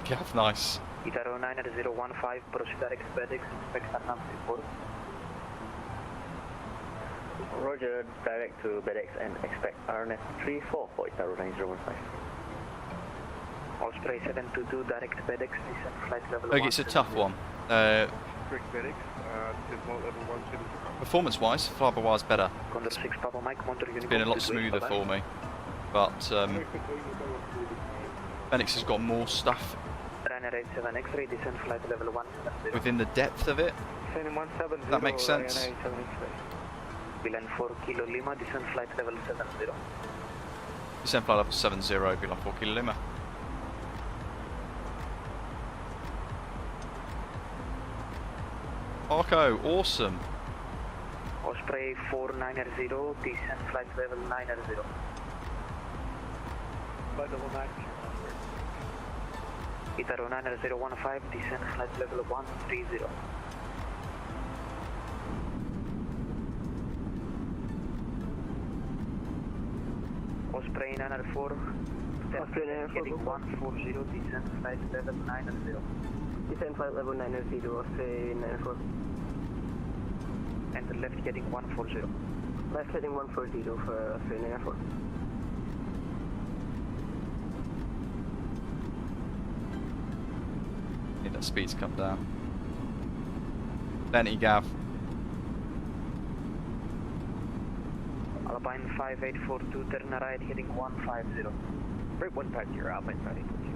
Gav, nice. Itaro 9015, proceed direct FedEx, expect an report. Roger, direct to FedEx and expect RNS 34 for Itaro 9015. Osprey 722, direct FedEx, descend flight level 1. Look, it's a tough one. Direct FedEx, descent level 1. Performance-wise, FlyByWire's better. Condor 6 Papa Mike, Monter It's been a lot smoother for me, but Fenix has got more stuff Ryanair 87 X-ray, descend flight level 170. within the depth of it. That makes sense. Bilan 4 Kilo Lima, descend flight level 70. Descent flight level 70, Bilan 4 Kilo Lima. Arco, awesome. Osprey 490, descend flight level 90. Flight level 9. Itaro 9015, descend flight level 130. Osprey 904, heading 140, descend flight level 90. Descend flight level 90, Osprey 904. And the left heading 140. Left heading 140 for Osprey 904. Need that speed to come down. Benny, Gav. Alpine 5842, turn right heading 150. Right 150, Alpine 5842.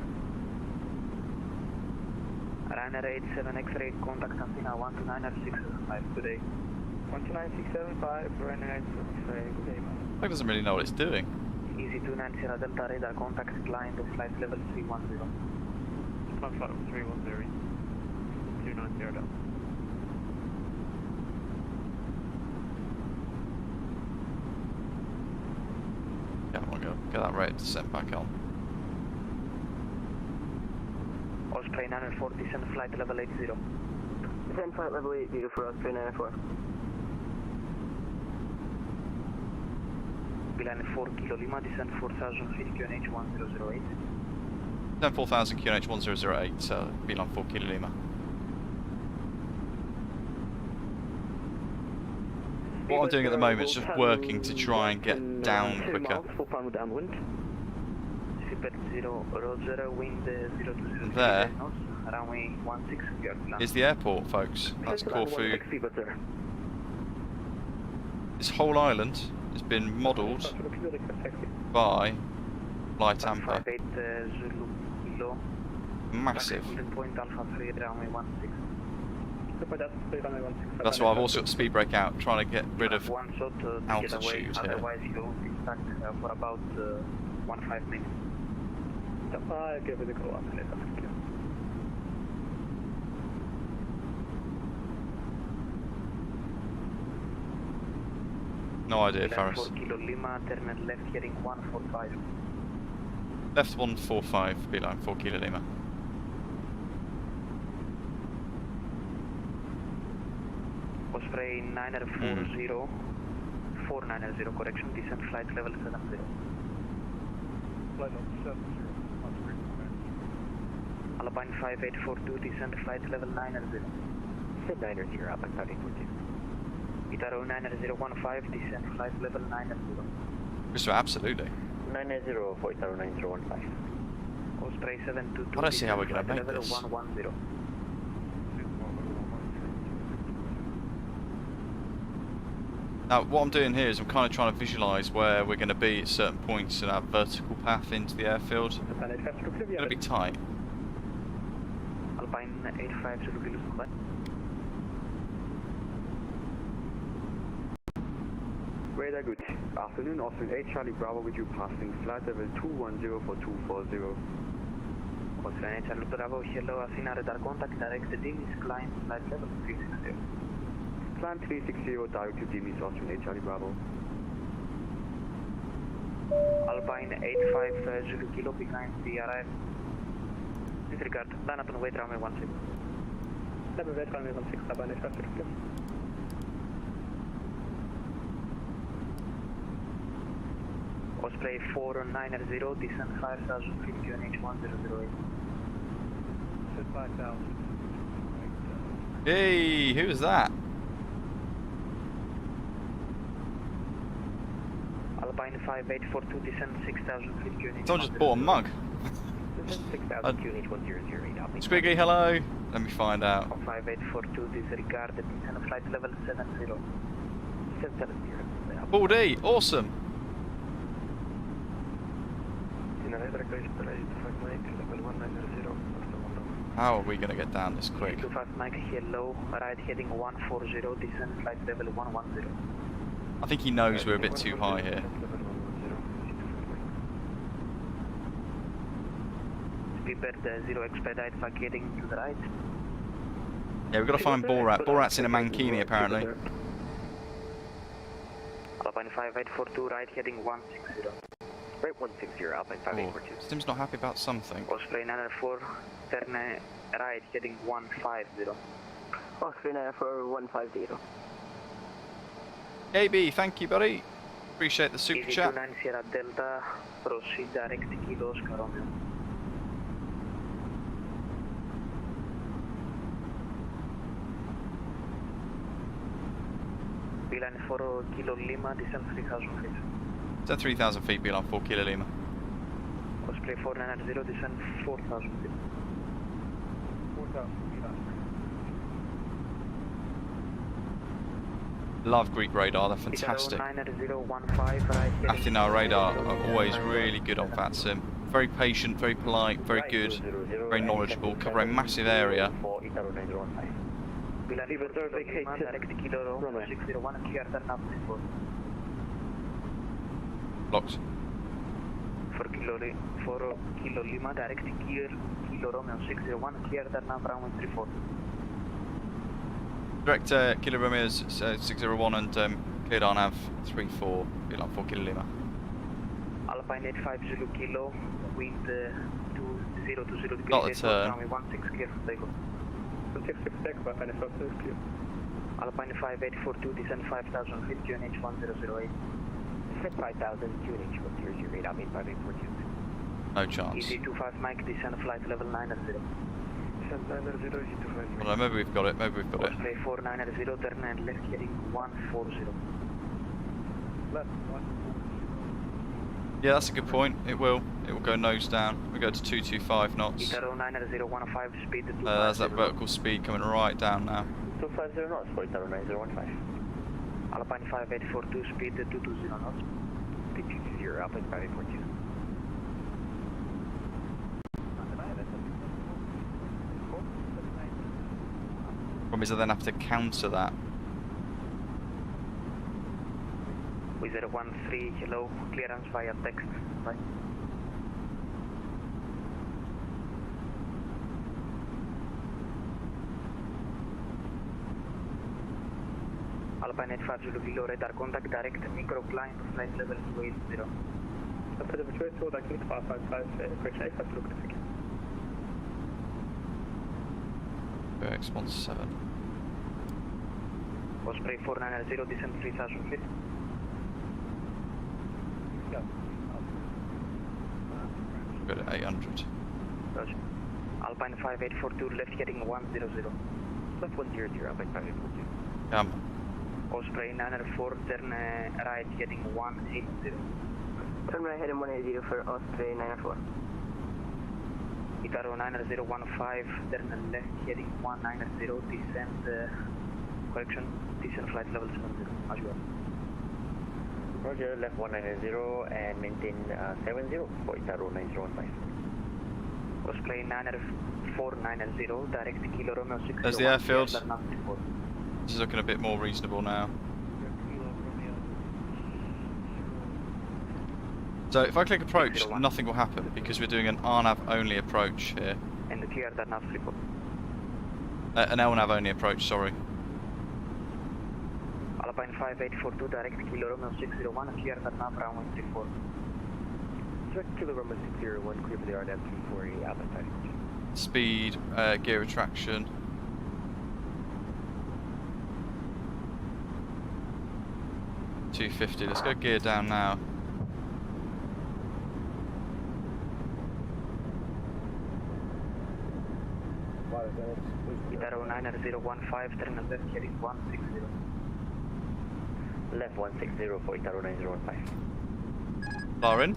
Ryanair 87 X-ray, contact Athena 129675 today. 129,675, Ryanair 87 X-ray, good day. It doesn't really know what it's doing. Easy 290 Delta radar, contact climb to flight level 310. Flight level 310. 290 Delta. Yeah, I'm gonna get that rate descent back on. Osprey 904, descend flight level 80. Descend flight level 80 for Osprey 904. Bilan 4 Kilo Lima, descend 4000 feet, QNH 1008. Then 4000 QNH 1008, so Bilan 4 Kilo Lima. What I'm doing at the moment is just working to try and get down quicker. Full final downwind. Super 0 Roger, wind 020. There runway 16. is the airport, folks. That's Corfu. This whole island has been modelled by FlyTampa. 58 Zulu Kilo. Massive. Point Alpha 3, runway 16. That's why I've also got speed brake out, trying to get rid of one shot to altitude get away, here. otherwise you'll be stuck for about 1-5 minutes. I'll give it a go up. No idea, Faris. 4 Kilo Lima, turn left heading 145. Left 145, beeline 4 Kilo Lima. Osprey 940, 490, correction, descent flight level 70. Flight level 70. Alpine 5842, descent flight level 90. Sid 90, Alpine 5842. Itaro 9015, descend flight level 90. Christopher, absolutely. 90 for Itaro 9015. Osprey 722, I don't see how we're descend going to flight make level this. 110. Now, what I'm doing here is I'm kind of trying to visualise where we're going to be at certain points in our vertical path into the airfield. It's going to be tight. Alpine 85 Zulu Kilo Squad. Radar good afternoon, Austin 8 Charlie Bravo with you passing flight level 210 for 240. Austin 8 Charlie Bravo, hello, Athena radar contact, direct to Dimis, climb flight level 360. Climb 360, direct to Dimis, Austin 8 Charlie Bravo. Alpine 85 Zulu Kilo behind the arrive. Disregard, line up and wait runway 16. Level wait runway 16, Alpine 85 Zulu Kilo. Osprey 490, descend 5000 feet, QNH 1008. Set 5000. Hey, who was that? Alpine 5842, descend 6000 feet, QNH. Someone just bought a mug. Descend 6000 QNH 1008. Alpine. Squiggy, hello. Let me find out. 5842, disregard, descend flight level 70. 770. Baldy, awesome. How are we going to get down this quick? 25 Mike, hello, right heading 140, descend flight level 110. I think he knows we're a bit too high here. Speedbird 0 expedite vacating to the right. Yeah, we've got to find Borat. Borat's in a mankini apparently. Alpine 5842, right heading 160. Right 160, Alpine 5842. Stim's not happy about something. Osprey 904, turn right heading 150. Osprey 904 150. KB, thank you buddy. Appreciate the super chat. 29 Sierra Delta, proceed direct Kilo Oscar Romeo. Beeline 4 Kilo Lima, descend 3000 feet. It's at 3,000 feet, below 4 Kilo Lima. Osprey 490, descend 4000 feet. 4000 feet. Love Greek radar, they're fantastic. 9015, right Athena radar are always really good on VATSIM. Very patient, very polite, very good, very knowledgeable, cover a massive area. Beeline 4 Kilo Lima, direct Kilo Romeo 601, clear turn up before. Blocked. 4 Kilo Lima, direct Kilo Romeo 601, clear turn up runway 34. Direct Kilo Romeo 601 and cleared on Av 34, below 4 Kilo Lima. Alpine 85 Zulu Kilo, wind 2020 degrees. Not the turn. Runway 16, clear for takeoff. 16 takeoff, Alpine 85 is clear. Alpine 5842, descend 5000 feet, QNH 1008. Descend 5000, QNH 1008, Alpine 5842. No chance. Easy 25 Mike, descend flight level 90. Descend 90, easy 25 Mike. Well, maybe we've got it, maybe we've got it. Osprey 490, turn and left heading 140. Left 140. Yeah, that's a good point. It will go nose down. We go to 225 knots. Itaro 9015, speed 250. There's that vertical speed coming right down now. 250 knots for Itaro 9015. Alpine 5842, speed 220 knots. Speed 220, Alpine 5842. Problem is I then have to counter that. With 013, hello, clearance via text. Right. Alpine 85 Zulu Kilo, radar contact, direct micro climb to flight level 280. After the choice hold, I click 555, correction 85 Zulu Kilo. X17. Osprey 490, descend 3000 feet. Yeah. Good at 800. Roger. Alpine 5842, left heading 100. Left 100, Alpine 5842. Osprey 904, turn right heading 180. Turn right heading 180 for Osprey 904. Itaro 9015, turn left heading 190, descend, correction, descend flight level 70, as well. Roger, left 190 and maintain 70 for Itaro 9015. Osprey 90490, direct Kilo Romeo 60. There's the airfield. This is looking a bit more reasonable now. So if I click approach, nothing will happen because we're doing an RNAV only approach here. And the clear that nav report. An LNAV only approach, sorry. Alpine 5842, direct Kilo Romeo 601, clear that nav runway 34. Direct Kilo Romeo 601, clear for the RNAV 340, Alpine 5. Speed, gear retraction. $250. Let's go gear down now. Itaro 9015, turn left heading 160. Left 160 for Itaro 9015. Far in.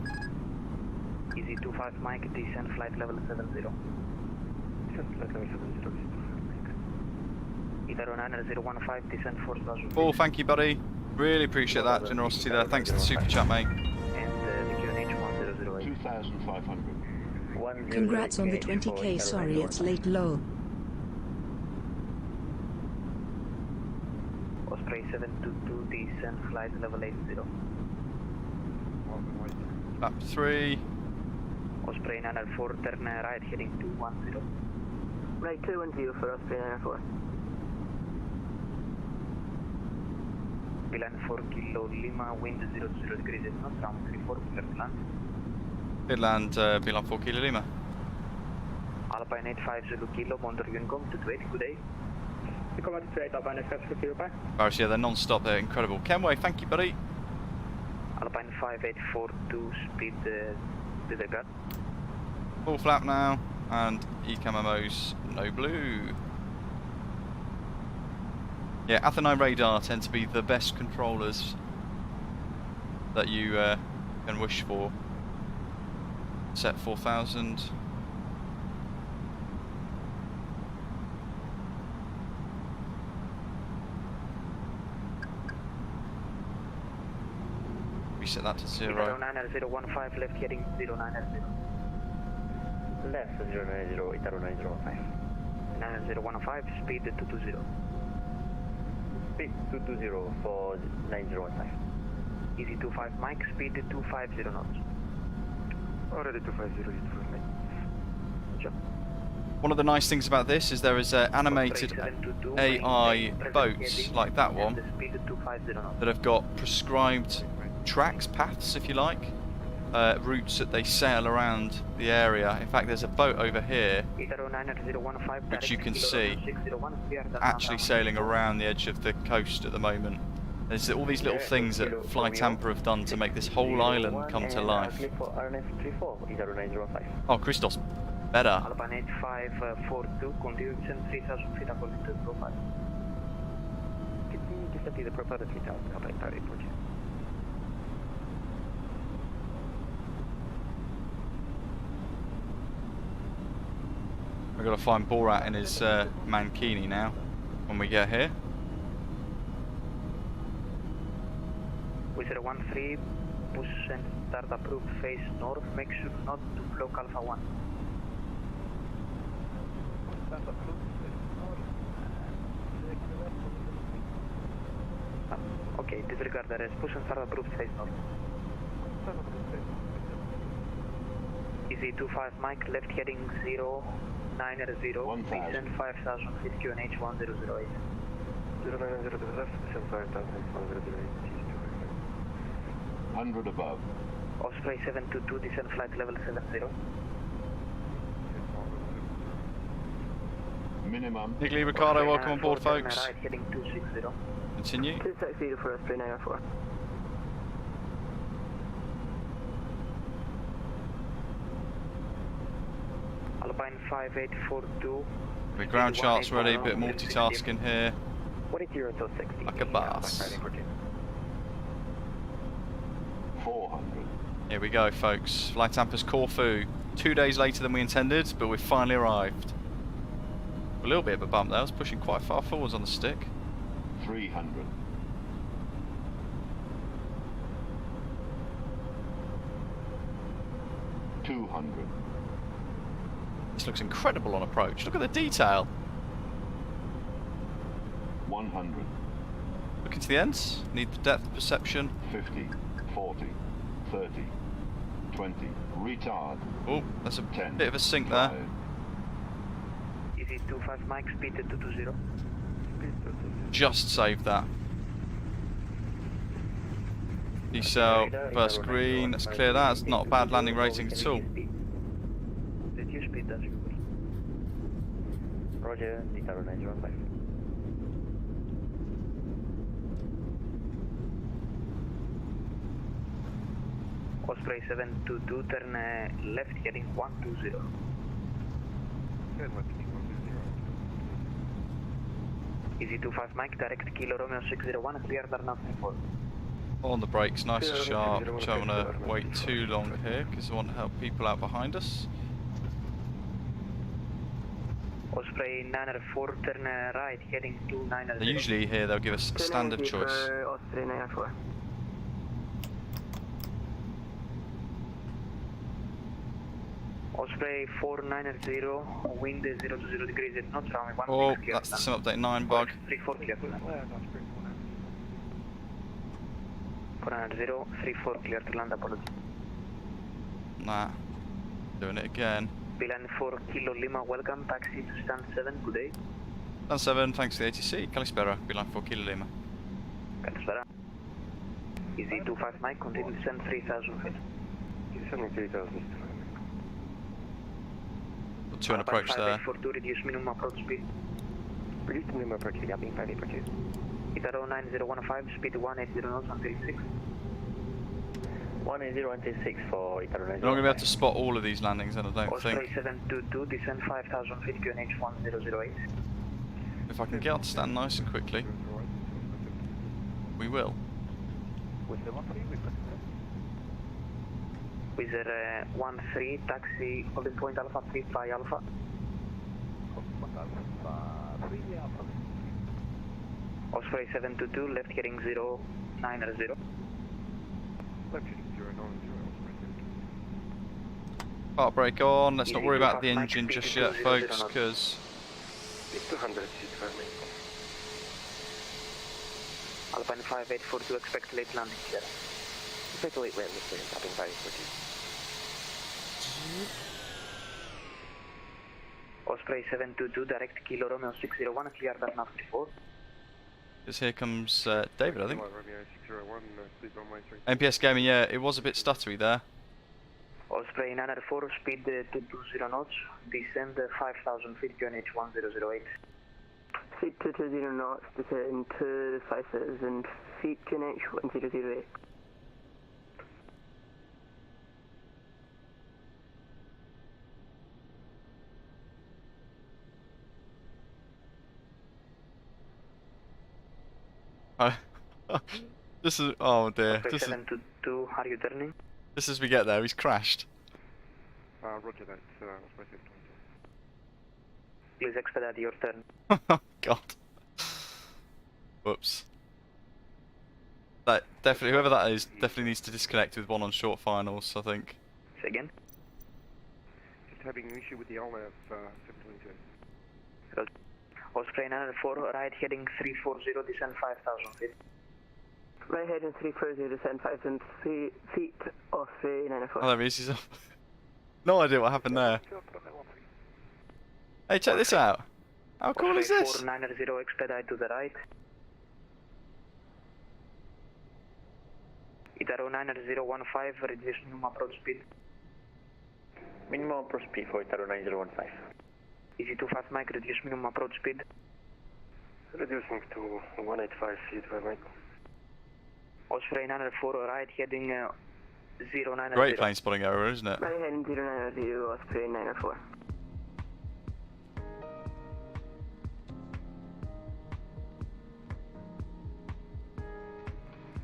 Easy 25 Mike, descend flight level 70. Descend flight level 70. Itaro 9015, descend 4000. Oh, thank you, buddy. Really appreciate that generosity there. Thanks for the super chat, mate. And the QNH 1008. 2500. Congrats on the 20k, sorry it's late low. Osprey 722, descend flight level 80. Lap 3. Osprey 904, turn right heading 210. Right 210 for Osprey 904. Bilan 4 Kilo Lima, wind 00 degrees knots, round 34, clear to land. Good land, Bilan 4 Kilo Lima. Alpine 85 Zulu Kilo, monitor Unicom 228, good day. Unicom 228, Alpine 85 Zulu Kilo, bye. Barris, yeah, they're non-stop, they're incredible. Kenway, thank you, buddy. Alpine 5842, speed disregard. Full flap now, and ECAMMO's no blue. Yeah, Athenine radar tend to be the best controllers that you can wish for. Set 4000. Reset that to 0. 9015, left heading 090. Left 090, Itaro 9015. 9015, speed 220. Speed 220 for 9015. Easy 25 Mike, speed 250 knots. Already 250, Sure. One of the nice things about this is there is animated AI boats like that one that have got prescribed tracks, paths if you like, routes that they sail around the area. In fact, there's a boat over here which you can see actually sailing around the edge of the coast at the moment. There's all these little things that FlyTampa have done to make this whole island come to life. Oh, Christos, better. Alpine 8542, continue descend 3000 feet according to the profile. Continue descend to the profile of 3000, Alpine 5842. We've got to find Borat in his mankini now when we get here. Wizard 13, push and start approved face north, make sure not to block Alpha 1. Okay, disregard the rest, push and start approved face north. Easy 25 Mike, left heading 090, descend 5000 feet QNH 1008. 090 to the left, descend 5000 feet 1008. 100 above. Osprey 722, descend flight level 70. Minimum. Niggly, Ricardo, welcome on board, folks. Right, heading 260. Continue. 260 for Osprey 904. Alpine 5842. The ground charts ready, a bit multitasking here. 180 until 60. Like a boss. 400. Here we go, folks. FlyTampa CORFU. 2 days later than we intended, but we've finally arrived. A little bit of a bump there. I was pushing quite far forwards on the stick. 300. 200. This looks incredible on approach. Look at the detail. 100. Looking to the ends. Need the depth perception. 50. 40. 30. 20. Retard. Oh, that's a 10. bit of a sink there. Easy 25 Mike, speed 220. Just saved that. Decel, first green, let's clear that. It's not a bad landing rating at all. Reduce speed, that's good. Roger, Detail 915. Osprey 722, turn left heading 120. Easy 25 Mike, direct Kilo Romeo 601, clear turn up 4. On the brakes, nice and sharp. Don't want to wait too long here because I want to help people out behind us. Osprey 904, turn right heading 290. They usually here they'll give us a standard choice. Osprey 904. Osprey 490, wind 0 to 0 degrees at knots, runway 16 Oh, clear. that's the sim update 9 bug. 34 clear. 490, 34 clear to land, apology. Nah, doing it again. Beeline 4 Kilo Lima, welcome, taxi to stand 7, good day. Stand 7, thanks to the ATC. Kalispera, Beeline 4 Kilo Lima. Kalispera. Easy 25 Mike, continue to send 3000 feet. Sending 3000. Got 2 on approach there. 42, reduce minimum approach speed. Reduce the minimum approach speed, being 582. Itaro 9015, speed 180 knots until 6. 180 until 6 for Itaro 90. You're not going to be able to spot all of these landings then, I don't Osprey think. 722, descend 5000 feet, QNH 1008. If I can get on to stand nice and quickly, we will. Wizard 13, taxi, holding point Alpha 3, fly Alpha. Osprey 722, left heading 090. Part brake on, let's not worry about the engine just yet, folks, because 200, Alpine 5842, expect late landing here. expect a late landing here, Alpine 5842. Osprey 722, direct Kilo Romeo 601, clear turn up 4. because here comes David, I think. MPS Gaming, yeah, it was a bit stuttery there. Osprey 904, speed 220 knots, descend 5000 feet, QNH 1008. Speed 220 knots, descend to 5000 feet, QNH 1008. This is, oh dear, Osprey this is, 722, are you turning? this is we get there, he's crashed. Roger that, Please expedite your turn. Oh god. Whoops. That definitely, whoever that is, definitely needs to disconnect with one on short finals, I think. Say again? Just having an issue with the LNAV 722. Osprey 904, right heading 340, descend 5000 feet. Right heading 340, descend 5000 feet, Osprey 904. Oh, there he is, he's up. No idea what happened there. Hey, check this out. How cool is Osprey this? 490, expedite to the right. Itaro 9015, reduce minimum approach speed. Minimum approach speed for Itaro 9015. Easy 25 Mike, reduce minimum approach speed. Reducing to 185 feet per minute. Osprey 904, right heading 090. Great plane spotting error, isn't it? Right heading 090, Osprey 904.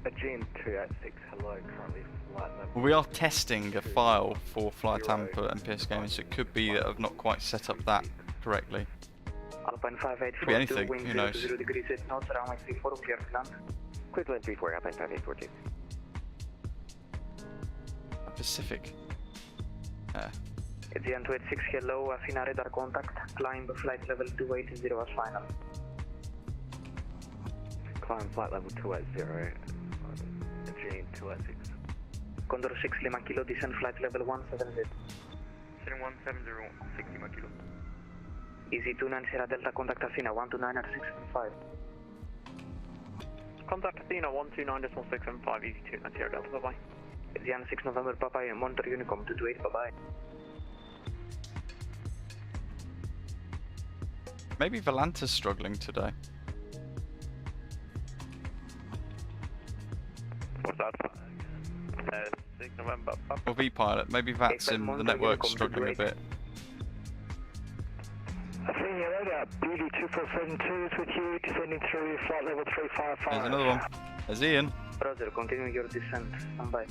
Aegean 286, hello, currently flight level. Well, we are testing a file for FlyTampa and PS Gaming, so it could be that I've not quite set up that correctly. Alpine 5842, Could be anything, wind who knows? 0 degrees at north, runway 34, clear to land. Quick land 34, Alpine 5842. Pacific. Aegean 286, hello, Athena radar contact, climb flight level 280 as final. Climb flight level 280, Aegean 286. Condor 6 Lima Kilo, descend flight level 170. 170, 6 Lima Kilo. Easy 29 Sierra Delta, contact Athena 129.675. Contact Athena 129.675, easy 29 Sierra Delta, bye bye. Aegean 6 November, Papa, monitor Unicom 228, bye bye. Maybe Valanta's struggling today. What's that? 6 November, Papa. Or V-Pilot. Maybe VATSIM, the network's struggling a bit. Athena radar, BD2472 is with you, descending through flight level 355. There's another one. There's Ian. Roger, continue your descent, stand by.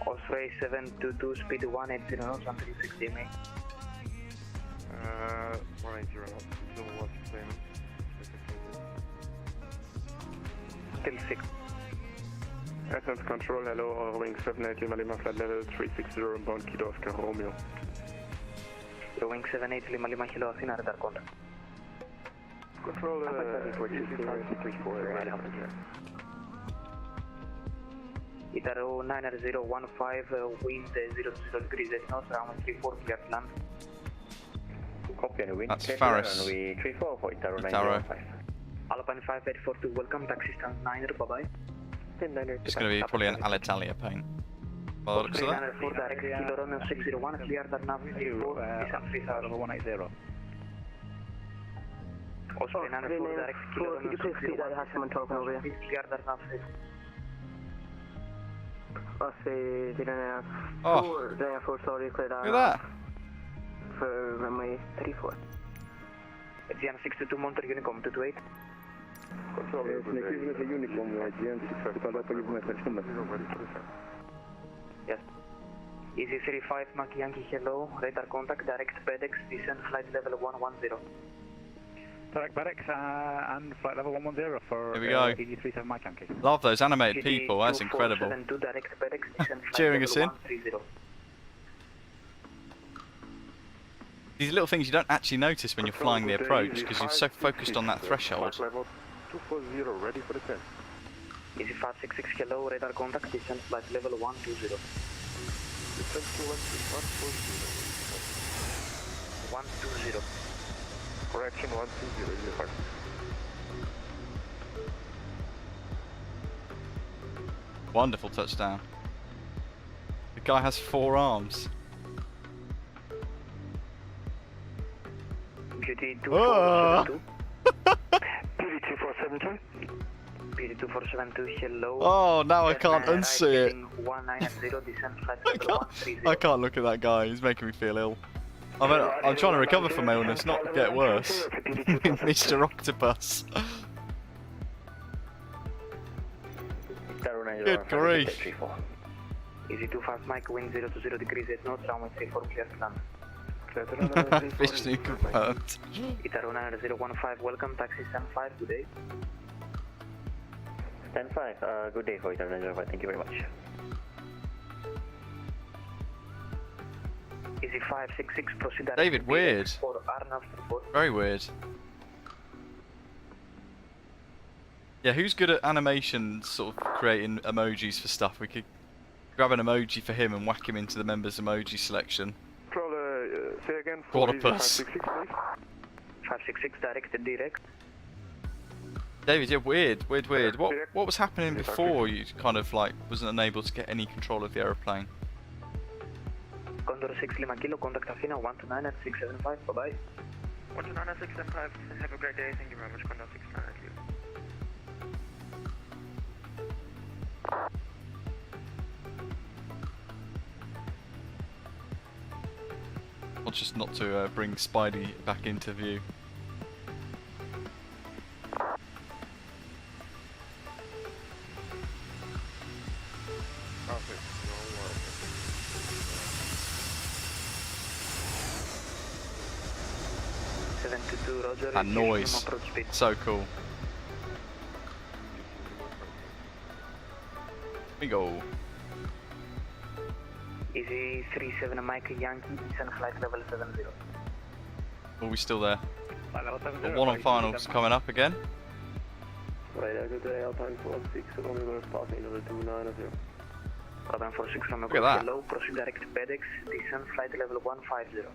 Osprey 722, speed 180 knots, 136 DMA. 180 knots, still what's payment? Still 6. Essence control, hello, wing 780, Lima flight level 360, bound Kilo Oscar Romeo. Wing 78 Lima Lima Kilo, Athena radar contact. Control, 334, Itaro 9015, wind 0 degrees at north, runway 34, clear to land. Copy and wind. That's Faris. Runway 34 for Itaro Itaro. 905. Alpine 5842, welcome, taxi stand 9er, bye bye. It's going to be probably an Alitalia paint. By the looks of that. 4 direct, Kilo Romeo 601, clear the nav 34, descend 3000. 180. Osprey 94 direct, Kilo Romeo 601, clear the nav 34. Osprey 094, Oh. 094, sorry, clear Look at that. for runway 34. Aegean 62, monitor Unicom 228. Control, Unicom, Aegean 655, Yes. Easy 35, Maki Yankee, hello, radar contact, direct FedEx, descend flight level 110. Direct FedEx and flight level 110 for Here we go. 83.7 Mike Yankee. Love those animated people, that's incredible. Direct FedEx, descend flight Cheering level us in. 130. These little things you don't actually notice when you're flying the approach because you're so focused on that threshold. level 240, ready for descent. Easy 566, hello, radar contact, descend flight level 120. Descent to 120. Correction 120, is it? Wonderful touchdown. The guy has 4 arms. Beauty Oh. 2472. Beauty 2472. Beauty 2472, hello. Oh, now I can't unsee it. 190, descend flight level 130. I can't look at that guy, he's making me feel ill. I'm trying to recover from my illness, not get worse. Mr. Octopus. Good grief. Easy 25 Mike, wind 020 degrees at north, runway 34, clear to land. Officially confirmed. Itaro 9015, welcome, taxi stand 5, good day. Stand 5, good day for Itaro 905, thank you very much. Easy 566, proceed direct David, to weird. BX for Arnav report. Very weird. Yeah, who's good at animation, sort of creating emojis for stuff? We could grab an emoji for him and whack him into the members' emoji selection. Control, say again. Quadrupus. 566 direct. David, yeah, weird. What was happening before you kind of like wasn't unable to get any control of the aeroplane? Condor 6 Lima Kilo, contact Athena 129.675, bye bye. 129.675, have a great day, thank you very much, Condor 69 Kilo. Conscious not to bring Spidey back into view. 22, Roger. That noise, so cool. We go. Easy 37 Mike Yankee, descend flight level 70. Are we still there? Flight level 70. The one on finals coming up again. Right, good day, Alpine 46, Romeo passing level 290. Alpine 46, Romeo Look at that. Hello, proceed direct to FedEx, descend flight level 150.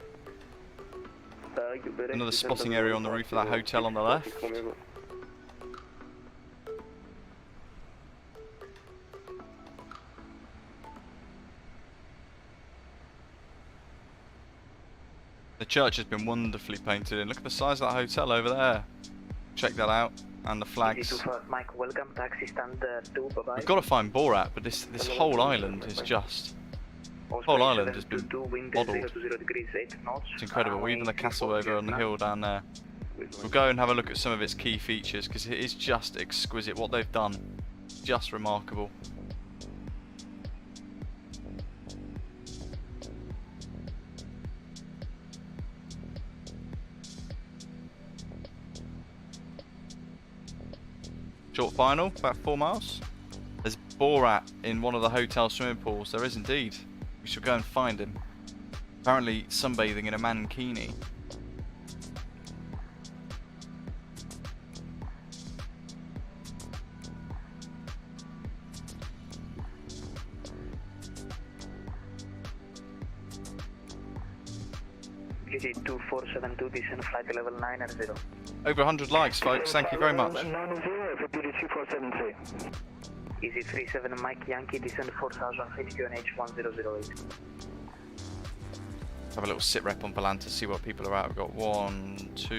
Another spotting area on the roof of that hotel on the left. The church has been wonderfully painted in. Look at the size of that hotel over there. Check that out. And the flags. Mike, welcome, taxi stand 2, bye-bye. We've got to find Borat, but this whole island is just... The whole island has been modelled. It's incredible. Even the castle over on the hill down there. We'll go and have a look at some of its key features because it is just exquisite what they've done. Just remarkable. Short final, about 4 miles. There's Borat in one of the hotel swimming pools. There is indeed. We shall go and find him. Apparently sunbathing in a mankini. GT 2472, descend flight level 90. Over 100 likes, folks. Thank you very much. 90 for BD 2473. Easy 37 Mike Yankee, descend 4000 feet, QNH 1008. Have a little sit rep on Volanta, see what people are at. We've got 1, 2...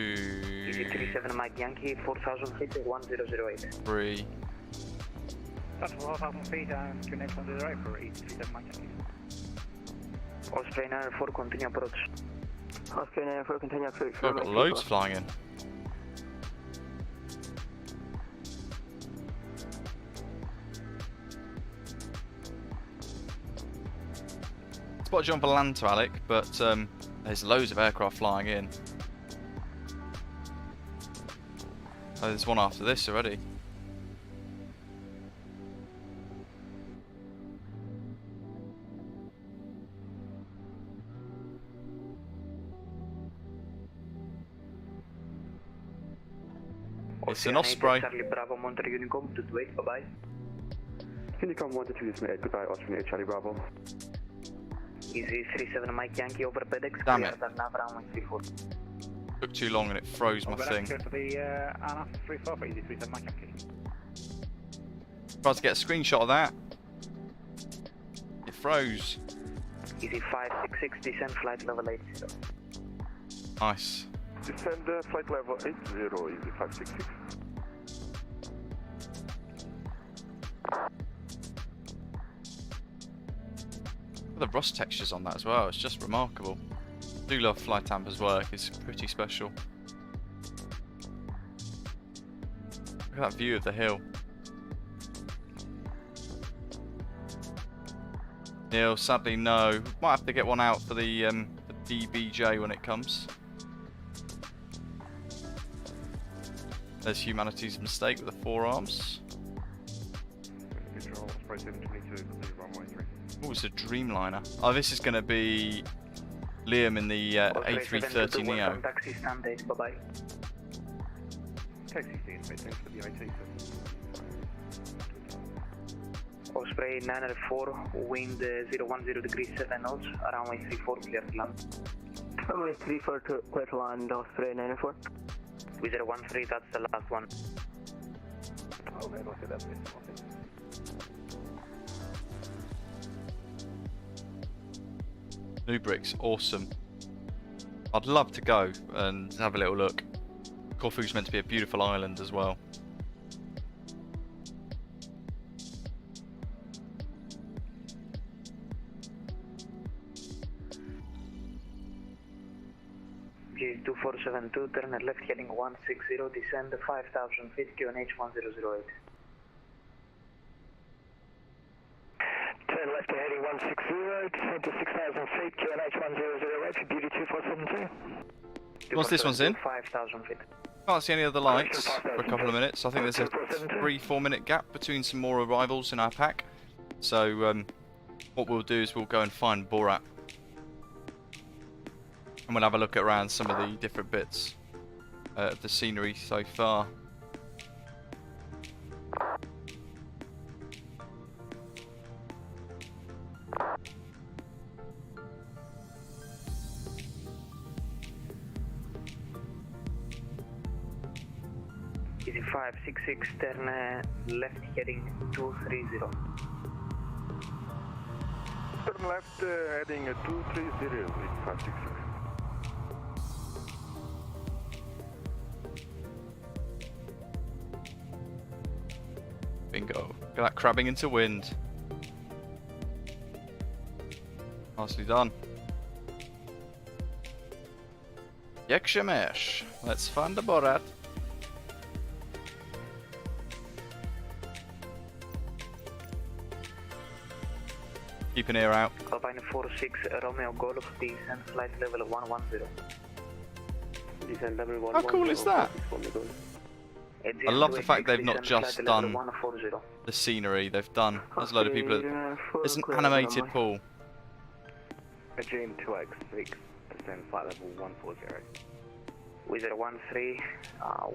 Easy 37 Mike Yankee, 4000 feet, 1008. 3... That's 4,000 feet and QNH 108 for Easy 37 Mike Yankee. Osprey 904, continue approach. Osprey 904, continue approach. I've got loads flying in. Spotted you on Volanta, Alec, but there's loads of aircraft flying in. Oh, there's one after this already. It's an Osprey. Charlie Bravo, Monterey Unicom, 228, bye-bye. Unicom 128, goodbye, Osprey 8, Charlie Bravo. Easy 37 Mike Yankee over FedEx. Damn it. It Took too long and it froze my thing. For the Anna 34 for Easy 37 Mike Yankee. Tried to get a screenshot of that. It froze. Easy 566, descend flight level 80. Nice. Descend flight level 80, Easy 566. The rust textures on that as well, it's just remarkable. I do love FlyTampa's work, it's pretty special. Look at that view of the hill. Neil, sadly no. Might have to get one out for the DBJ when it comes. There's humanity's mistake with the forearms. Oh, it's a Dreamliner. Oh, this is going to be Liam in the A330 Neo. Taxi stand 8, bye-bye. Taxi stand 8, thanks for the IT. Osprey 904, wind 010 degrees 7 knots, runway 34, clear to land. Runway 34, clear to land, Osprey 904. With 013, that's the last one. Oh man, look at that bit. New bricks, awesome. I'd love to go and have a little look. Corfu's meant to be a beautiful island as well. G2472, turn left heading 160, descend 5,000 feet, QNH 1008. Turn left to heading 160, descend to 6,000 feet, QNH 1008 for Beauty 2472. Once this one's in, 5,000 feet. can't see any other lights for a couple of minutes. I think there's a 3-4 minute gap between some more arrivals in our pack. So what we'll do is we'll go and find Borat. And we'll have a look around some of the different bits of the scenery so far. Easy 566, turn left heading 230. Turn left heading 230 with 566. Bingo. Look at that crabbing into wind. Nicely done. Yekshemesh. Let's find the Borat. Keep an ear out. Alpine 46, Romeo Golf, descent flight level 110. Descent level 110. How cool is that? I love the fact they've not just done the scenery, they've done, there's a load of people that, there's an animated pool. Dream 2X6, descend flight level 140. Wizard 13,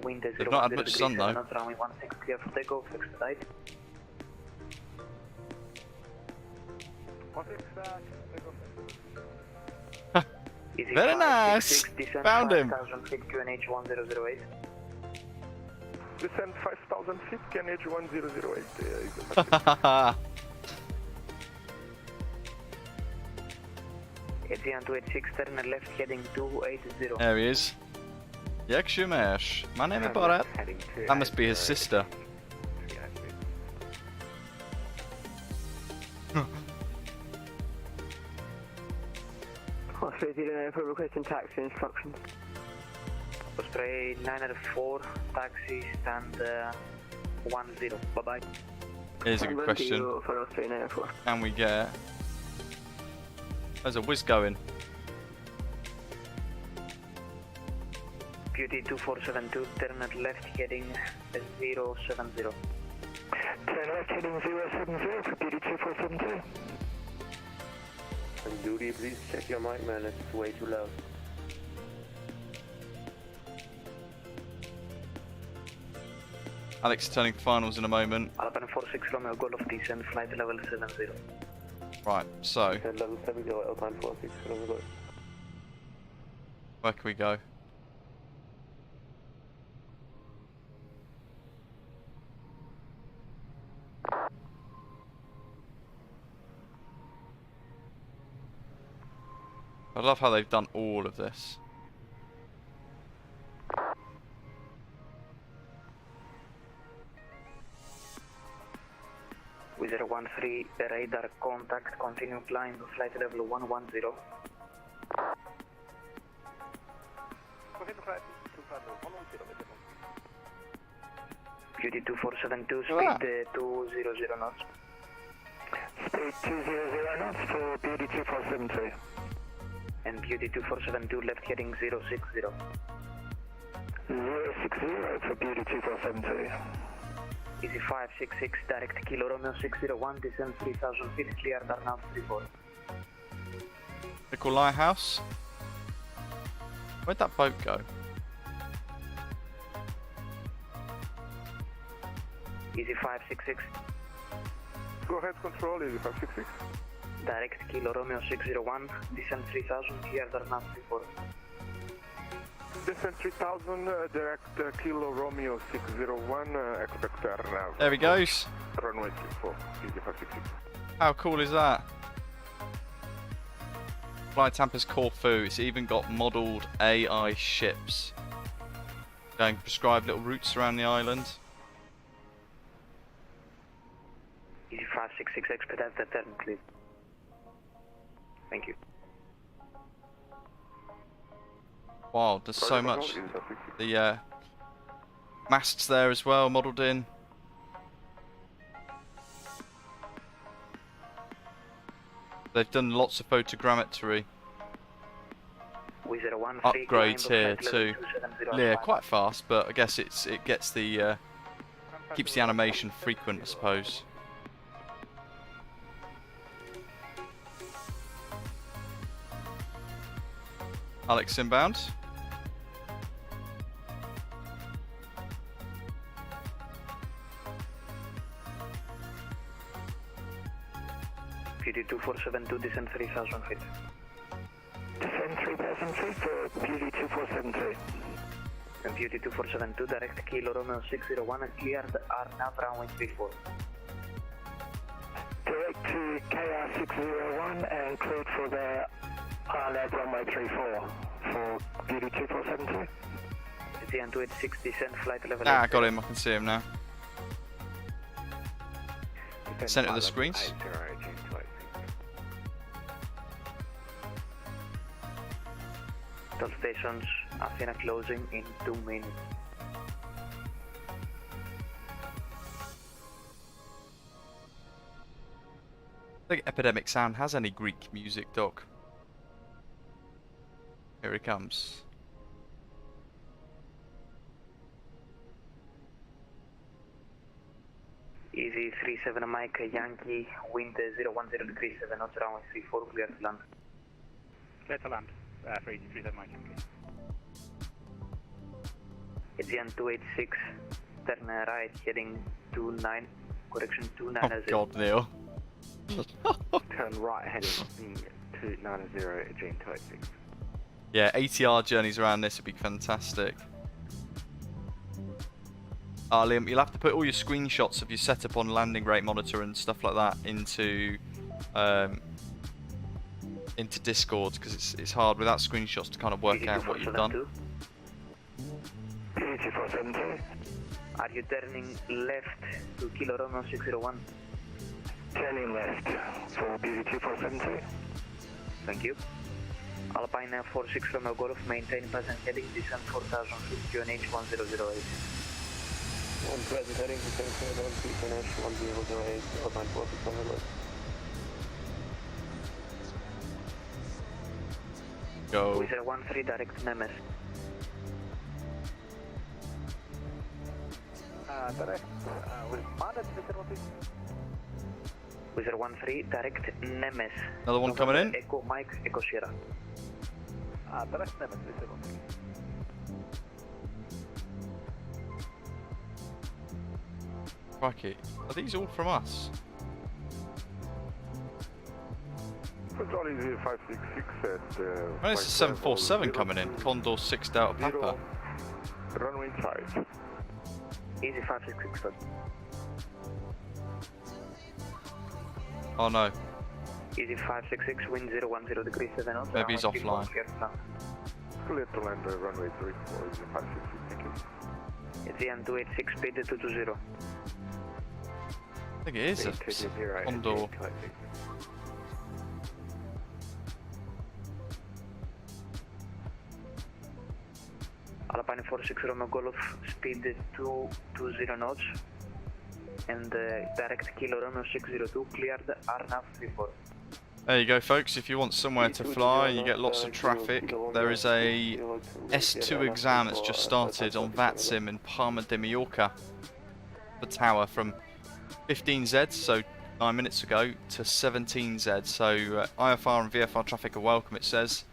wind is They've not had much sun though. Runway 16, clear for takeoff, expedite. Very nice! Found him! 5,000 feet, QNH 1008. Descend 5,000 feet, QNH 1008. Aegean 286, turn left heading 280. There he is. Yekshemesh. My name is Borat. That must be his sister. Osprey for requesting taxi instructions. Osprey 904, taxi stand 10. Bye bye. Here's a good question. Can we get... There's a whiz going. Beauty 2472, turn left heading 070. Turn left heading 070 for Beauty 2472. And Duty, please check your mic, man, it's way too loud. Alex is turning finals in a moment. Alpine 46 Romeo Golf, descent flight level 70. Right, so... Descend level 70, Alpine 46 Romeo Golf. Where can we go? I love how they've done all of this. Wizard 13, radar contact, continue climb, flight level 110. Go ahead and fly to flight level 110. Beauty 2472, speed 200 knots. Speed 200 knots for Beauty 2472. And Beauty 2472, left heading 060. 060 for Beauty 2472. Easy 566, direct Kilo Romeo 601, descend 3000 feet, clear Darnall 34. Nickel Lighthouse. Where'd that boat go? Easy 566. Go ahead, control, easy 566. Direct Kilo Romeo 601, descend 3000, clear Darnall 34. Descend 3000, direct Kilo Romeo 601, expect turn. There he goes. Runway 34, easy 566. How cool is that? FlyTampa CORFU. It's even got modelled AI ships. Going prescribed little routes around the island. Easy 566, expedite the turn, please. Thank you. Wow, there's so much. The masts there as well, modelled in. They've done lots of photogrammetry. upgrades here too. Yeah, quite fast, but I guess it gets the keeps the animation frequent, I suppose. Alex inbound. Beauty 2472, descend 3000 feet. Descend 3000 feet for Beauty 2472. And Beauty 2472, direct Kilo Romeo 601 and cleared RNAV runway 34. Direct to KR 601 and cleared for the RNAV runway 34 for Beauty 2472. ZN 286, descend flight level. Ah, I got him, I can see him now. Center of the screens. All stations, Athena closing in 2 minutes. I think Epidemic Sound has any Greek music, Doc. Here he comes. Easy 37 Mike Yankee, wind 010 degrees 7 knots, runway 34, clear to land. Clear to land, 37 Mike Yankee. Aegean 286, turn right, heading 29, correction 290. Oh God, Neil. Turn right, heading 290, Aegean 286. Yeah, ATR journeys around this would be fantastic. Liam, you'll have to put all your screenshots of your setup on landing rate monitor and stuff like that into Discord, because it's hard without screenshots to kind of work out what you've done. Are you turning left to Kilo Romeo 601? Turning left for Beauty 2472. Thank you. Alpine 46 Romeo Golf, maintain present heading, descend 4000 feet, QNH 1008. On present heading, descend 4000 feet, QNH 1008, Alpine 46 Romeo Golf. Go. Wizard 13, direct Nemes. Direct, with Mandat, Wizard 13, direct Nemes. Another one coming in. Echo Mike, Echo Sierra. direct Nemes, Wizard 13. Crikey. Are these all from us? Control is 566 at... Well, it's a 747 coming in. Condor 6 Delta Papa. Runway inside. Easy 566 foot. Oh no. Easy 566, wind 010 degrees 7 knots. Maybe he's offline. Clear to land runway 34, easy 566, thank you. It's the N286, speed 220. I think it is a Condor. Alpine 46 Romeo Golf, speed 220 knots. And direct Kilo Romeo 602, cleared RNAV 34. There you go, folks. If you want somewhere to fly, you get lots of traffic. There is a S2 exam that's just started on VATSIM in Palma de Mallorca. The tower from 15Z, so 9 minutes ago, to 17Z. So IFR and VFR traffic are welcome, it says.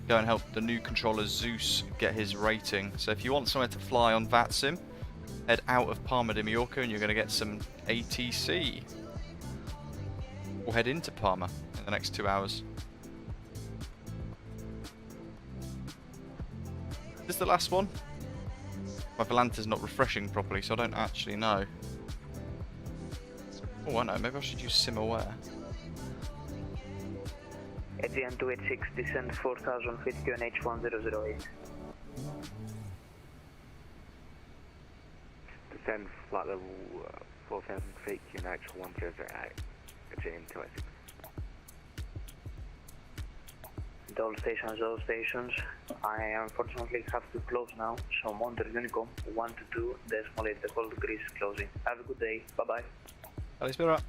Go and help the new controller Zeus get his rating. So if you want somewhere to fly on VATSIM, head out of Palma de Mallorca and you're going to get some ATC. Or head into Palma in the next 2 hours. Is this the last one? My Volanta's not refreshing properly, so I don't actually know. Oh, I know, maybe I should use SimAware. Aegean 286, descend 4000 feet, QNH 1008. Descend flight level 4000 feet, QNH 1008, Aegean 286. All stations. I unfortunately have to close now, so monitor Unicom 122, decimal 8 degrees closing. Have a good day, bye bye. Alice, be right.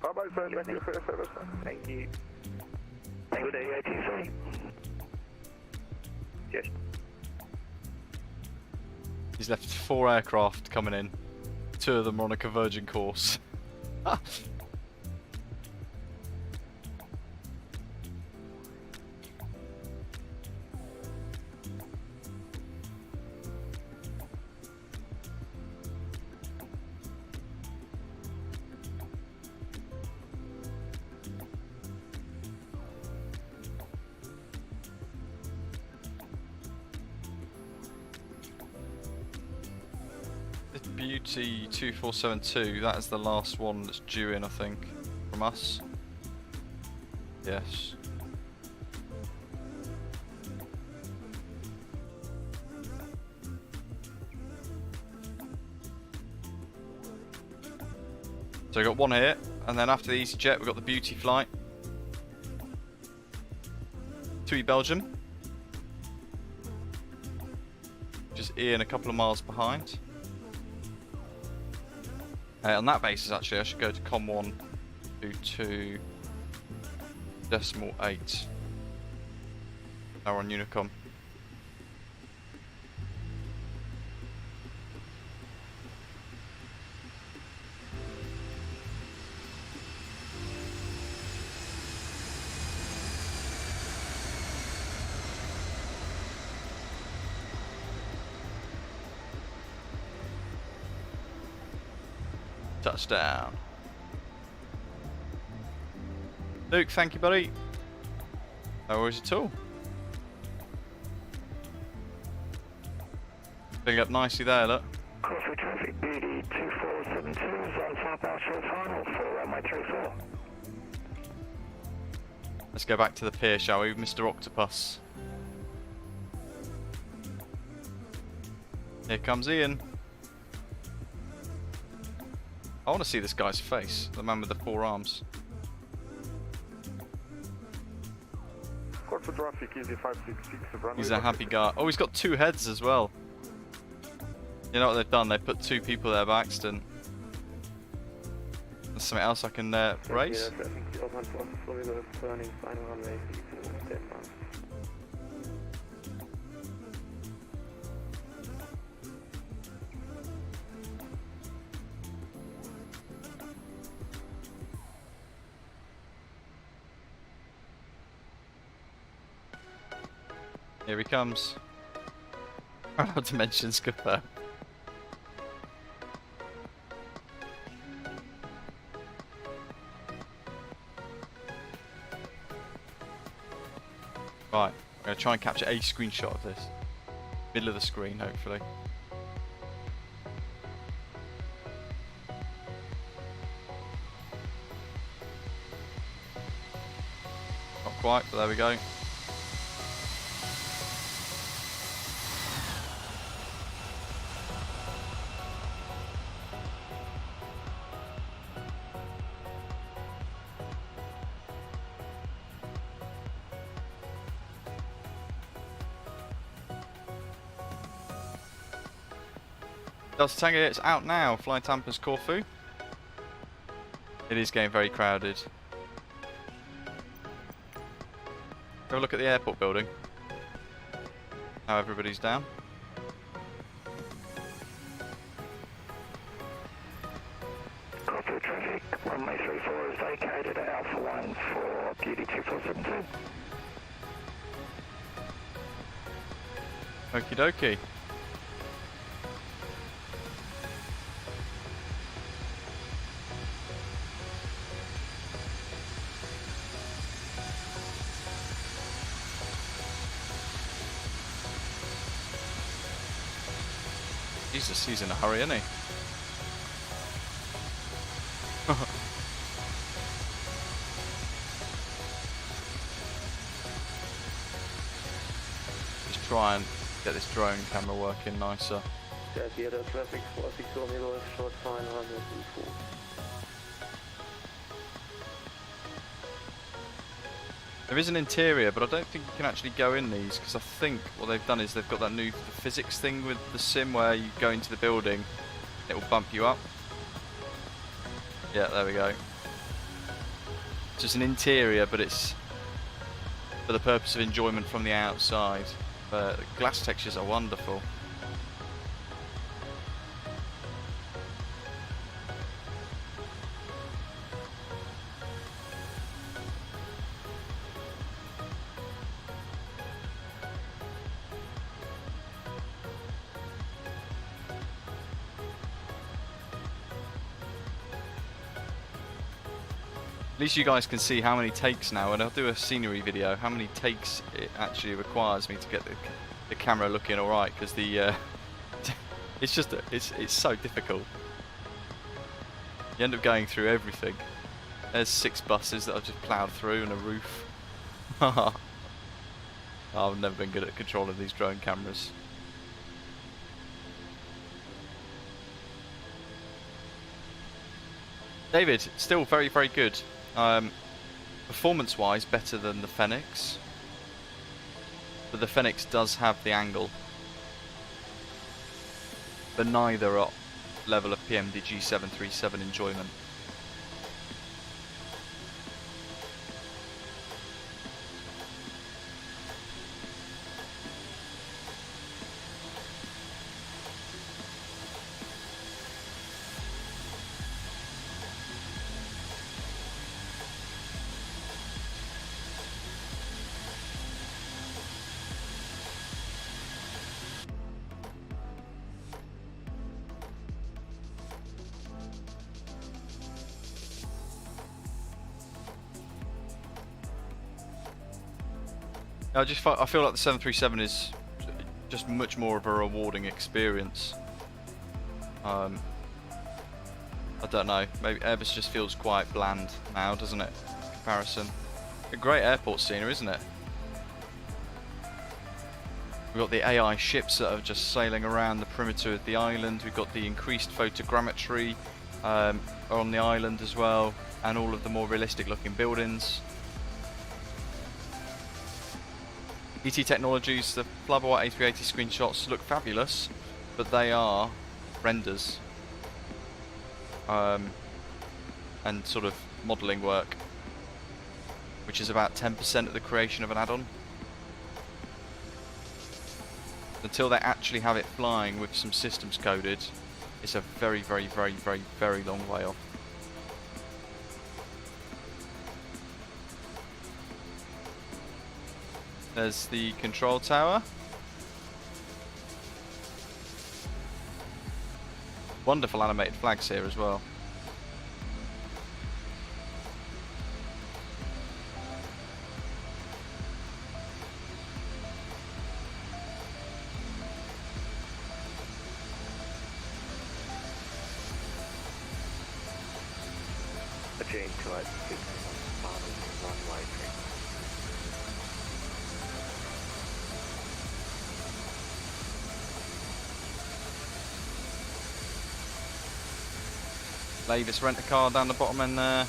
Bye bye, sir. Thank you for your service. Thank you. Good day, ATC. Cheers. He's left 4 aircraft coming in. 2 of them are on a converging course. Beauty 2472, that is the last one that's due in, I think, from us. Yes. So we got one here, and then after the EasyJet, we've got the Beauty flight to Belgium, which is Ian a couple of miles behind. On that basis, actually, I should go to COM 122.8. Now we're on Unicom. Touchdown. Luke, thank you, buddy. No worries at all. Filling up nicely there, look. Corfu traffic, BD 2472 is on top outshore final for runway 34. Let's go back to the pier, shall we, Mr. Octopus? Here comes Ian. I want to see this guy's face, the man with the 4 arms. Corfu traffic, easy 566. He's a happy guy. Oh, he's got 2 heads as well. You know what they've done? They put 2 people there by accident. There's something else I can raise? Here he comes. Our dimensions confirmed. Right, I'm going to try and capture a screenshot of this. Middle of the screen, hopefully. Not quite, but there we go. Delta Tango, it's out now. FlyTampa CORFU. It is getting very crowded. Have a look at the airport building. How everybody's down. Corfu traffic, runway 34 is vacated at Alpha 1 for Beauty 2472. Okie dokie. Jesus, he's in a hurry, isn't he? Just try and get this drone camera working nicer. Traffic 464 middle short fine 124. There is an interior, but I don't think you can actually go in these, because I think what they've done is they've got that new physics thing with the sim where you go into the building, it will bump you up. Yeah, there we go. So it's an interior, but it's for the purpose of enjoyment from the outside. The glass textures are wonderful. At least you guys can see how many takes now, and I'll do a scenery video, how many takes it actually requires me to get the camera looking alright, because the it's just it's so difficult. You end up going through everything. There's 6 buses that I've just ploughed through and a roof. I've never been good at controlling these drone cameras. David, still very, very good. Performance-wise, better than the Fenix, but the Fenix does have the angle, but neither are level of PMDG 737 enjoyment. I feel like the 737 is just much more of a rewarding experience. I don't know, maybe Airbus just feels quite bland now, doesn't it, in comparison? A great airport scenery, isn't it? We've got the AI ships that are just sailing around the perimeter of the island. We've got the increased photogrammetry on the island as well, and all of the more realistic looking buildings. ET Technologies, the FlyByWire A380 screenshots look fabulous, but they are renders and sort of modelling work, which is about 10% of the creation of an add-on. Until they actually have it flying with some systems coded, it's a very, very, very, very, very long way off. There's the control tower. Wonderful animated flags here as well. Jane to us, runway 3. Lavis rent-a-car down the bottom end there.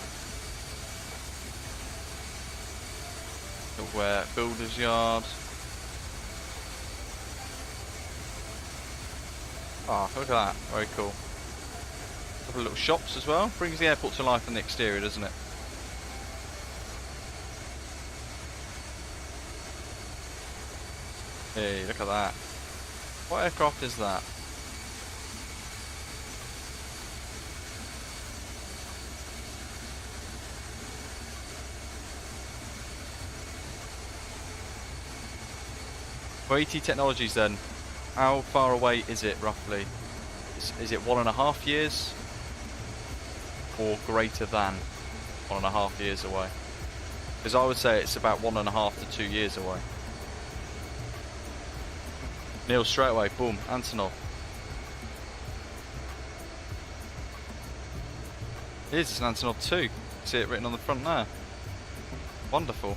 Where Builder's Yard. Ah, look at that, very cool. Couple of little shops as well. Brings the airport to life on the exterior, doesn't it? Hey, look at that. What aircraft is that? For ET Technologies then, how far away is it roughly? Is it 1.5 years? Or greater than 1.5 years away? Because I would say it's about 1.5 to 2 years away. Neil, straight away, boom, Antonov. Here's it's an Antonov 2. See it written on the front there. Wonderful.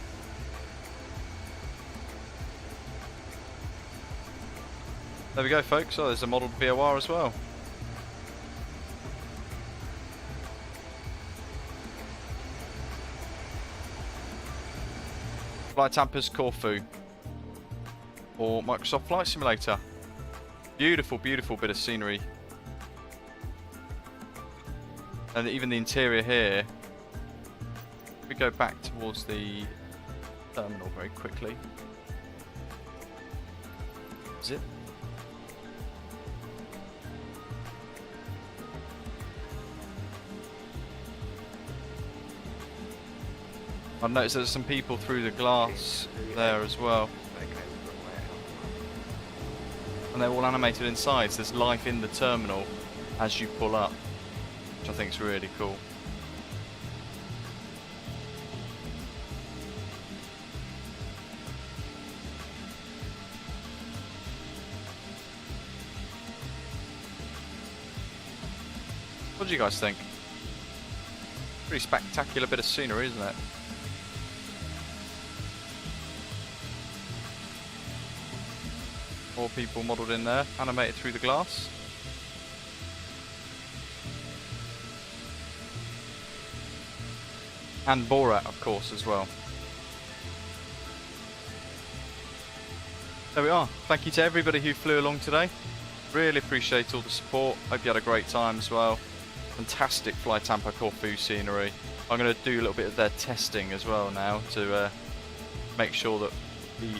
There we go, folks. Oh, there's a modelled VOR as well. FlyTampa CORFU or Microsoft Flight Simulator. Beautiful, beautiful bit of scenery. And even the interior here. If we go back towards the terminal very quickly. Is it? I've noticed there's some people through the glass there as well. And they're all animated inside, so there's life in the terminal as you pull up, which I think is really cool. What do you guys think? Pretty spectacular bit of scenery, isn't it? More people modelled in there, animated through the glass. And Borat, of course, as well. There we are. Thank you to everybody who flew along today. Really appreciate all the support. Hope you had a great time as well. Fantastic FlyTampa CORFU scenery. I'm going to do a little bit of their testing as well now to make sure that the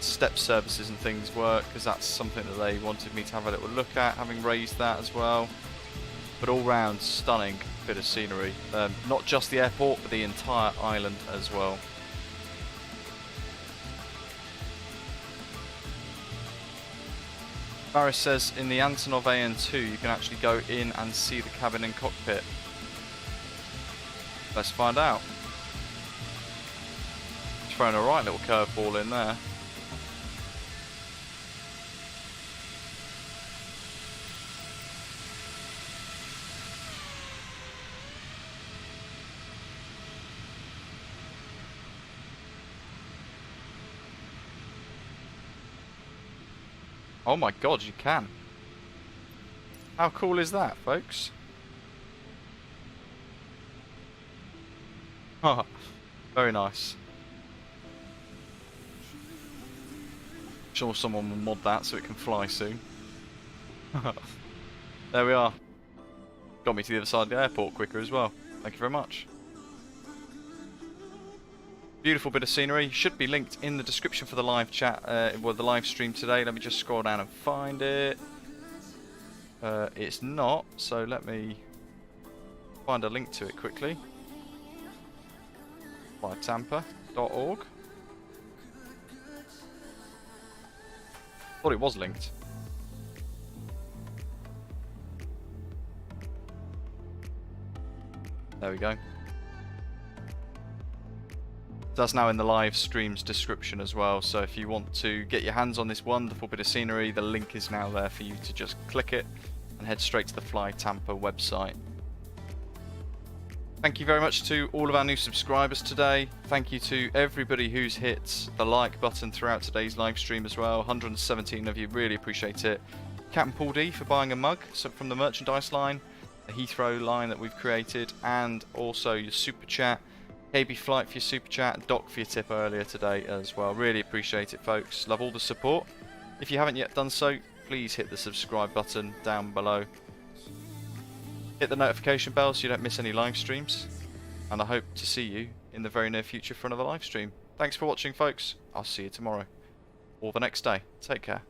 step services and things work, because that's something that they wanted me to have a little look at, having raised that as well. But all round, stunning bit of scenery. Not just the airport, but the entire island as well. Barris says in the Antonov AN2 you can actually go in and see the cabin and cockpit. Let's find out. Throwing a right little curveball in there. Oh my god, you can. How cool is that, folks? Oh, very nice. Sure someone will mod that so it can fly soon. There we are. Got me to the other side of the airport quicker as well. Thank you very much. Beautiful bit of scenery. Should be linked in the description for the live chat, well, the live stream today. Let me just scroll down and find it. It's not, so let me find a link to it quickly. FlyTampa.org. Thought it was linked. There we go. That's now in the live stream's description as well, so if you want to get your hands on this wonderful bit of scenery, the link is now there for you to just click it and head straight to the FlyTampa website. Thank you very much to all of our new subscribers today. Thank you to everybody who's hit the like button throughout today's live stream as well. 117 of you, really appreciate it. Captain Paul D for buying a mug from the merchandise line, the Heathrow line that we've created, and also your super chat. KB Flight for your super chat, Doc for your tip earlier today as well. Really appreciate it, folks. Love all the support. If you haven't yet done so, please hit the subscribe button down below. Hit the notification bell so you don't miss any live streams. And I hope to see you in the very near future for another live stream. Thanks for watching, folks. I'll see you tomorrow or the next day. Take care.